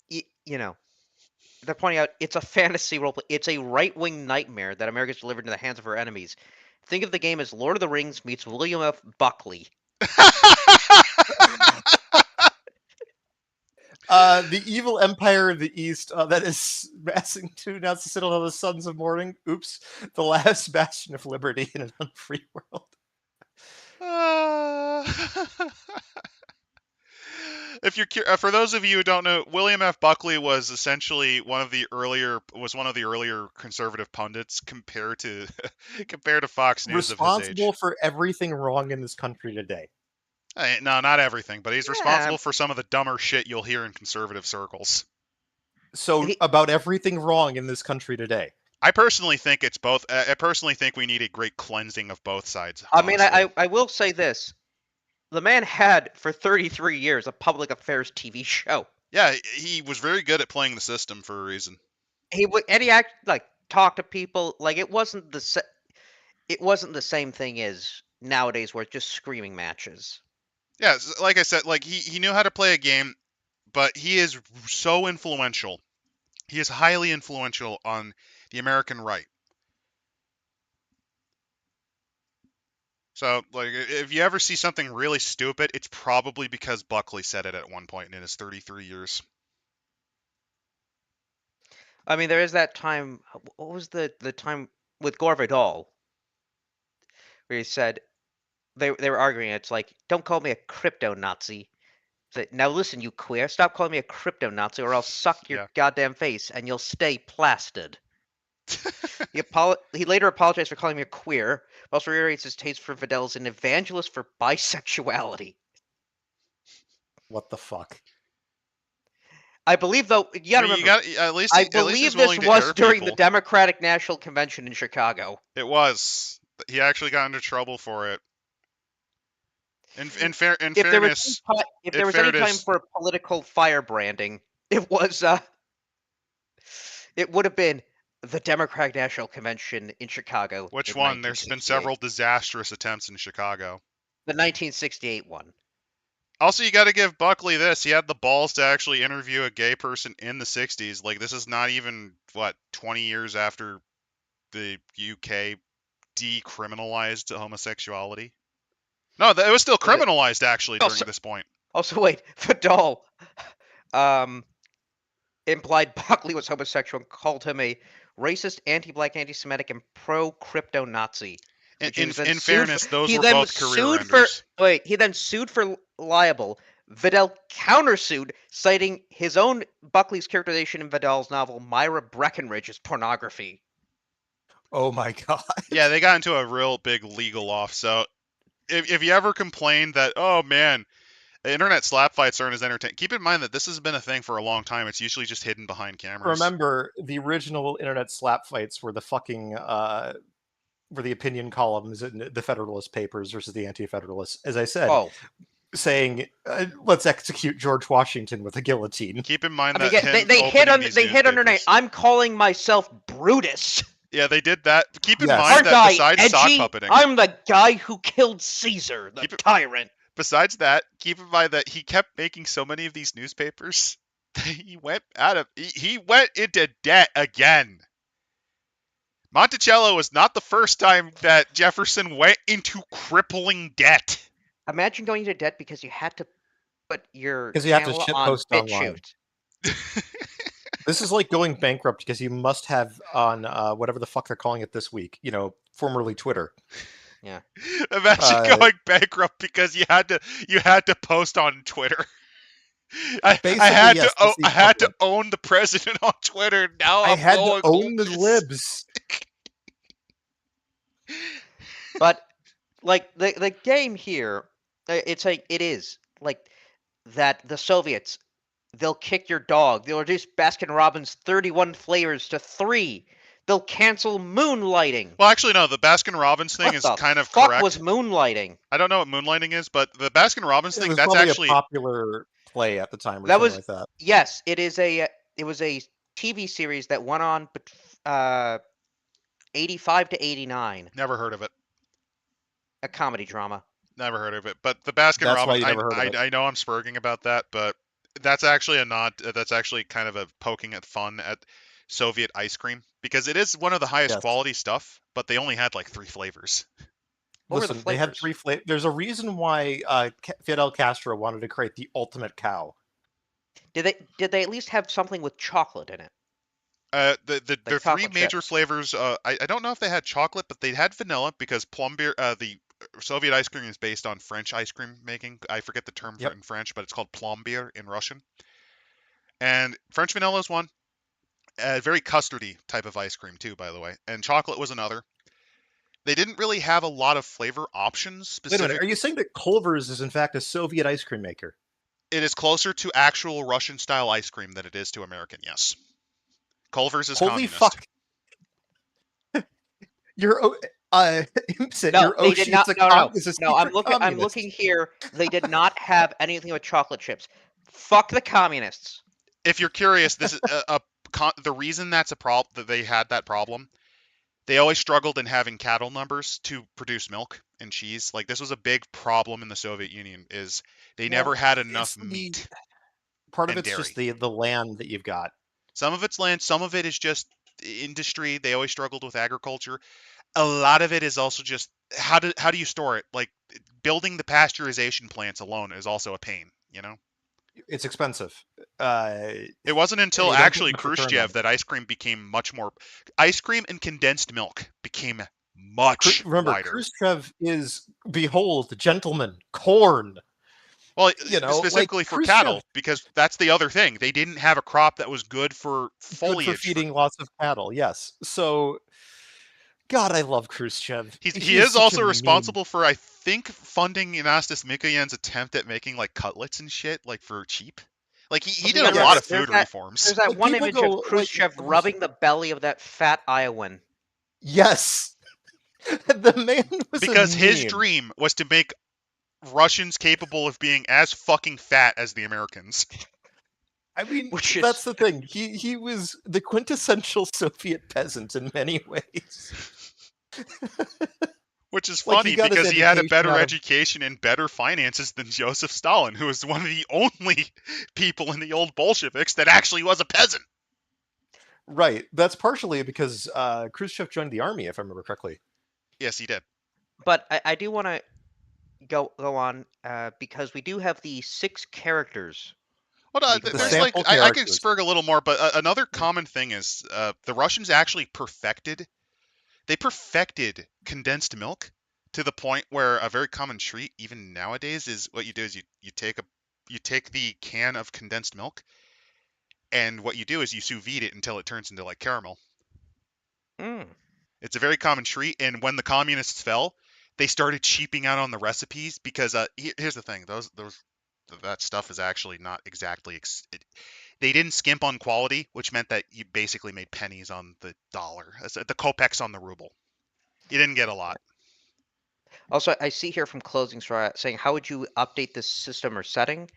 you know, they're pointing out it's a fantasy roleplay. It's a right-wing nightmare that America's delivered into the hands of her enemies. Think of the game as Lord of the Rings meets William F. Buckley.
The evil empire of the East that is massing to announce the citadel of the Sons of Morning. Oops. The last bastion of liberty in an unfree world.
If you're for those of you who don't know, William F. Buckley was essentially one of the earlier conservative pundits compared to Fox News.
Responsible for everything wrong in this country today.
No, not everything, but he's responsible for some of the dumber shit you'll hear in conservative circles.
So about everything wrong in this country today.
I personally think it's both. I personally think we need a great cleansing of both sides.
I mean, I will say this. The man had, for 33 years, a public affairs TV show.
Yeah, he was very good at playing the system for a reason.
He talked to people. Like, it wasn't the same thing as nowadays where it's just screaming matches.
Yeah, like I said, like he knew how to play a game, but he is so influential. He is highly influential on the American right. So, like, if you ever see something really stupid, it's probably because Buckley said it at one point in his 33 years.
I mean, there is that time. What was the time with Gore Vidal, where he said they were arguing? It's like, don't call me a crypto Nazi. Now listen, you queer, stop calling me a crypto Nazi, or I'll suck your goddamn face and you'll stay plastered. He later apologized for calling me a queer, but also reiterates his taste for Vidal as an evangelist for bisexuality.
What the fuck?
I believe, though, you gotta remember. I believe this was during the Democratic National Convention in Chicago.
It was. He actually got into trouble for it. In fairness,
if there was any time for political firebranding, it was. It would have been the Democratic National Convention in Chicago.
Which one? There's been several disastrous attempts in Chicago.
The 1968 one.
Also, you got to give Buckley this. He had the balls to actually interview a gay person in the 60s. Like, this is not even, 20 years after the UK decriminalized homosexuality? No, it was still criminalized, actually, during this point.
Also, wait. Vidal implied Buckley was homosexual and called him a racist, anti-black, anti-Semitic, and pro-crypto Nazi.
In fairness, those were both career enders.
He then sued for libel. Vidal countersued, citing his own Buckley's characterization in Vidal's novel Myra Breckinridge as pornography.
Oh my god.
Yeah, they got into a real big legal off. So if you ever complain that, oh man, internet slap fights aren't as entertaining, keep in mind that this has been a thing for a long time. It's usually just hidden behind cameras.
Remember, the original internet slap fights were the fucking were the opinion columns in the Federalist Papers versus the Anti-Federalists. As I said, saying, "Let's execute George Washington with a guillotine."
Keep in mind
that
they hit
underneath. I'm calling myself Brutus.
Yeah, they did that. Keep in mind that besides sock puppeting,
I'm the guy who killed Caesar, the tyrant.
Besides that, keep in mind that he kept making so many of these newspapers. He went into debt again. Monticello was not the first time that Jefferson went into crippling debt.
Imagine going into debt because you had to put your
shitpost online. This is like going bankrupt because you must have on whatever the fuck they're calling it this week. Formerly Twitter.
Yeah.
Imagine going bankrupt because you had to post on Twitter. I had to own the president on Twitter. Now I had to
own the libs.
But like the game here, it is like that. The Soviets, they'll kick your dog. They'll reduce Baskin-Robbins 31 flavors to 3. They'll cancel moonlighting.
Well, actually, no. The Baskin-Robbins thing is kind of
correct.
What
was moonlighting?
I don't know what moonlighting is, but the Baskin-Robbins thing, that's actually
a popular play at the time. Or something like that.
Yes, it was a TV series that went on 85 to 89.
Never heard of it.
A comedy drama.
Never heard of it. But the Baskin-Robbins, I know I'm spurging about that, but that's actually a nod. That's actually kind of a poking at fun at Soviet ice cream, because it is one of the highest quality stuff, but they only had like 3 flavors.
Listen, they had 3 flavors. There's a reason why Fidel Castro wanted to create the ultimate cow.
Did they at least have something with chocolate in it?
Their 3 major flavors. I don't know if they had chocolate, but they had vanilla, because plombier. The Soviet ice cream is based on French ice cream making. I forget the term in French, but it's called plombier in Russian. And French vanilla is one. Very custardy type of ice cream too, by the way. And chocolate was another. They didn't really have a lot of flavor options.
Wait a minute, are you saying that Culver's is in fact a Soviet ice cream maker?
It is closer to actual Russian-style ice cream than it is to American, yes. Culver's is communist.
Holy fuck. Impson,
No,
your
they did
Oshi
not.
is a
No.
secret
I'm
communist.
looking here. They did not have anything with chocolate chips. Fuck the communists.
If you're curious, this is the reason that's a problem, that they had that problem. They always struggled in having cattle numbers to produce milk and cheese. Like, this was a big problem in the Soviet Union, is they never had enough meat
Part of
and
it's
dairy.
just the land that you've got.
Some of it's land, some of it is just industry. They always struggled with agriculture. A lot of it is also just how do you store it? Like, building the pasteurization plants alone is also a pain, you know?
It's expensive.
It wasn't until actually Khrushchev that ice cream and condensed milk became much wider.
Khrushchev is, behold, gentlemen, corn.
Well, specifically for cattle, because that's the other thing. They didn't have a crop that was good for foliage.
Good for feeding lots of cattle, yes. So, God, I love Khrushchev.
He is also responsible for, I think, funding Anastas Mikoyan's attempt at making, like, cutlets and shit, like, for cheap. Like, he did a lot of food reforms.
There's that one image of Khrushchev rubbing the belly of that fat Iowan.
Yes. The man was
because his dream was to make Russians capable of being as fucking fat as the Americans.
I mean, that's the thing. He was the quintessential Soviet peasant in many ways.
Which is funny because he had a better education and better finances than Joseph Stalin, who was one of the only people in the old Bolsheviks that actually was a peasant.
Right. That's partially because Khrushchev joined the army, if I remember correctly.
Yes, he did.
But I do want to go on because we do have the 6 characters.
Well, there's like I could spurg a little more, but another common thing is the Russians actually perfected condensed milk to the point where a very common treat even nowadays is what you do is you take the can of condensed milk, and what you do is you sous vide it until it turns into like caramel. It's a very common treat, and when the communists fell, they started cheaping out on the recipes because here's the thing, that stuff is actually not exactly they didn't skimp on quality, which meant that you basically made pennies on the dollar, the kopecks on the ruble. You didn't get a lot.
Also, I see here from Closing Straw saying, how would you update this system or setting?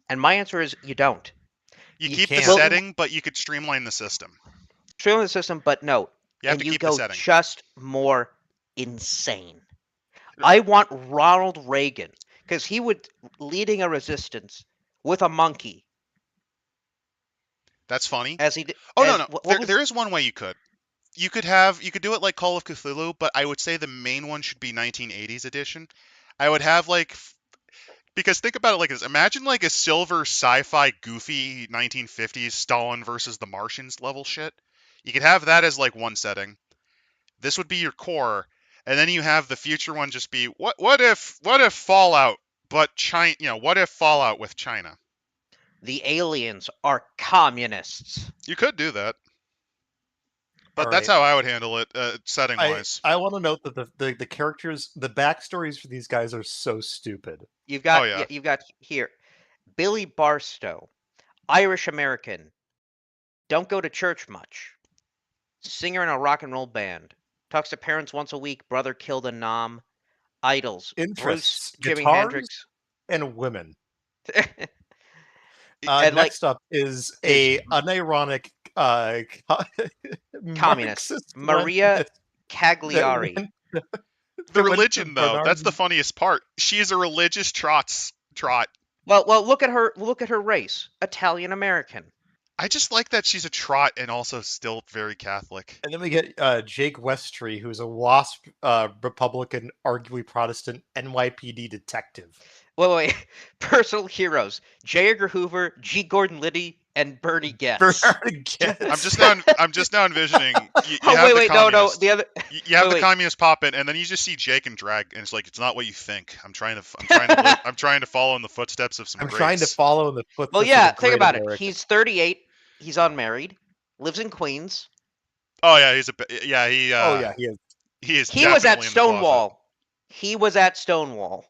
And my answer is, you don't.
You keep the setting, but you could streamline the system.
Streamline the system, but no.
You have to keep the setting.
Just more insane. I want Ronald Reagan, because he would leading a resistance with a monkey.
That's funny.
As he did.
Oh no. There is one way you could. You could do it like Call of Cthulhu, but I would say the main one should be 1980s edition. I would have because think about it like this. Imagine like a silver sci-fi goofy 1950s Stalin versus the Martians level shit. You could have that as like one setting. This would be your core, and then you have the future one just be what if Fallout, but China, what if Fallout with China?
The aliens are communists.
You could do that. But that's how I would handle it, setting-wise.
I want to note that the characters, the backstories for these guys are so stupid.
You've got here, Billy Barstow, Irish American, don't go to church much, singer in a rock and roll band, talks to parents once a week, brother killed in Nam, idols,
interests,
Bruce, Jimi
guitars,
Hendrix,
and women. And next up is a unironic
communist, Maria Cagliari.
The religion, though, that's the funniest part. She is a religious trot.
Well, look at her race, Italian American.
I just like that she's a trot and also still very Catholic.
And then we get Jake Westry, who's a WASP Republican, arguably Protestant NYPD detective.
Wait. Personal heroes: J. Edgar Hoover, G. Gordon Liddy, and Bernie Getz.
I'm just now envisioning. You have the communist pop in, and then you just see Jake and drag, and it's like, it's not what you think. I'm trying to follow in the footsteps of some.
Trying to follow in the footsteps.
Well, yeah. Think about it. He's 38. He's unmarried. Lives in Queens.
Oh yeah, he is.
He was at Stonewall. He was at Stonewall.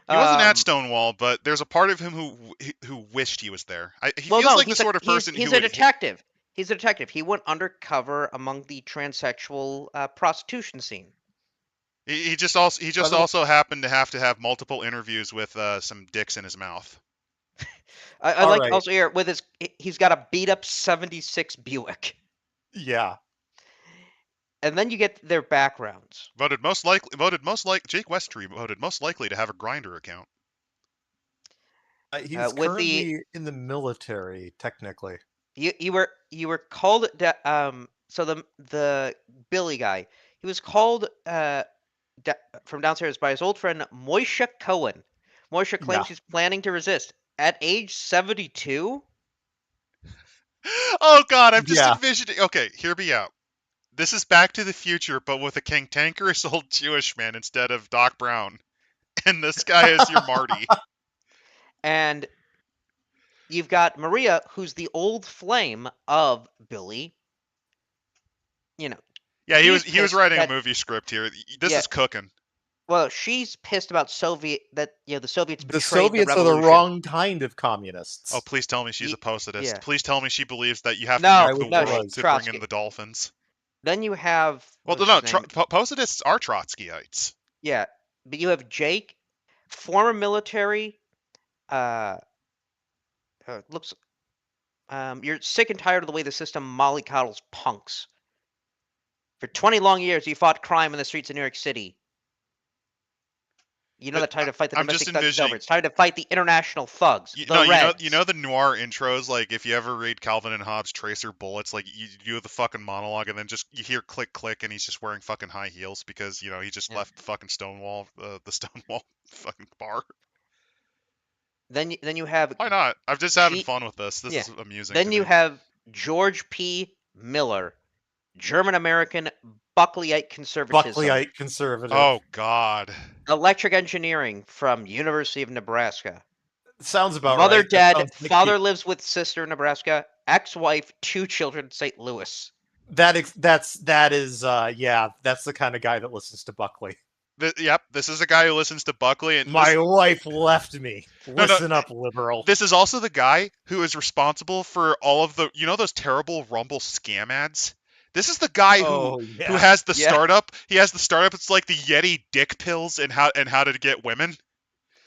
He wasn't at Stonewall, but there's a part of him who wished he was there. He feels like the sort of person.
He's a detective. He's a detective. He went undercover among the transsexual prostitution scene.
He just also happened to have multiple interviews with some dicks in his mouth.
I like also here with he's got a beat up '76 Buick.
Yeah.
And then you get their backgrounds.
Jake Westry voted most likely to have a Grindr account.
He's currently in the military, technically.
You were called so the Billy guy, he was called from downstairs by his old friend Moisha Cohen. Moisha claims he's planning to resist at age 72.
Oh God, I'm just envisioning. Okay, hear me out. This is Back to the Future, but with a cantankerous old Jewish man instead of Doc Brown, and this guy is your Marty.
And you've got Maria, who's the old flame of Billy. You know.
Yeah, he was writing a movie script here. This is cooking.
Well, she's pissed about the Soviets betrayed
the Soviets are the wrong kind of communists.
Oh, please tell me she's a posadist. Yeah. Please tell me she believes that you have to nuke the world to
Trotsky.
Bring in the dolphins.
Then you have...
posadists are Trotskyites.
Yeah, but you have Jake, former military. Looks... you're sick and tired of the way the system mollycoddles punks. For 20 long years, you fought crime in the streets of New York City. You know that time to fight the domestic thugs is over. It's time to fight the international thugs. You know
the noir intros, like if you ever read Calvin and Hobbes' Tracer Bullets, like you do the fucking monologue and then just you hear click click and he's just wearing fucking high heels because he just left the fucking Stonewall fucking bar.
Then you have...
Why not? I'm just having fun with this. This is amusing.
Then you have George P. Miller, German-American Buckleyite conservatism.
Oh, God.
Electric engineering from University of Nebraska.
Sounds about
Mother,
right.
Dad, father lives with sister in Nebraska, ex-wife, 2 children, St. Louis.
That's the kind of guy that listens to Buckley.
This is a guy who listens to Buckley. And
my wife left me. Listen up, liberal.
This is also the guy who is responsible for all of the, those terrible Rumble scam ads? This is the guy who has the startup. He has the startup. It's like the Yeti dick pills and how to get women.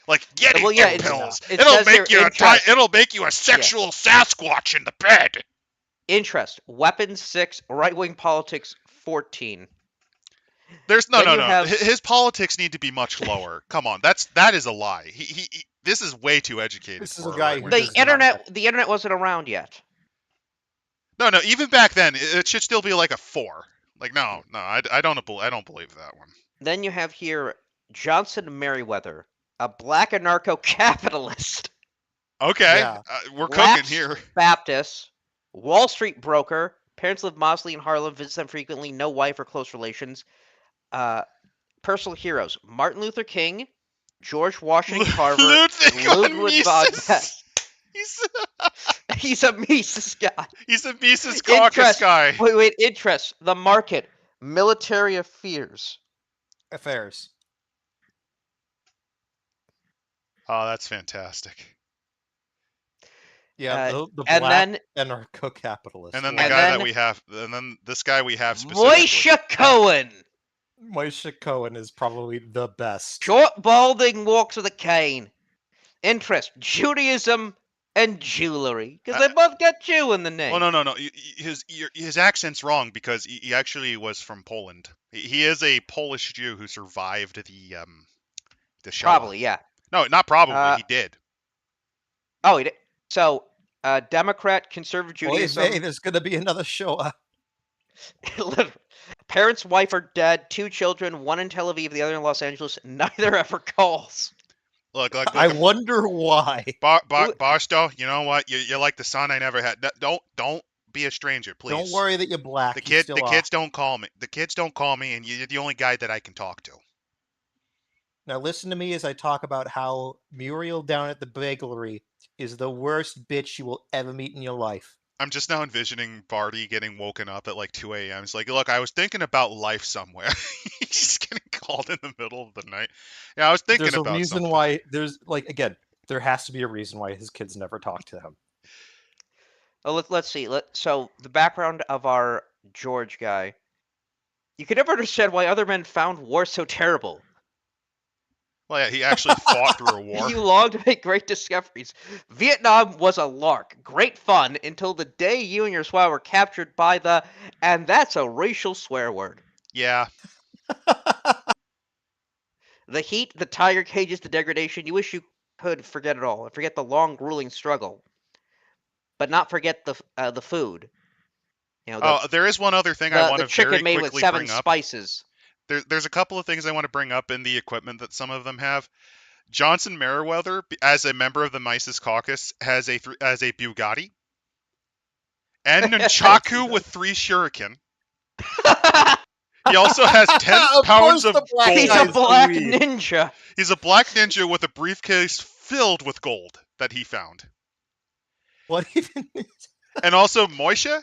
Like Yeti dick pills. It'll make you a sexual Sasquatch in the bed.
Interest. Weapons 6. Right-wing politics 14.
There's no. His politics need to be much lower. Come on, that is a lie. He this is way too educated.
This is a guy who
the internet wasn't around yet.
No, even back then, it should still be like a 4. Like no, I don't believe that one.
Then you have here Johnson Merriweather, a black anarcho-capitalist.
Okay, we're cooking here.
Baptist, Wall Street broker. Parents live mostly in Harlem. Visits them frequently. No wife or close relations. Personal heroes: Martin Luther King, George Washington Carver, Ludwig von Beck. He's a Mises guy.
He's a Mises caucus guy.
Wait. Interest. The market. Military affairs.
Oh, that's fantastic.
Yeah, the black anarcho-capitalist.
And then this guy we have specifically.
Moisha Cohen.
Moisha Cohen is probably the best.
Short, balding, walks with a cane. Interest: Judaism and jewelry, because they both got Jew in the name.
Well, no. His accent's wrong because he actually was from Poland. He is a Polish Jew who survived the show.
Probably, yeah.
No, not probably. He did.
Oh, he did. So, Democrat, conservative Judaism.
Hey, there's going to be another show.
Parents, wife are dead. 2 children, one in Tel Aviv, the other in Los Angeles. Neither ever calls.
Look.
I wonder why.
Barstow, you know what? You're like the son I never had. Don't be a stranger, please.
Don't worry that you're black.
The kids don't call me. The kids don't call me, and you're the only guy that I can talk to.
Now listen to me as I talk about how Muriel down at the bakery is the worst bitch you will ever meet in your life.
I'm just now envisioning Barty getting woken up at like 2 a.m. He's like, look, I was thinking about life somewhere. He's getting called in the middle of the night. Yeah, I was thinking about
There's a reason
something.
why, there has to be a reason why his kids never talk to him.
Oh, let's see. So the background of our George guy. You can never understand why other men found war so terrible.
Well, yeah, he actually fought through a war.
You long to make great discoveries. Vietnam was a lark. Great fun until the day you and your squad were captured by the... And that's a racial swear word.
Yeah.
The heat, the tiger cages, the degradation. You wish you could forget it all. And forget the long, grueling struggle. But not forget the food. You know,
there is one other thing I want to very
chicken made
quickly
with 7
bring up.
spices.
There's a couple of things I want to bring up in the equipment that some of them have. Johnson Meriwether, as a member of the Mises Caucus, has a Bugatti and nunchaku with 3 shuriken. He also has 10 pounds of gold.
He's a black ninja.
He's a black ninja with a briefcase filled with gold that he found.
What even?
And also Moishe,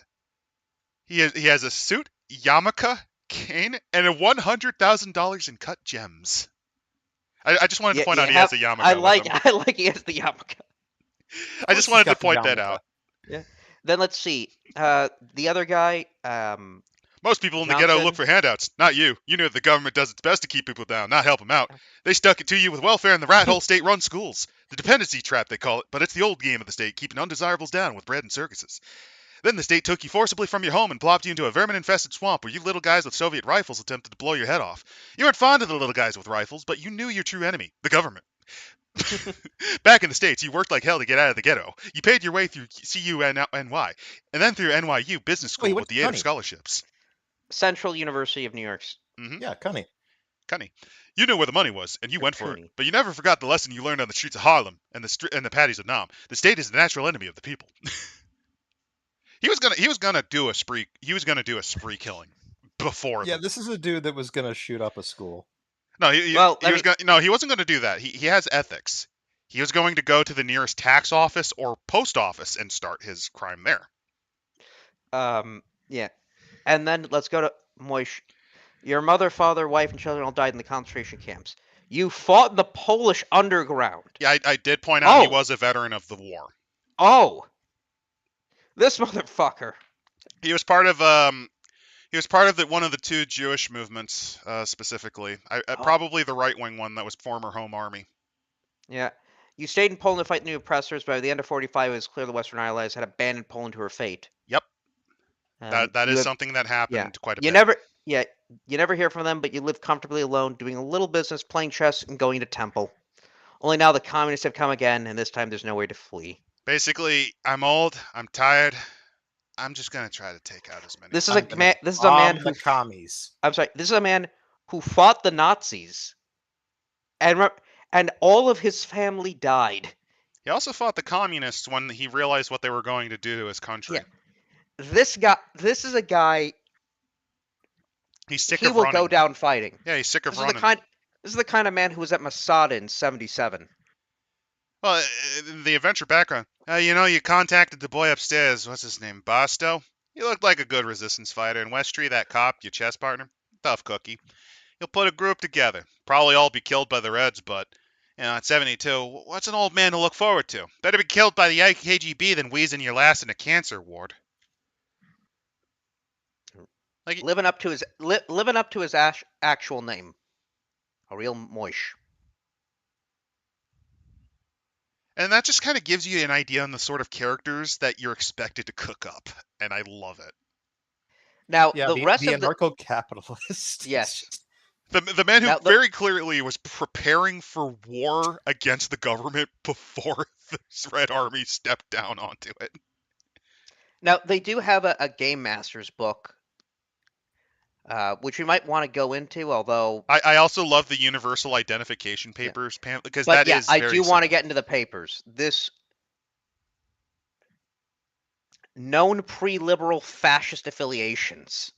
he has a suit, yarmulke, cane, and $100,000 in cut gems. I just wanted to point out he has a yarmulke.
I like he has the yarmulke.
I just wanted to point that out.
Yeah. Then let's see. The other guy.
Most people in the ghetto look for handouts. Not you. You know the government does its best to keep people down, not help them out. They stuck it to you with welfare and the rat hole state-run schools. The dependency trap, they call it, but it's the old game of the state, keeping undesirables down with bread and circuses. Then the state took you forcibly from your home and plopped you into a vermin-infested swamp where you little guys with Soviet rifles attempted to blow your head off. You weren't fond of the little guys with rifles, but you knew your true enemy, the government. Back in the States, you worked like hell to get out of the ghetto. You paid your way through CUNY, and then through NYU Business School with the aid of scholarships.
Central University of New York.
Mm-hmm. Yeah, Cunny.
You knew where the money was, and you went for it. But you never forgot the lesson you learned on the streets of Harlem and the patties of Nam. The state is the natural enemy of the people. He was gonna do a spree. He was gonna do a spree killing before.
Yeah, this is a dude that was gonna shoot up a school.
No, he wasn't gonna do that. He has ethics. He was going to go to the nearest tax office or post office and start his crime there.
Yeah. And then let's go to Moish. Your mother, father, wife, and children all died in the concentration camps. You fought in the Polish underground.
Yeah, I did point out he was a veteran of the war.
Oh, this motherfucker.
He was part of one of the 2 Jewish movements, specifically. Probably the right-wing one that was former Home Army.
Yeah. You stayed in Poland to fight the new oppressors, but by the end of 1945, it was clear the Western Allies had abandoned Poland to her fate.
Yep. That is something that happened quite a bit.
You never hear from them, but you live comfortably alone, doing a little business, playing chess, and going to temple. Only now the communists have come again, and this time there's nowhere to flee.
Basically, I'm old, I'm tired, I'm just gonna try to take out as many.
This is a man who
commies.
I'm sorry. This is a man who fought the Nazis, and all of his family died.
He also fought the communists when he realized what they were going to do to his country.
Yeah. This is a guy.
He's sick of running.
He will go down fighting.
Yeah, he's sick of running.
This is the kind of man who was at Masada in '77.
Well, the adventure background. You contacted the boy upstairs. What's his name? Basto? He looked like a good resistance fighter. And Westry, that cop, your chess partner, tough cookie. He'll put a group together. Probably all be killed by the Reds, but, at 72, what's an old man to look forward to? Better be killed by the KGB than wheezing your last in a cancer ward.
Living up to his actual name, a real moish.
And that just kind of gives you an idea on the sort of characters that you're expected to cook up, and I love it.
Now, the rest of the
anarcho-capitalist.
Yes.
The man who very clearly was preparing for war against the government before the Red Army stepped down onto it.
Now, they do have a Game Master's book, which we might want to go into, although...
I also love the Universal Identification Papers, because that is
I do want to get into the papers. This known pre-liberal fascist affiliations.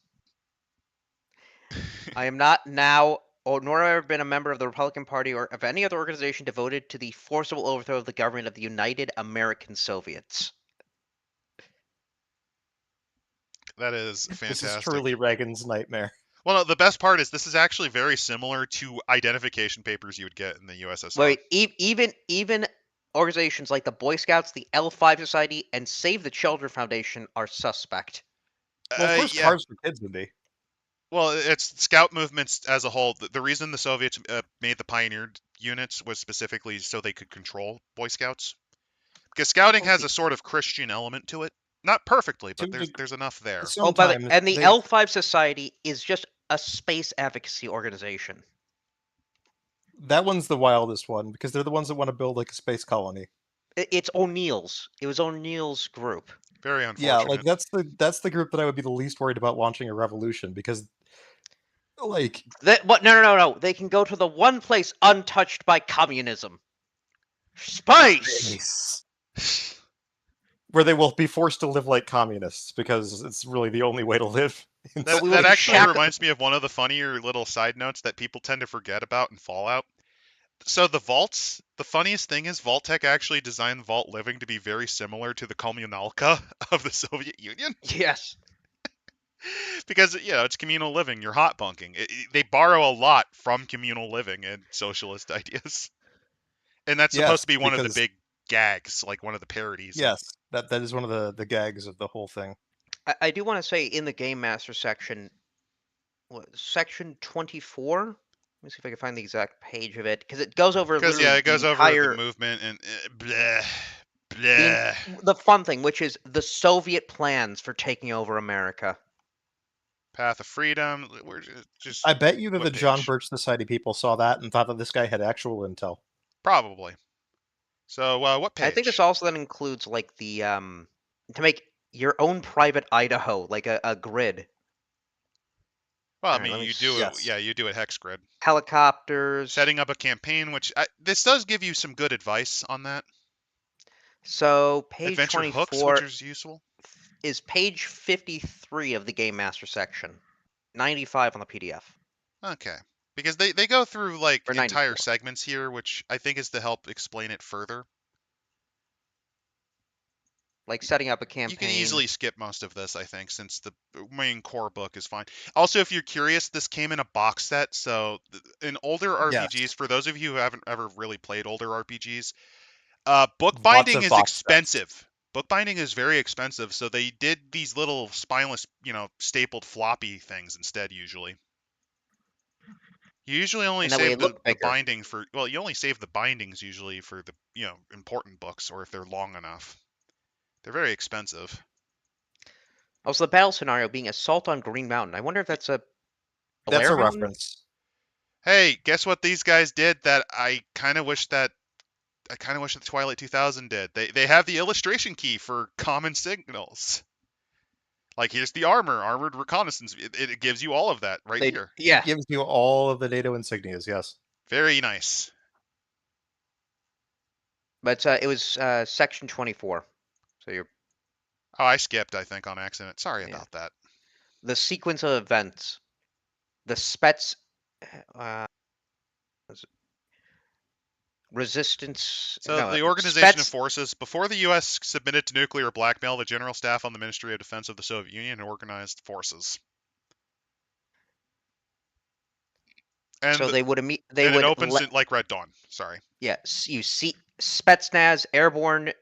I am not now, nor have I ever been a member of the Republican Party or of any other organization devoted to the forcible overthrow of the government of the United American Soviets.
That is fantastic.
This is truly Reagan's nightmare.
Well, no, the best part is this is actually very similar to identification papers you would get in the USSR.
Wait, even organizations like the Boy Scouts, the L5 Society, and Save the Children Foundation are suspect.
Well, of course,
Yeah.
Cars for Kids would be.
Well, it's scout movements as a whole. The reason the Soviets made the pioneer units was specifically so they could control Boy Scouts. Because scouting has a sort of Christian element to it. Not perfectly, but there's enough there.
And the L5 Society is just a space advocacy organization.
That one's the wildest one, because they're the ones that want to build like a space colony.
It's O'Neill's. It was O'Neill's group.
Very unfortunate.
Yeah, like that's the group that I would be the least worried about launching a revolution, because like
no. They can go to the one place untouched by communism. Space!
Where they will be forced to live like communists, because it's really the only way to live.
That actually reminds me of one of the funnier little side notes that people tend to forget about in Fallout. So the vaults, the funniest thing is Vault-Tec actually designed Vault Living to be very similar to the Kommunalka of the Soviet Union.
Yes.
Because, it's communal living, you're hot bunking. They borrow a lot from communal living and socialist ideas. And that's supposed to be one of the big gags, like one of the parodies.
Yes, that is one of the gags of the whole thing.
I do want to say in the Game Master section, section 24? Let me see if I can find the exact page of it, because it goes over
over the movement and
the fun thing, which is the Soviet plans for taking over America.
Path of Freedom. We're just.
I bet you that the John Birch Society people saw that and thought that this guy had actual intel.
Probably. So what page?
I think this also then includes like the to make your own private Idaho, like a grid.
Well, I mean, you do it. Yeah, you do it Hexgrid.
Helicopters.
Setting up a campaign, which this does give you some good advice on that.
So page
Adventure
24
hooks, which is useful,
is page 53 of the Game Master section. 95 on the PDF.
Okay, because they go through like
or
entire
94.
segments here, which I think is to help explain it further.
Like setting up a campaign.
You can easily skip most of this, I think, since the main core book is fine. Also, if you're curious, this came in a box set. So in older RPGs, for those of you who haven't ever really played older RPGs, bookbinding is expensive. Bookbinding is very expensive, so they did these little spineless, stapled floppy things instead, usually. You usually only save the binding for, you only save the bindings usually for the, important books, or if they're long enough. They're very expensive.
Also, the battle scenario being Assault on Green Mountain. I wonder if that's a
reference.
Hey, guess what these guys did that I kind of wish that Twilight 2000 did. They have the illustration key for common signals. Like, here's the armored reconnaissance. It gives you all of that here.
Yeah.
It gives you all of the NATO insignias, yes.
Very nice.
But it was section 24. So you're...
Oh, I skipped, I think, on accident. Sorry about that.
The sequence of events. The Spets... resistance...
So the organization of forces, before the U.S. submitted to nuclear blackmail, the General Staff on the Ministry of Defense of the Soviet Union organized forces. And
so they would
it opens like Red Dawn. Sorry.
Yeah, you see Spetsnaz, airborne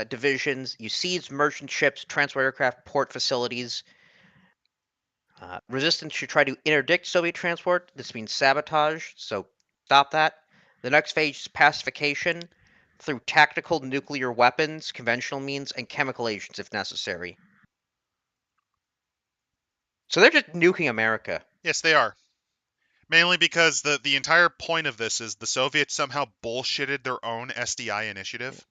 divisions. You seize merchant ships, transport aircraft, port facilities. Resistance should try to interdict Soviet transport. This means sabotage, so stop that. The next phase is pacification through tactical nuclear weapons, conventional means, and chemical agents if necessary. So they're just nuking America.
Yes, they are. Mainly because the entire point of this is the Soviets somehow bullshitted their own SDI initiative.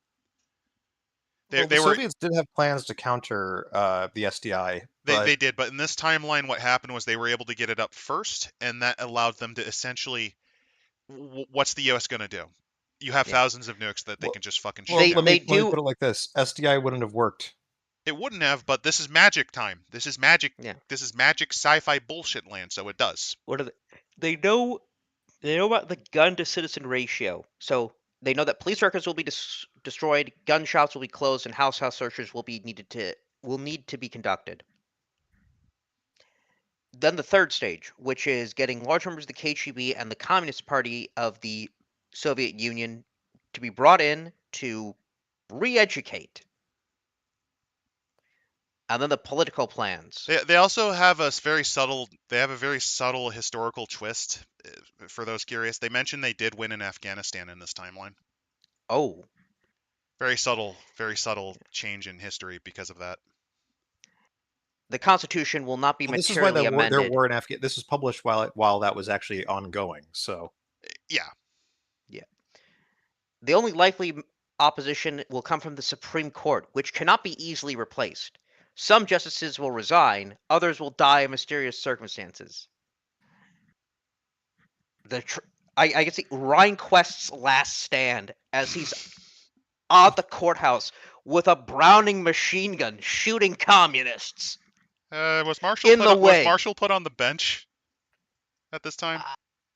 The Soviets did have plans to counter the SDI.
They did, but in this timeline, what happened was they were able to get it up first, and that allowed them to essentially... What's the U.S. going to do? You have thousands of nukes that they can just fucking shoot.
Let me put it like this. SDI wouldn't have worked.
It wouldn't have, but this is magic time. This is magic. Yeah. This is magic sci-fi bullshit land, so it does.
What are they know about the gun to citizen ratio. So they know that police records will be destroyed, gun shops will be closed, and house searches will need to be conducted. Then the third stage, which is getting large numbers of the KGB and the Communist Party of the Soviet Union to be brought in to re-educate. And then the political plans.
They also have a very subtle historical twist for those curious. They mentioned they did win in Afghanistan in this timeline.
Oh.
Very subtle change in history because of that.
The Constitution will not be materially
this is why
amended.
there were in Afghanistan. This was published while that was actually ongoing. So,
yeah. The only likely opposition will come from the Supreme Court, which cannot be easily replaced. Some justices will resign, others will die in mysterious circumstances. I can see Ryan Quest's last stand as he's at the courthouse with a Browning machine gun shooting communists.
Was Marshall put on the bench at this time?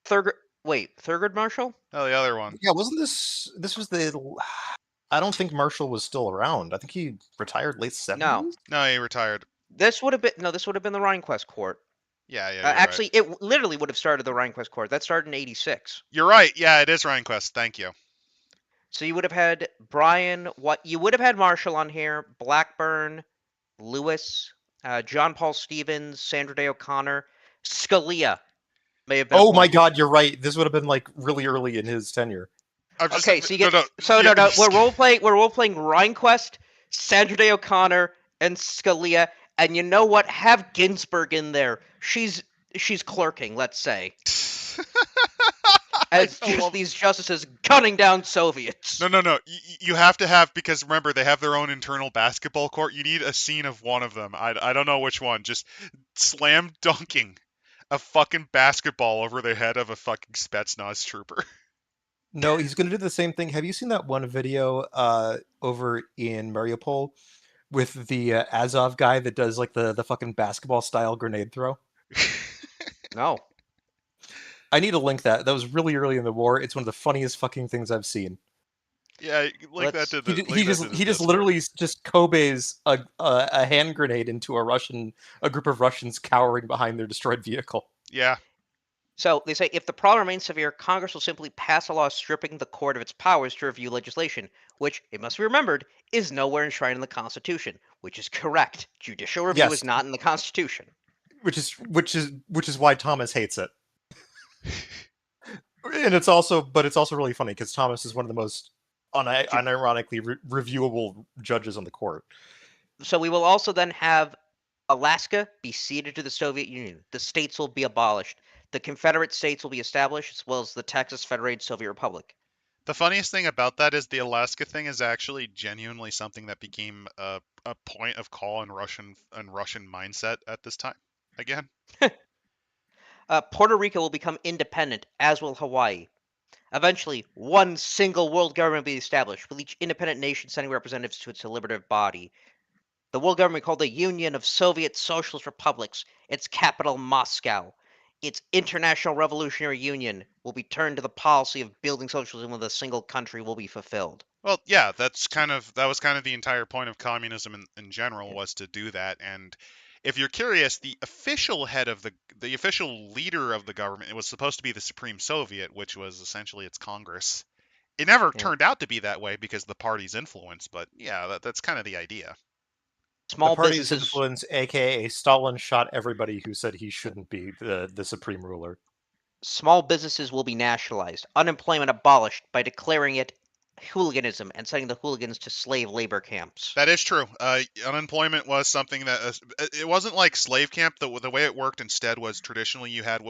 Thurgood Marshall?
Oh, the other one.
Yeah, wasn't this was the... I don't think Marshall was still around. I think he retired late 70s?
No, he retired.
This would have been the Ryan Quest court.
Yeah.
Actually,
right.
It literally would have started the Ryan Quest court. That started in 86.
You're right. Yeah, it is Ryan Quest. Thank you.
So you would have had you would have had Marshall on here, Blackburn, Lewis, John Paul Stevens, Sandra Day O'Connor, Scalia may have been.
Oh my God, you're right. This would have been like really early in his tenure.
Okay, so you get no. We're role playing Ryan Quest, Sandra Day O'Connor, and Scalia, and you know what? Have Ginsburg in there. She's clerking, let's say. As these justices gunning down Soviets.
No. You have to have, because remember, they have their own internal basketball court. You need a scene of one of them. I don't know which one. Just slam dunking a fucking basketball over the head of a fucking Spetsnaz trooper.
No, he's going to do the same thing. Have you seen that one video over in Mariupol with the Azov guy that does like the fucking basketball style grenade throw?
No.
I need to link that. That was really early in the war. It's one of the funniest fucking things I've seen.
Yeah, link that to the.
He just literally just Kobe's a hand grenade into a group of Russians cowering behind their destroyed vehicle.
Yeah.
So they say if the problem remains severe, Congress will simply pass a law stripping the court of its powers to review legislation, which, it must be remembered, is nowhere enshrined in the Constitution, which is correct. Judicial review is not in the Constitution.
Which is why Thomas hates it. And it's also really funny because Thomas is one of the most unironically reviewable judges on the court.
So we will also then have Alaska be ceded to the Soviet Union. The states will be abolished. The Confederate States will be established, as well as the Texas Federated Soviet Republic.
The funniest thing about that is the Alaska thing is actually genuinely something that became a point of call in Russian mindset at this time. Again.
Puerto Rico will become independent, as will Hawaii. Eventually, one single world government will be established, with each independent nation sending representatives to its deliberative body. The world government called the Union of Soviet Socialist Republics, its capital Moscow. Its International Revolutionary Union will be turned to the policy of building socialism with a single country will be fulfilled.
Well, yeah, that was kind of the entire point of communism in general, was to do that. And if you're curious, the official leader of the government, it was supposed to be the Supreme Soviet, which was essentially its Congress. It never turned out to be that way because of the party's influence, but yeah, that's kind of the idea.
Small party's influence, aka Stalin shot everybody who said he shouldn't be the supreme ruler.
Small businesses will be nationalized, unemployment abolished by declaring it hooliganism and sending the hooligans to slave labor camps.
That is true. Unemployment was something that it wasn't like slave camp. The way it worked instead was traditionally you had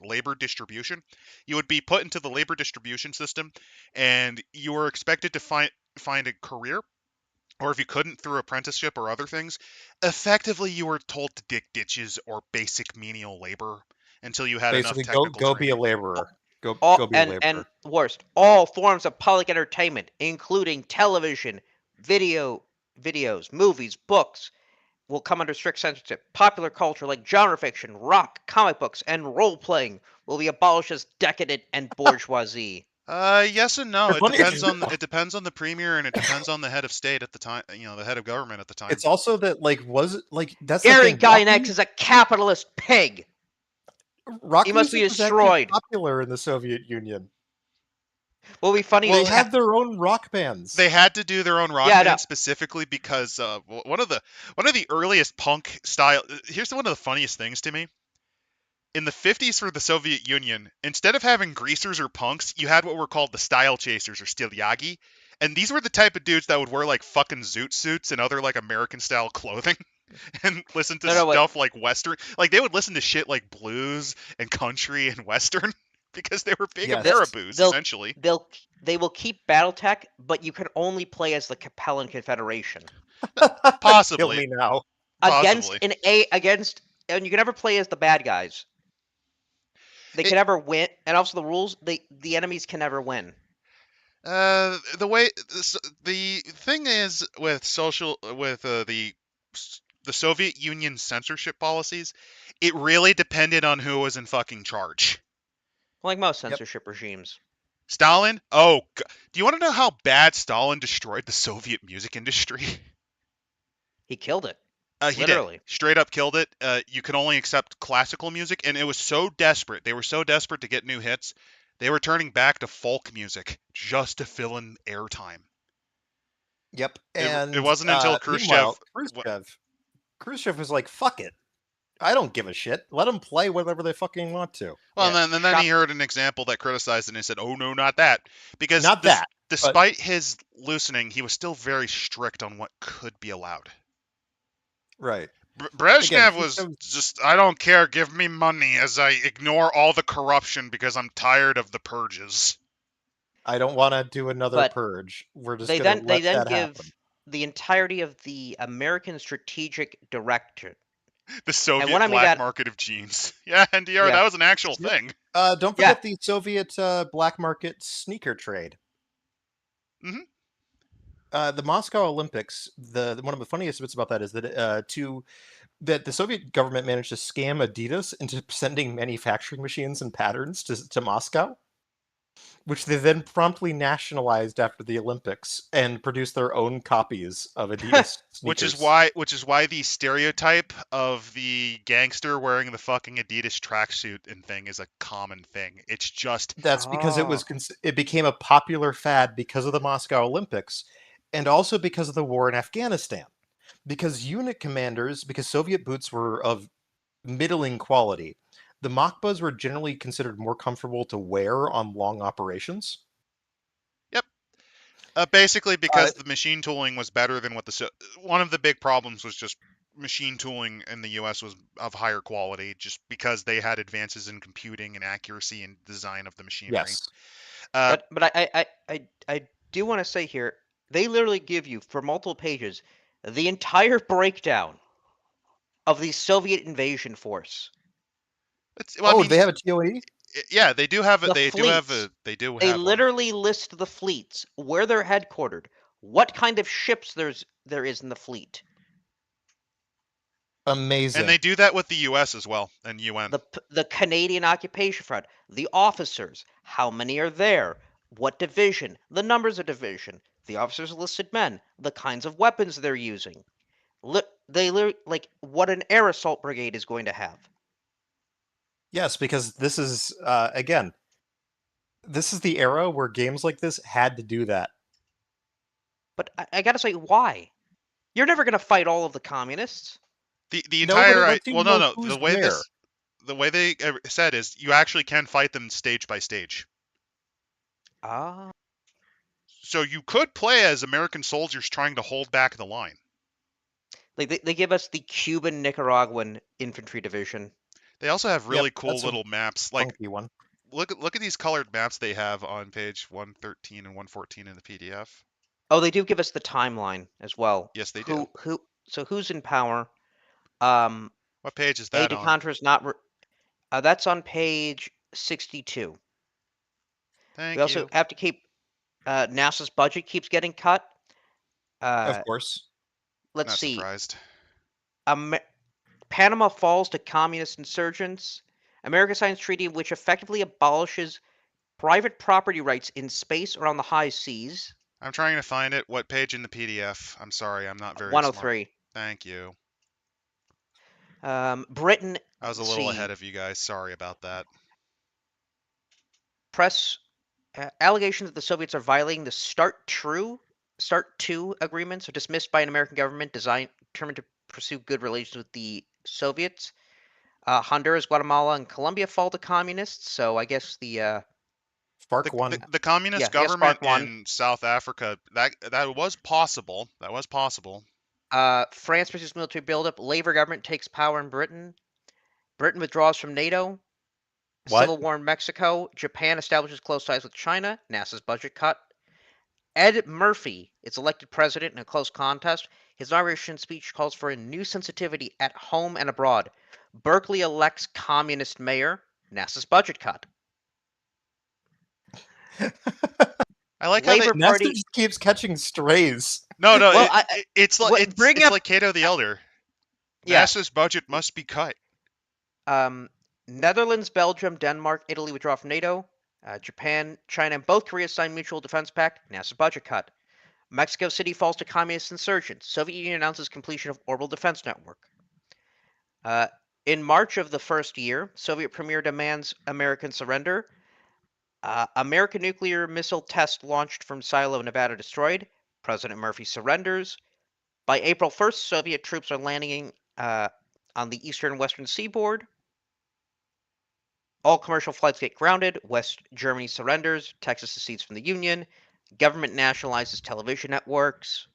labor distribution. You would be put into the labor distribution system, and you were expected to find a career. Or if you couldn't through apprenticeship or other things, effectively you were told to dig ditches or basic menial labor until you had enough technical training.
Go be a laborer. Go be a laborer.
And worst, all forms of public entertainment, including television, videos, movies, books, will come under strict censorship. Popular culture like genre fiction, rock, comic books, and role-playing will be abolished as decadent and bourgeoisie.
Yes and no. It depends on the premier, and it depends on the head of state at the time. The head of government at the time.
It's also that that's
Gary Gygax is a capitalist pig.
Rock
he must be destroyed.
Popular in the Soviet Union.
Well, it'll be funny.
They had their own rock bands.
They had to do their own rock band specifically because one of the earliest punk style. Here's one of the funniest things to me. In the 50s for the Soviet Union, instead of having greasers or punks, you had what were called the style chasers or styliagi. And these were the type of dudes that would wear like fucking zoot suits and other like American style clothing and listen to stuff like Western. Like they would listen to shit like blues and country and Western because they were big Ameriboos, essentially.
They will keep BattleTech, but you can only play as the Capellan Confederation.
Possibly.
Kill me now.
Possibly.
And you can never play as the bad guys. They can never win, and also the rules, the enemies can never win.
The thing is with the Soviet Union censorship policies, it really depended on who was in fucking charge.
Like most censorship regimes.
Stalin? Oh, do you want to know how bad Stalin destroyed the Soviet music industry?
He killed it.
He literally did. Straight up killed it. You could only accept classical music, and it was so desperate. They were so desperate to get new hits, they were turning back to folk music just to fill in airtime.
Yep, and
it wasn't until Khrushchev
was like, "Fuck it, I don't give a shit. Let them play whatever they fucking want to."
Well, and then he heard an example that criticized it, and he said, "Oh no, not that," because despite his loosening, he was still very strict on what could be allowed.
Right.
Brezhnev was just, I don't care, give me money as I ignore all the corruption because I'm tired of the purges.
I don't want to do another purge. We're just going to let that happen.
The entirety of the American Strategic Directorate.
The Soviet black market of jeans. Yeah, NDR, that was an actual thing.
Don't forget the Soviet black market sneaker trade.
Mm-hmm.
The Moscow Olympics, one of the funniest bits about that is that that the Soviet government managed to scam Adidas into sending manufacturing machines and patterns to Moscow, which they then promptly nationalized after the Olympics and produced their own copies of Adidas sneakers.
Which is why the stereotype of the gangster wearing the fucking Adidas tracksuit and thing is a common thing. It's just
that's because it became a popular fad because of the Moscow Olympics. And also because of the war in Afghanistan. Because unit commanders, because Soviet boots were of middling quality, the Machbas were generally considered more comfortable to wear on long operations.
Yep. Basically because the machine tooling was better than what one of the big problems was just machine tooling in the US was of higher quality just because they had advances in computing and accuracy and design of the machinery.
Yes. But I do want to say here, they literally give you, for multiple pages, the entire breakdown of the Soviet invasion force.
They have a TOE?
Yeah, they do have it. They
literally list the fleets, where they're headquartered, what kind of ships there is in the fleet.
Amazing.
And they do that with the U.S. as well, and UN.
The Canadian Occupation Front, the officers, how many are there, what division, the numbers of division, the officers listed men, the kinds of weapons they're using. They like what an air assault brigade is going to have.
Yes, because this is this is the era where games like this had to do that.
But I gotta say, why? You're never gonna fight all of the communists.
The entire the way they said is you actually can fight them stage by stage.
Ah.
So you could play as American soldiers trying to hold back the line.
Like they give us the Cuban Nicaraguan infantry division.
They also have really cool little maps. Like
one.
Look at these colored maps they have on page 113 and 114 in the PDF.
Oh, they do give us the timeline as well.
Yes, they do.
So who's in power?
What page is that on?
Contra's not. That's on page 62.
Thank you.
We also have to keep. NASA's budget keeps getting cut.
Of course.
Let's see.
Surprised.
Panama falls to communist insurgents. America signs treaty which effectively abolishes private property rights in space or on the high seas.
I'm trying to find it. What page in the PDF? I'm sorry, I'm not very
103.
Smart. Thank you.
Britain.
I was a little ahead of you guys. Sorry about that.
Press allegations that the Soviets are violating the START II agreements are dismissed by an American government determined to pursue good relations with the Soviets. Honduras, Guatemala, and Colombia fall to communists. So I guess the
FARC won.
The communist
Yeah,
government
FARC won.
in South Africa, that was possible. That was possible.
France pursues military buildup. Labour government takes power in Britain. Britain withdraws from NATO.
What?
Civil war in Mexico. Japan establishes close ties with China. NASA's budget cut. Ed Murphy is elected president in a close contest. His inauguration speech calls for a new sensitivity at home and abroad. Berkeley elects communist mayor. NASA's budget cut.
I like
Labor
how
Party
just keeps catching strays.
No,
Well,
it's like Cato the Elder.
Yeah.
NASA's budget must be cut.
Netherlands, Belgium, Denmark, Italy withdraw from NATO. Japan, China, and both Korea sign mutual defense pact. NASA budget cut. Mexico City falls to communist insurgents. Soviet Union announces completion of orbital defense network. In March of the first year, Soviet premier demands American surrender. American nuclear missile test launched from Silo, Nevada destroyed. President Murphy surrenders. By April 1st, Soviet troops are landing on the eastern and western seaboard. All commercial flights get grounded. West Germany surrenders. Texas secedes from the Union. Government nationalizes television networks.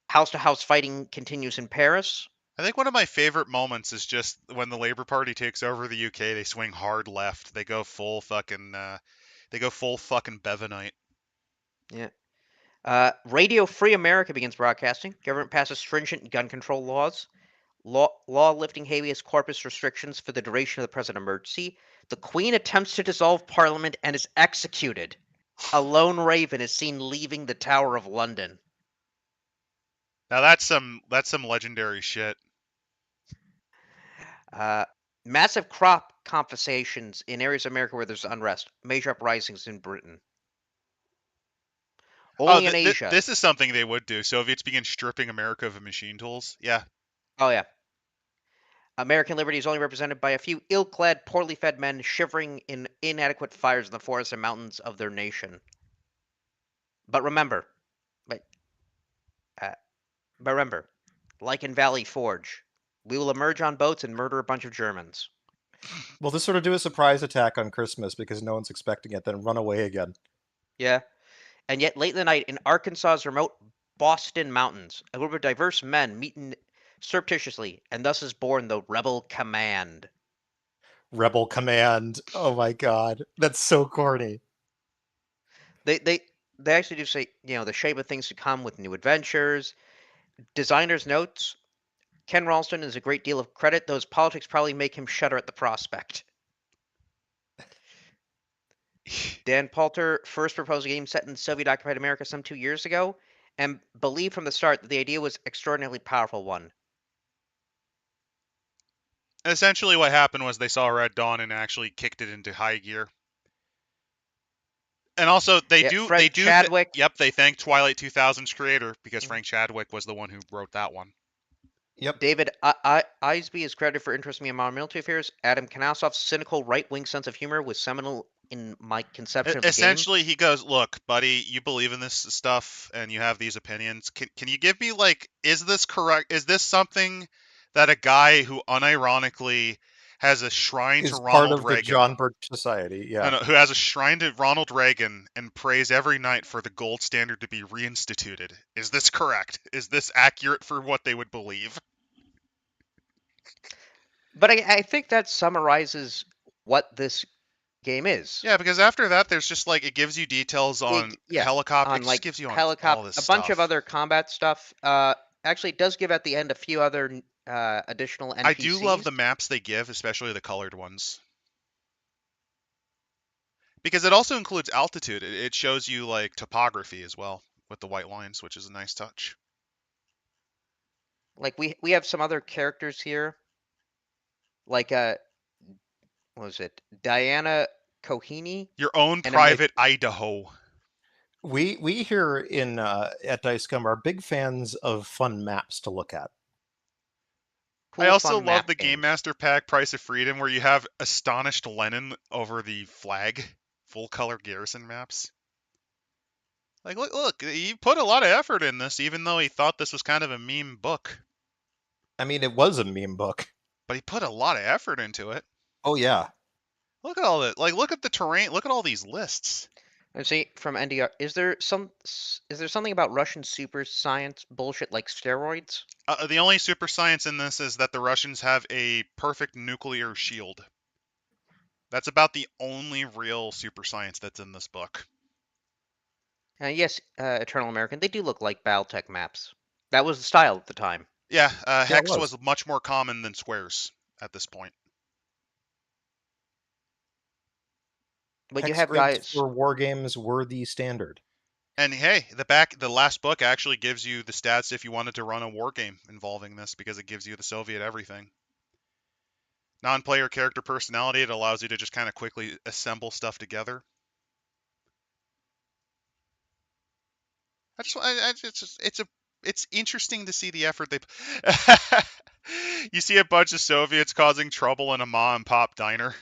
House-to-house fighting continues in Paris.
I think one of my favorite moments is just when the Labour Party takes over the UK. They swing hard left. They go full fucking Bevanite.
Yeah. Radio Free America begins broadcasting. Government passes stringent gun control laws. Law lifting habeas corpus restrictions for the duration of the present emergency. The Queen attempts to dissolve Parliament and is executed. A lone raven is seen leaving the Tower of London.
Now that's some legendary shit.
Massive crop confiscations in areas of America where there's unrest. Major uprisings in Britain. Only in Asia.
This is something they would do. Soviets begin stripping America of machine tools. Yeah.
Oh, yeah. American liberty is only represented by a few ill-clad, poorly fed men shivering in inadequate fires in the forests and mountains of their nation. But remember, like in Valley Forge, we will emerge on boats and murder a bunch of Germans.
Well, this sort of do a surprise attack on Christmas because no one's expecting it, then run away again.
Yeah. And yet, late in the night, in Arkansas's remote Boston Mountains, a group of diverse men meet surreptitiously, and thus is born the Rebel Command.
Rebel Command. Oh my god. That's so corny.
They actually do say, the shape of things to come with new adventures. Designer's notes, Ken Ralston is a great deal of credit. Those politics probably make him shudder at the prospect. Dan Palter first proposed a game set in Soviet-occupied America some 2 years ago, and believed from the start that the idea was an extraordinarily powerful one.
Essentially what happened was they saw Red Dawn and actually kicked it into high gear. And also they
Chadwick.
They thank Twilight 2000's creator because Frank Chadwick was the one who wrote that one.
Yep.
David Eisby is credited for interesting me in modern military affairs. Adam Kanasoff's cynical right-wing sense of humor was seminal in my conception of the game.
Essentially, he goes, "Look, buddy, you believe in this stuff and you have these opinions. Can you give me, is this correct? Is this something that a guy who unironically has a shrine to Ronald Reagan,
part of the John Birch Society, yeah,
who has a shrine to Ronald Reagan and prays every night for the gold standard to be reinstituted? Is this correct? Is this accurate for what they would believe?"
But I think that summarizes what this game is.
Yeah, because after that, there's just it gives you details on helicopters. It just gives you all this stuff.
Bunch of other combat stuff. Actually, it does give at the end a few other additional NPCs.
I do love the maps they give, especially the colored ones. Because it also includes altitude. It shows you topography as well with the white lines, which is a nice touch.
We have some other characters here. What was it? Diana Kohini?
Your own private Idaho.
We here at Dice Scum are big fans of fun maps to look at.
Cool, I also love the Game Master Pack Price of Freedom, where you have Astonished Lenin over the flag full color garrison maps. Like, look, he put a lot of effort in this, even though he thought this was kind of a meme book.
I mean, it was a meme book.
But he put a lot of effort into it.
Oh, yeah.
Look at all that. Like, look at the terrain. Look at all these lists.
And see, from NDR, is there something about Russian super science bullshit like steroids?
The only super science in this is that the Russians have a perfect nuclear shield. That's about the only real super science that's in this book.
Yes, Eternal American, they do look like Battletech maps. That was the style at the time.
Yeah, Hex was much more common than squares at this point.
But
Hex
you have guys
for war games were the standard.
And hey, the last book actually gives you the stats if you wanted to run a war game involving this, because it gives you the Soviet everything. Non-player character personality, it allows you to just kind of quickly assemble stuff together. It's interesting to see the effort they. You see a bunch of Soviets causing trouble in a mom and pop diner.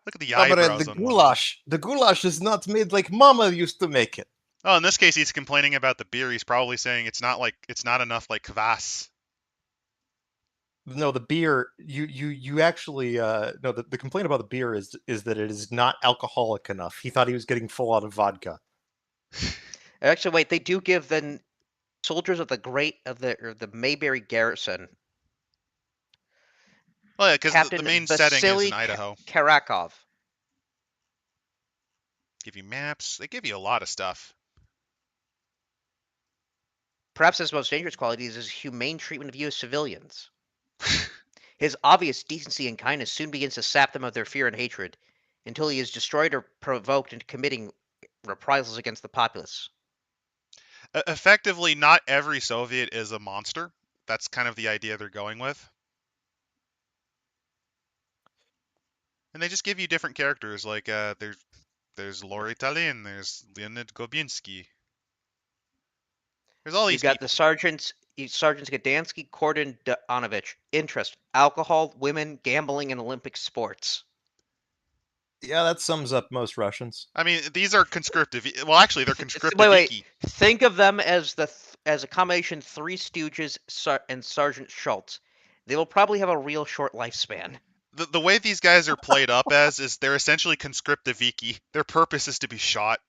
Look at the eyebrows on
goulash. The goulash is not made like Mama used to make it.
Oh, in this case, he's complaining about the beer. He's probably saying it's not enough like kvass.
No, the beer. You actually no. The complaint about the beer is that it is not alcoholic enough. He thought he was getting full out of vodka.
Actually, wait. They do give the soldiers of the Mayberry Garrison.
Well, yeah, because the main setting is in Idaho.
Karakov.
Give you maps. They give you a lot of stuff.
Perhaps his most dangerous quality is his humane treatment of U.S. civilians. His obvious decency and kindness soon begins to sap them of their fear and hatred, until he is destroyed or provoked into committing reprisals against the populace.
Effectively, not every Soviet is a monster. That's kind of the idea they're going with. And they just give you different characters, like there's Lori Tallinn, there's Leonid Gobinsky. There's all these.
You've got the sergeants Gdansky, Kordin, Donovich. Interest: alcohol, women, gambling, and Olympic sports.
Yeah, that sums up most Russians.
I mean, these are conscriptive. Well, actually, they're conscriptive.
Wait. Think of them as a combination Three Stooges and Sergeant Schultz. They will probably have a real short lifespan.
The way these guys are played up as is they're essentially conscriptiviki. Their purpose is to be shot.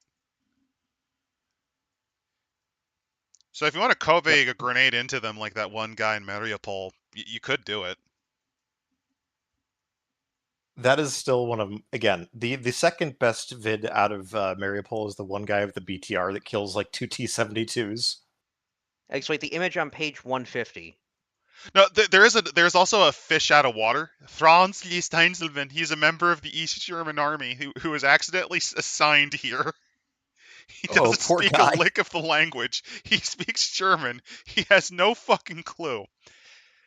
So if you want to Kove a grenade into them like that one guy in Mariupol, you could do it.
That is still one of them. Again, the second best vid out of Mariupol is the one guy with the BTR that kills like 2 T-72s.
Actually, the image on page 150.
No, there's also a fish out of water. Franz Liest-Heinzelmann. He's a member of the East German Army who was accidentally assigned here. He doesn't speak a lick of the language. He speaks German. He has no fucking clue.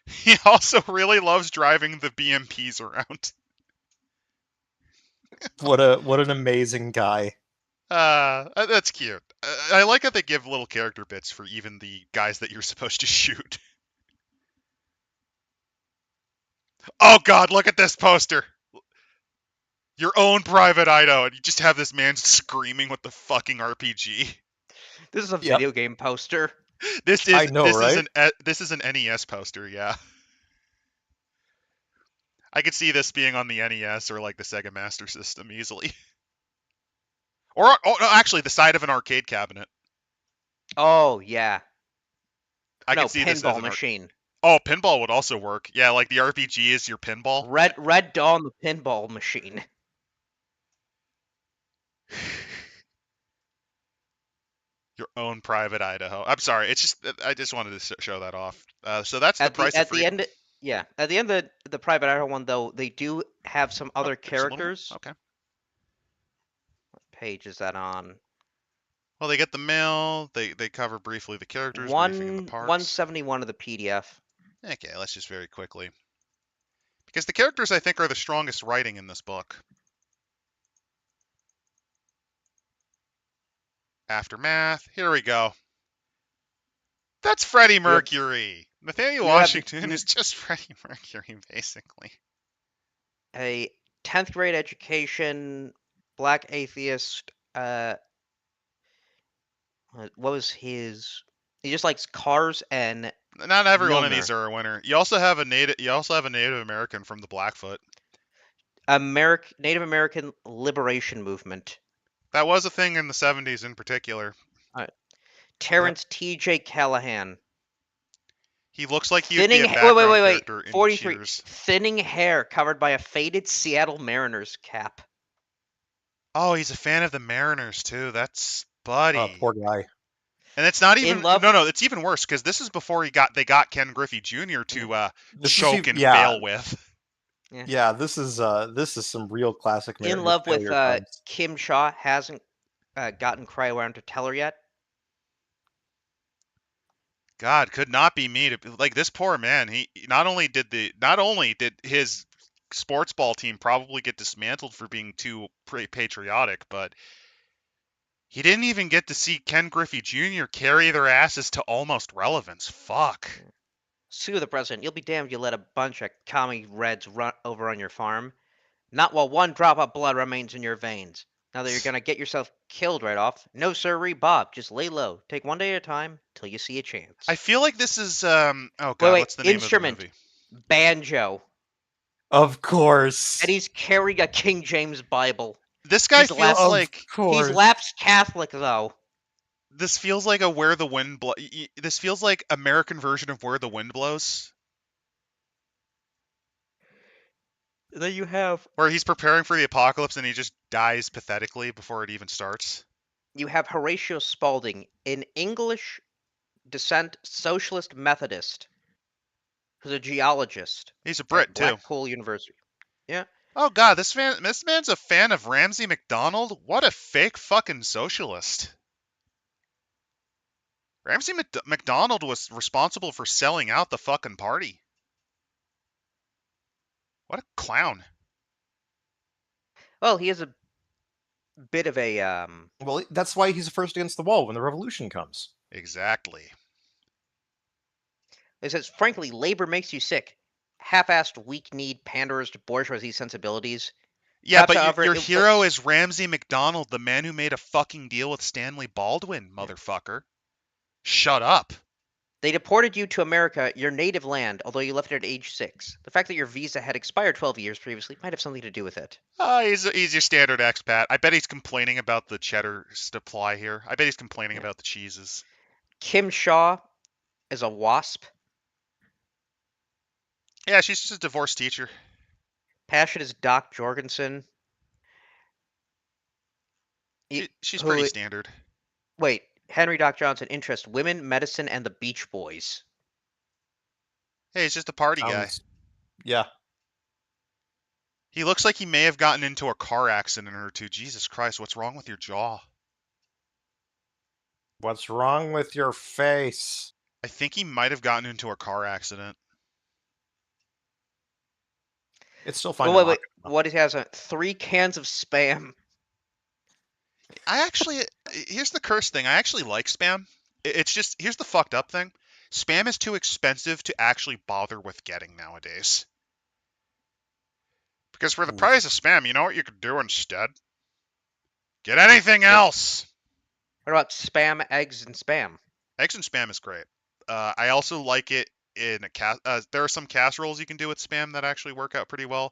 He also really loves driving the BMPs around.
What an amazing guy.
That's cute. I like how they give little character bits for even the guys that you're supposed to shoot. Oh god, look at this poster. Your own private Idaho, and you just have this man screaming with the fucking RPG.
This is a video game poster.
This is an NES poster, yeah. I could see this being on the NES or like the Sega Master System easily. Or no, actually the side of an arcade cabinet.
Oh yeah.
I could see this as
pinball machine.
Oh, pinball would also work. Yeah, like the RPG is your pinball.
Red Dawn, the pinball machine.
Your own private Idaho. I'm sorry. I just wanted to show that off. So that's the price of freedom.
At the end of the private Idaho one, though, they do have some other characters.
Okay.
What page is that on?
Well, they get the mail. They cover briefly the characters. Briefing the parts.
171 of the PDF.
Okay, let's just very quickly. Because the characters, I think, are the strongest writing in this book. Aftermath. Here we go. That's Freddie Mercury. Nathaniel Washington is just Freddie Mercury, basically.
10th grade education, black atheist. What was his? He just likes cars and.
Not every one of
Milner.
these are a winner. You also have a Native American from the Blackfoot.
Native American Liberation Movement.
That was a thing in the 70s in particular.
Terrence T.J. Callahan.
He looks like he'd be a background character in
43.
Cheers.
Thinning hair covered by a faded Seattle Mariners cap.
Oh, he's a fan of the Mariners too. That's buddy.
Oh, poor guy.
And it's not even no, it's even worse because this is before they got Ken Griffey Jr. to choke and fail with.
Yeah, this is some real classic.
In love with Kim Shaw, hasn't gotten Cryo to tell her yet.
God, could not be me to like this poor man. He not only did his sports ball team probably get dismantled for being too patriotic, but he didn't even get to see Ken Griffey Jr. carry their asses to almost relevance. Fuck.
Sue the president. You'll be damned you let a bunch of commie reds run over on your farm. Not while one drop of blood remains in your veins. Now that you're going to get yourself killed right off. No, sirree, Bob. Just lay low. Take one day at a time till you see a chance.
I feel like this is, oh God, what's the name of the movie?
Banjo.
Of course.
And he's carrying a King James Bible.
This guy feels like...
He's lapsed Catholic, though.
This feels like this feels like American version of Where the Wind Blows.
Then you have...
Where he's preparing for the apocalypse and he just dies pathetically before it even starts.
You have Horatio Spaulding, an English descent socialist Methodist, who's a geologist.
He's a Brit, too.
Blackpool University. Yeah.
Oh God, this man's a fan of Ramsay MacDonald? What a fake fucking socialist. Ramsay MacDonald was responsible for selling out the fucking party. What a clown.
Well, he is a bit of a...
Well, that's why he's first against the wall when the revolution comes.
Exactly.
It says, frankly, labor makes you sick. Half-assed, weak-kneed, panders to bourgeoisie sensibilities.
Yeah, but your hero is Ramsay MacDonald, the man who made a fucking deal with Stanley Baldwin, motherfucker. Shut up.
They deported you to America, your native land, although you left it at age 6. The fact that your visa had expired 12 years previously might have something to do with it.
He's your standard expat. I bet he's complaining about the cheddar supply here. I bet he's complaining about the cheeses.
Kim Shaw is a WASP.
Yeah, she's just a divorced teacher.
Passion is Doc Jorgensen.
She's pretty standard.
Wait, Henry Doc Johnson, interest, women, medicine, and the Beach Boys.
Hey, he's just a party guy.
Yeah.
He looks like he may have gotten into a car accident or two. Jesus Christ, what's wrong with your jaw?
What's wrong with your face?
I think he might have gotten into a car accident.
It's still fine.
Wait. What he has? 3 cans of Spam.
Here's the curse thing. I actually like Spam. It's just, here's the fucked up thing. Spam is too expensive to actually bother with getting nowadays. Because for the price of Spam, you know what you could do instead? Get anything else!
What about Spam, eggs, and Spam?
Eggs and Spam is great. I also like it in there are some casseroles you can do with Spam that actually work out pretty well.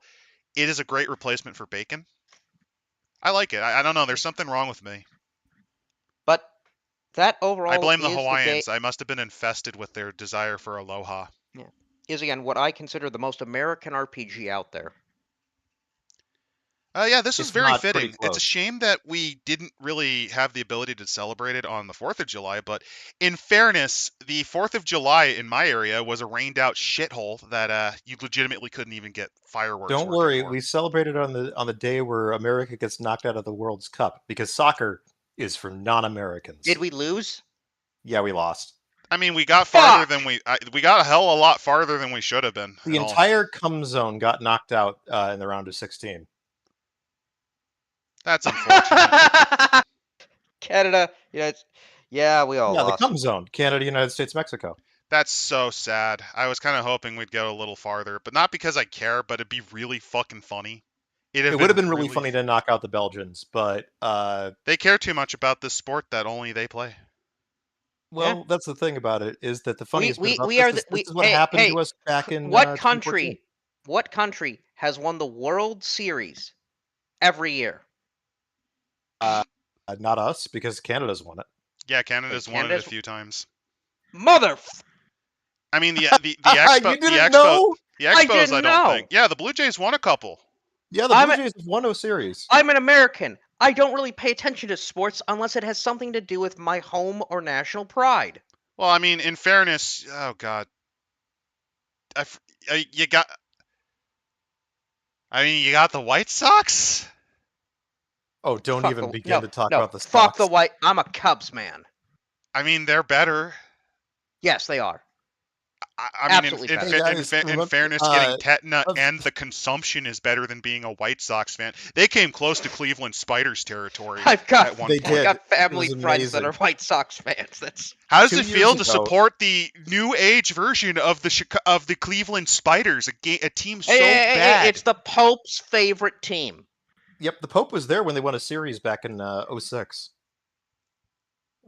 It is a great replacement for bacon. I like it. I don't know. There's something wrong with me.
But that overall,
I blame the Hawaiians. I must have been infested with their desire for aloha.
Yeah, is again what I consider the most American RPG out there.
Yeah, this is very fitting. It's a shame that we didn't really have the ability to celebrate it on the 4th of July, but in fairness, the 4th of July in my area was a rained-out shithole that you legitimately couldn't even get fireworks.
Don't worry, we celebrated on the day where America gets knocked out of the World's Cup, because soccer is for non-Americans.
Did we lose?
Yeah, we lost.
I mean, we got farther than we got a hell of a lot farther than we should have been.
The entire Cum zone got knocked out in the round of 16.
That's unfortunate.
Canada, we all lost.
The Cum zone. Canada, United States, Mexico.
That's so sad. I was kind of hoping we'd go a little farther, but not because I care, but it'd be really fucking funny
It would have been really funny to knock out the Belgians, but
they care too much about this sport that only they play.
Well, that's the thing about it, is that the funniest bit about this is what happened to us back in
what country has won the World Series every year?
Not us, because Canada's won it.
Yeah, Canada's won it a few times. I mean, the Expo.
You didn't know?
The Expos, I don't think. Yeah, the Blue Jays won a couple.
Yeah, the Blue Jays have won a series.
I'm an American. I don't really pay attention to sports unless it has something to do with my home or national pride.
Well, I mean, in fairness, oh god, you got the White Sox.
Oh, don't even begin to talk about the Sox.
Fuck the White. I'm a Cubs man.
I mean, they're better.
Yes, they are.
I mean, in fairness, getting tetanus and the consumption is better than being a White Sox fan. They came close to Cleveland Spiders territory.
I've got family friends that are White Sox fans.
How does it feel to support the new age version of the Cleveland Spiders, a team so bad?
It's the Pope's favorite team.
Yep, the Pope was there when they won a series back in 06.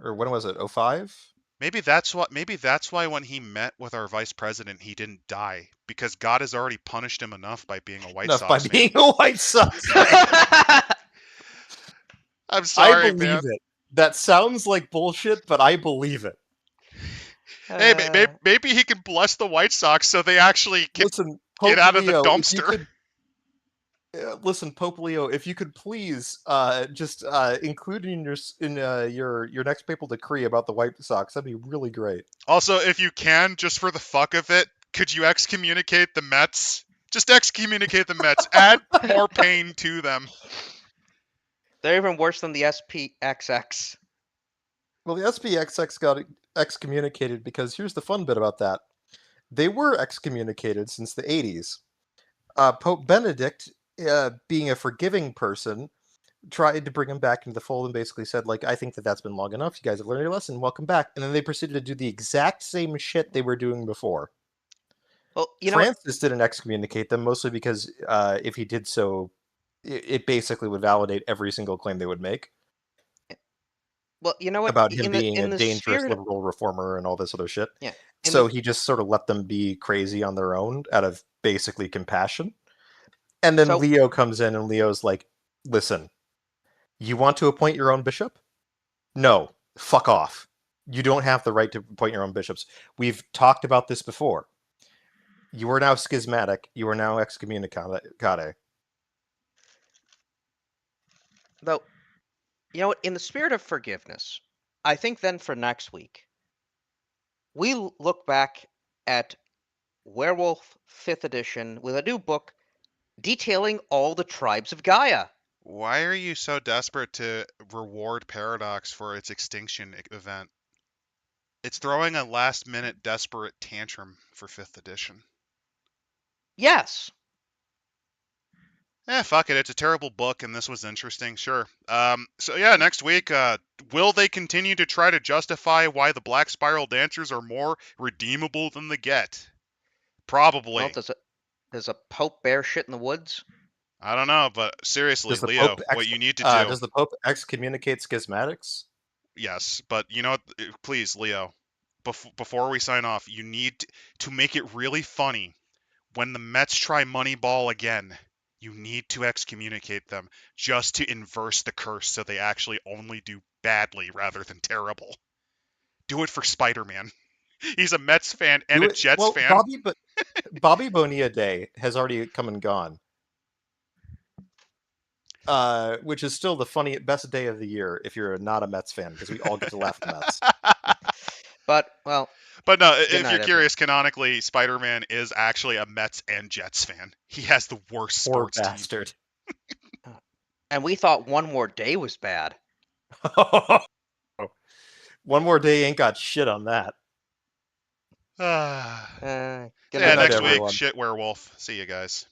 Or when was it? 05?
Maybe that's why when he met with our vice president, he didn't die, because God has already punished him enough by being a White Sox fan. I'm sorry,
I believe it. That sounds like bullshit, but I believe it.
Hey, maybe he can bless the White Sox so they actually get out of the dumpster.
Listen, Pope Leo, if you could please just include in your next papal decree about the White Sox, that'd be really great.
Also, if you can, just for the fuck of it, could you excommunicate the Mets? Just excommunicate the Mets. Add more pain to them.
They're even worse than the SPXX.
Well, the SPXX got excommunicated because here's the fun bit about that. They were excommunicated since the 80s. Pope Benedict, being a forgiving person, tried to bring him back into the fold and basically said, like, I think that's been long enough. You guys have learned your lesson. Welcome back. And then they proceeded to do the exact same shit they were doing before.
Well,
Francis didn't excommunicate them, mostly because if he did so, it basically would validate every single claim they would make.
Well, you know what?
About him being a dangerous liberal reformer and all this other shit.
Yeah.
So he just sort of let them be crazy on their own out of basically compassion. And then Leo comes in and Leo's like, listen, you want to appoint your own bishop? No, fuck off. You don't have the right to appoint your own bishops. We've talked about this before. You are now schismatic. You are now excommunicate.
Though, you know what? In the spirit of forgiveness, I think then for next week, we look back at Werewolf 5th edition with a new book detailing all the tribes of Gaia.
Why are you so desperate to reward Paradox for its extinction event? It's throwing a last-minute desperate tantrum for 5th edition.
Yes.
Fuck it. It's a terrible book, and this was interesting. Sure. So yeah, next week, will they continue to try to justify why the Black Spiral Dancers are more redeemable than the Get? Probably.
Well, does a Pope bear shit in the woods?
I don't know, but seriously, Leo, what you need to do...
does the Pope excommunicate schismatics?
Yes, but you know what? Please, Leo, before we sign off, you need to make it really funny. When the Mets try Moneyball again, you need to excommunicate them just to inverse the curse so they actually only do badly rather than terrible. Do it for Spider-Man. He's a Mets fan and a Jets fan.
Bobby Bonilla Day has already come and gone. Which is still the best day of the year if you're not a Mets fan, because we all get to laugh at the Mets.
But
no, if you're curious, canonically, Spider-Man is actually a Mets and Jets fan. He has the worst sports
bastard.
Team. And we thought One More Day was bad.
One More Day ain't got shit on that.
Yeah, next week, shit werewolf. See you guys.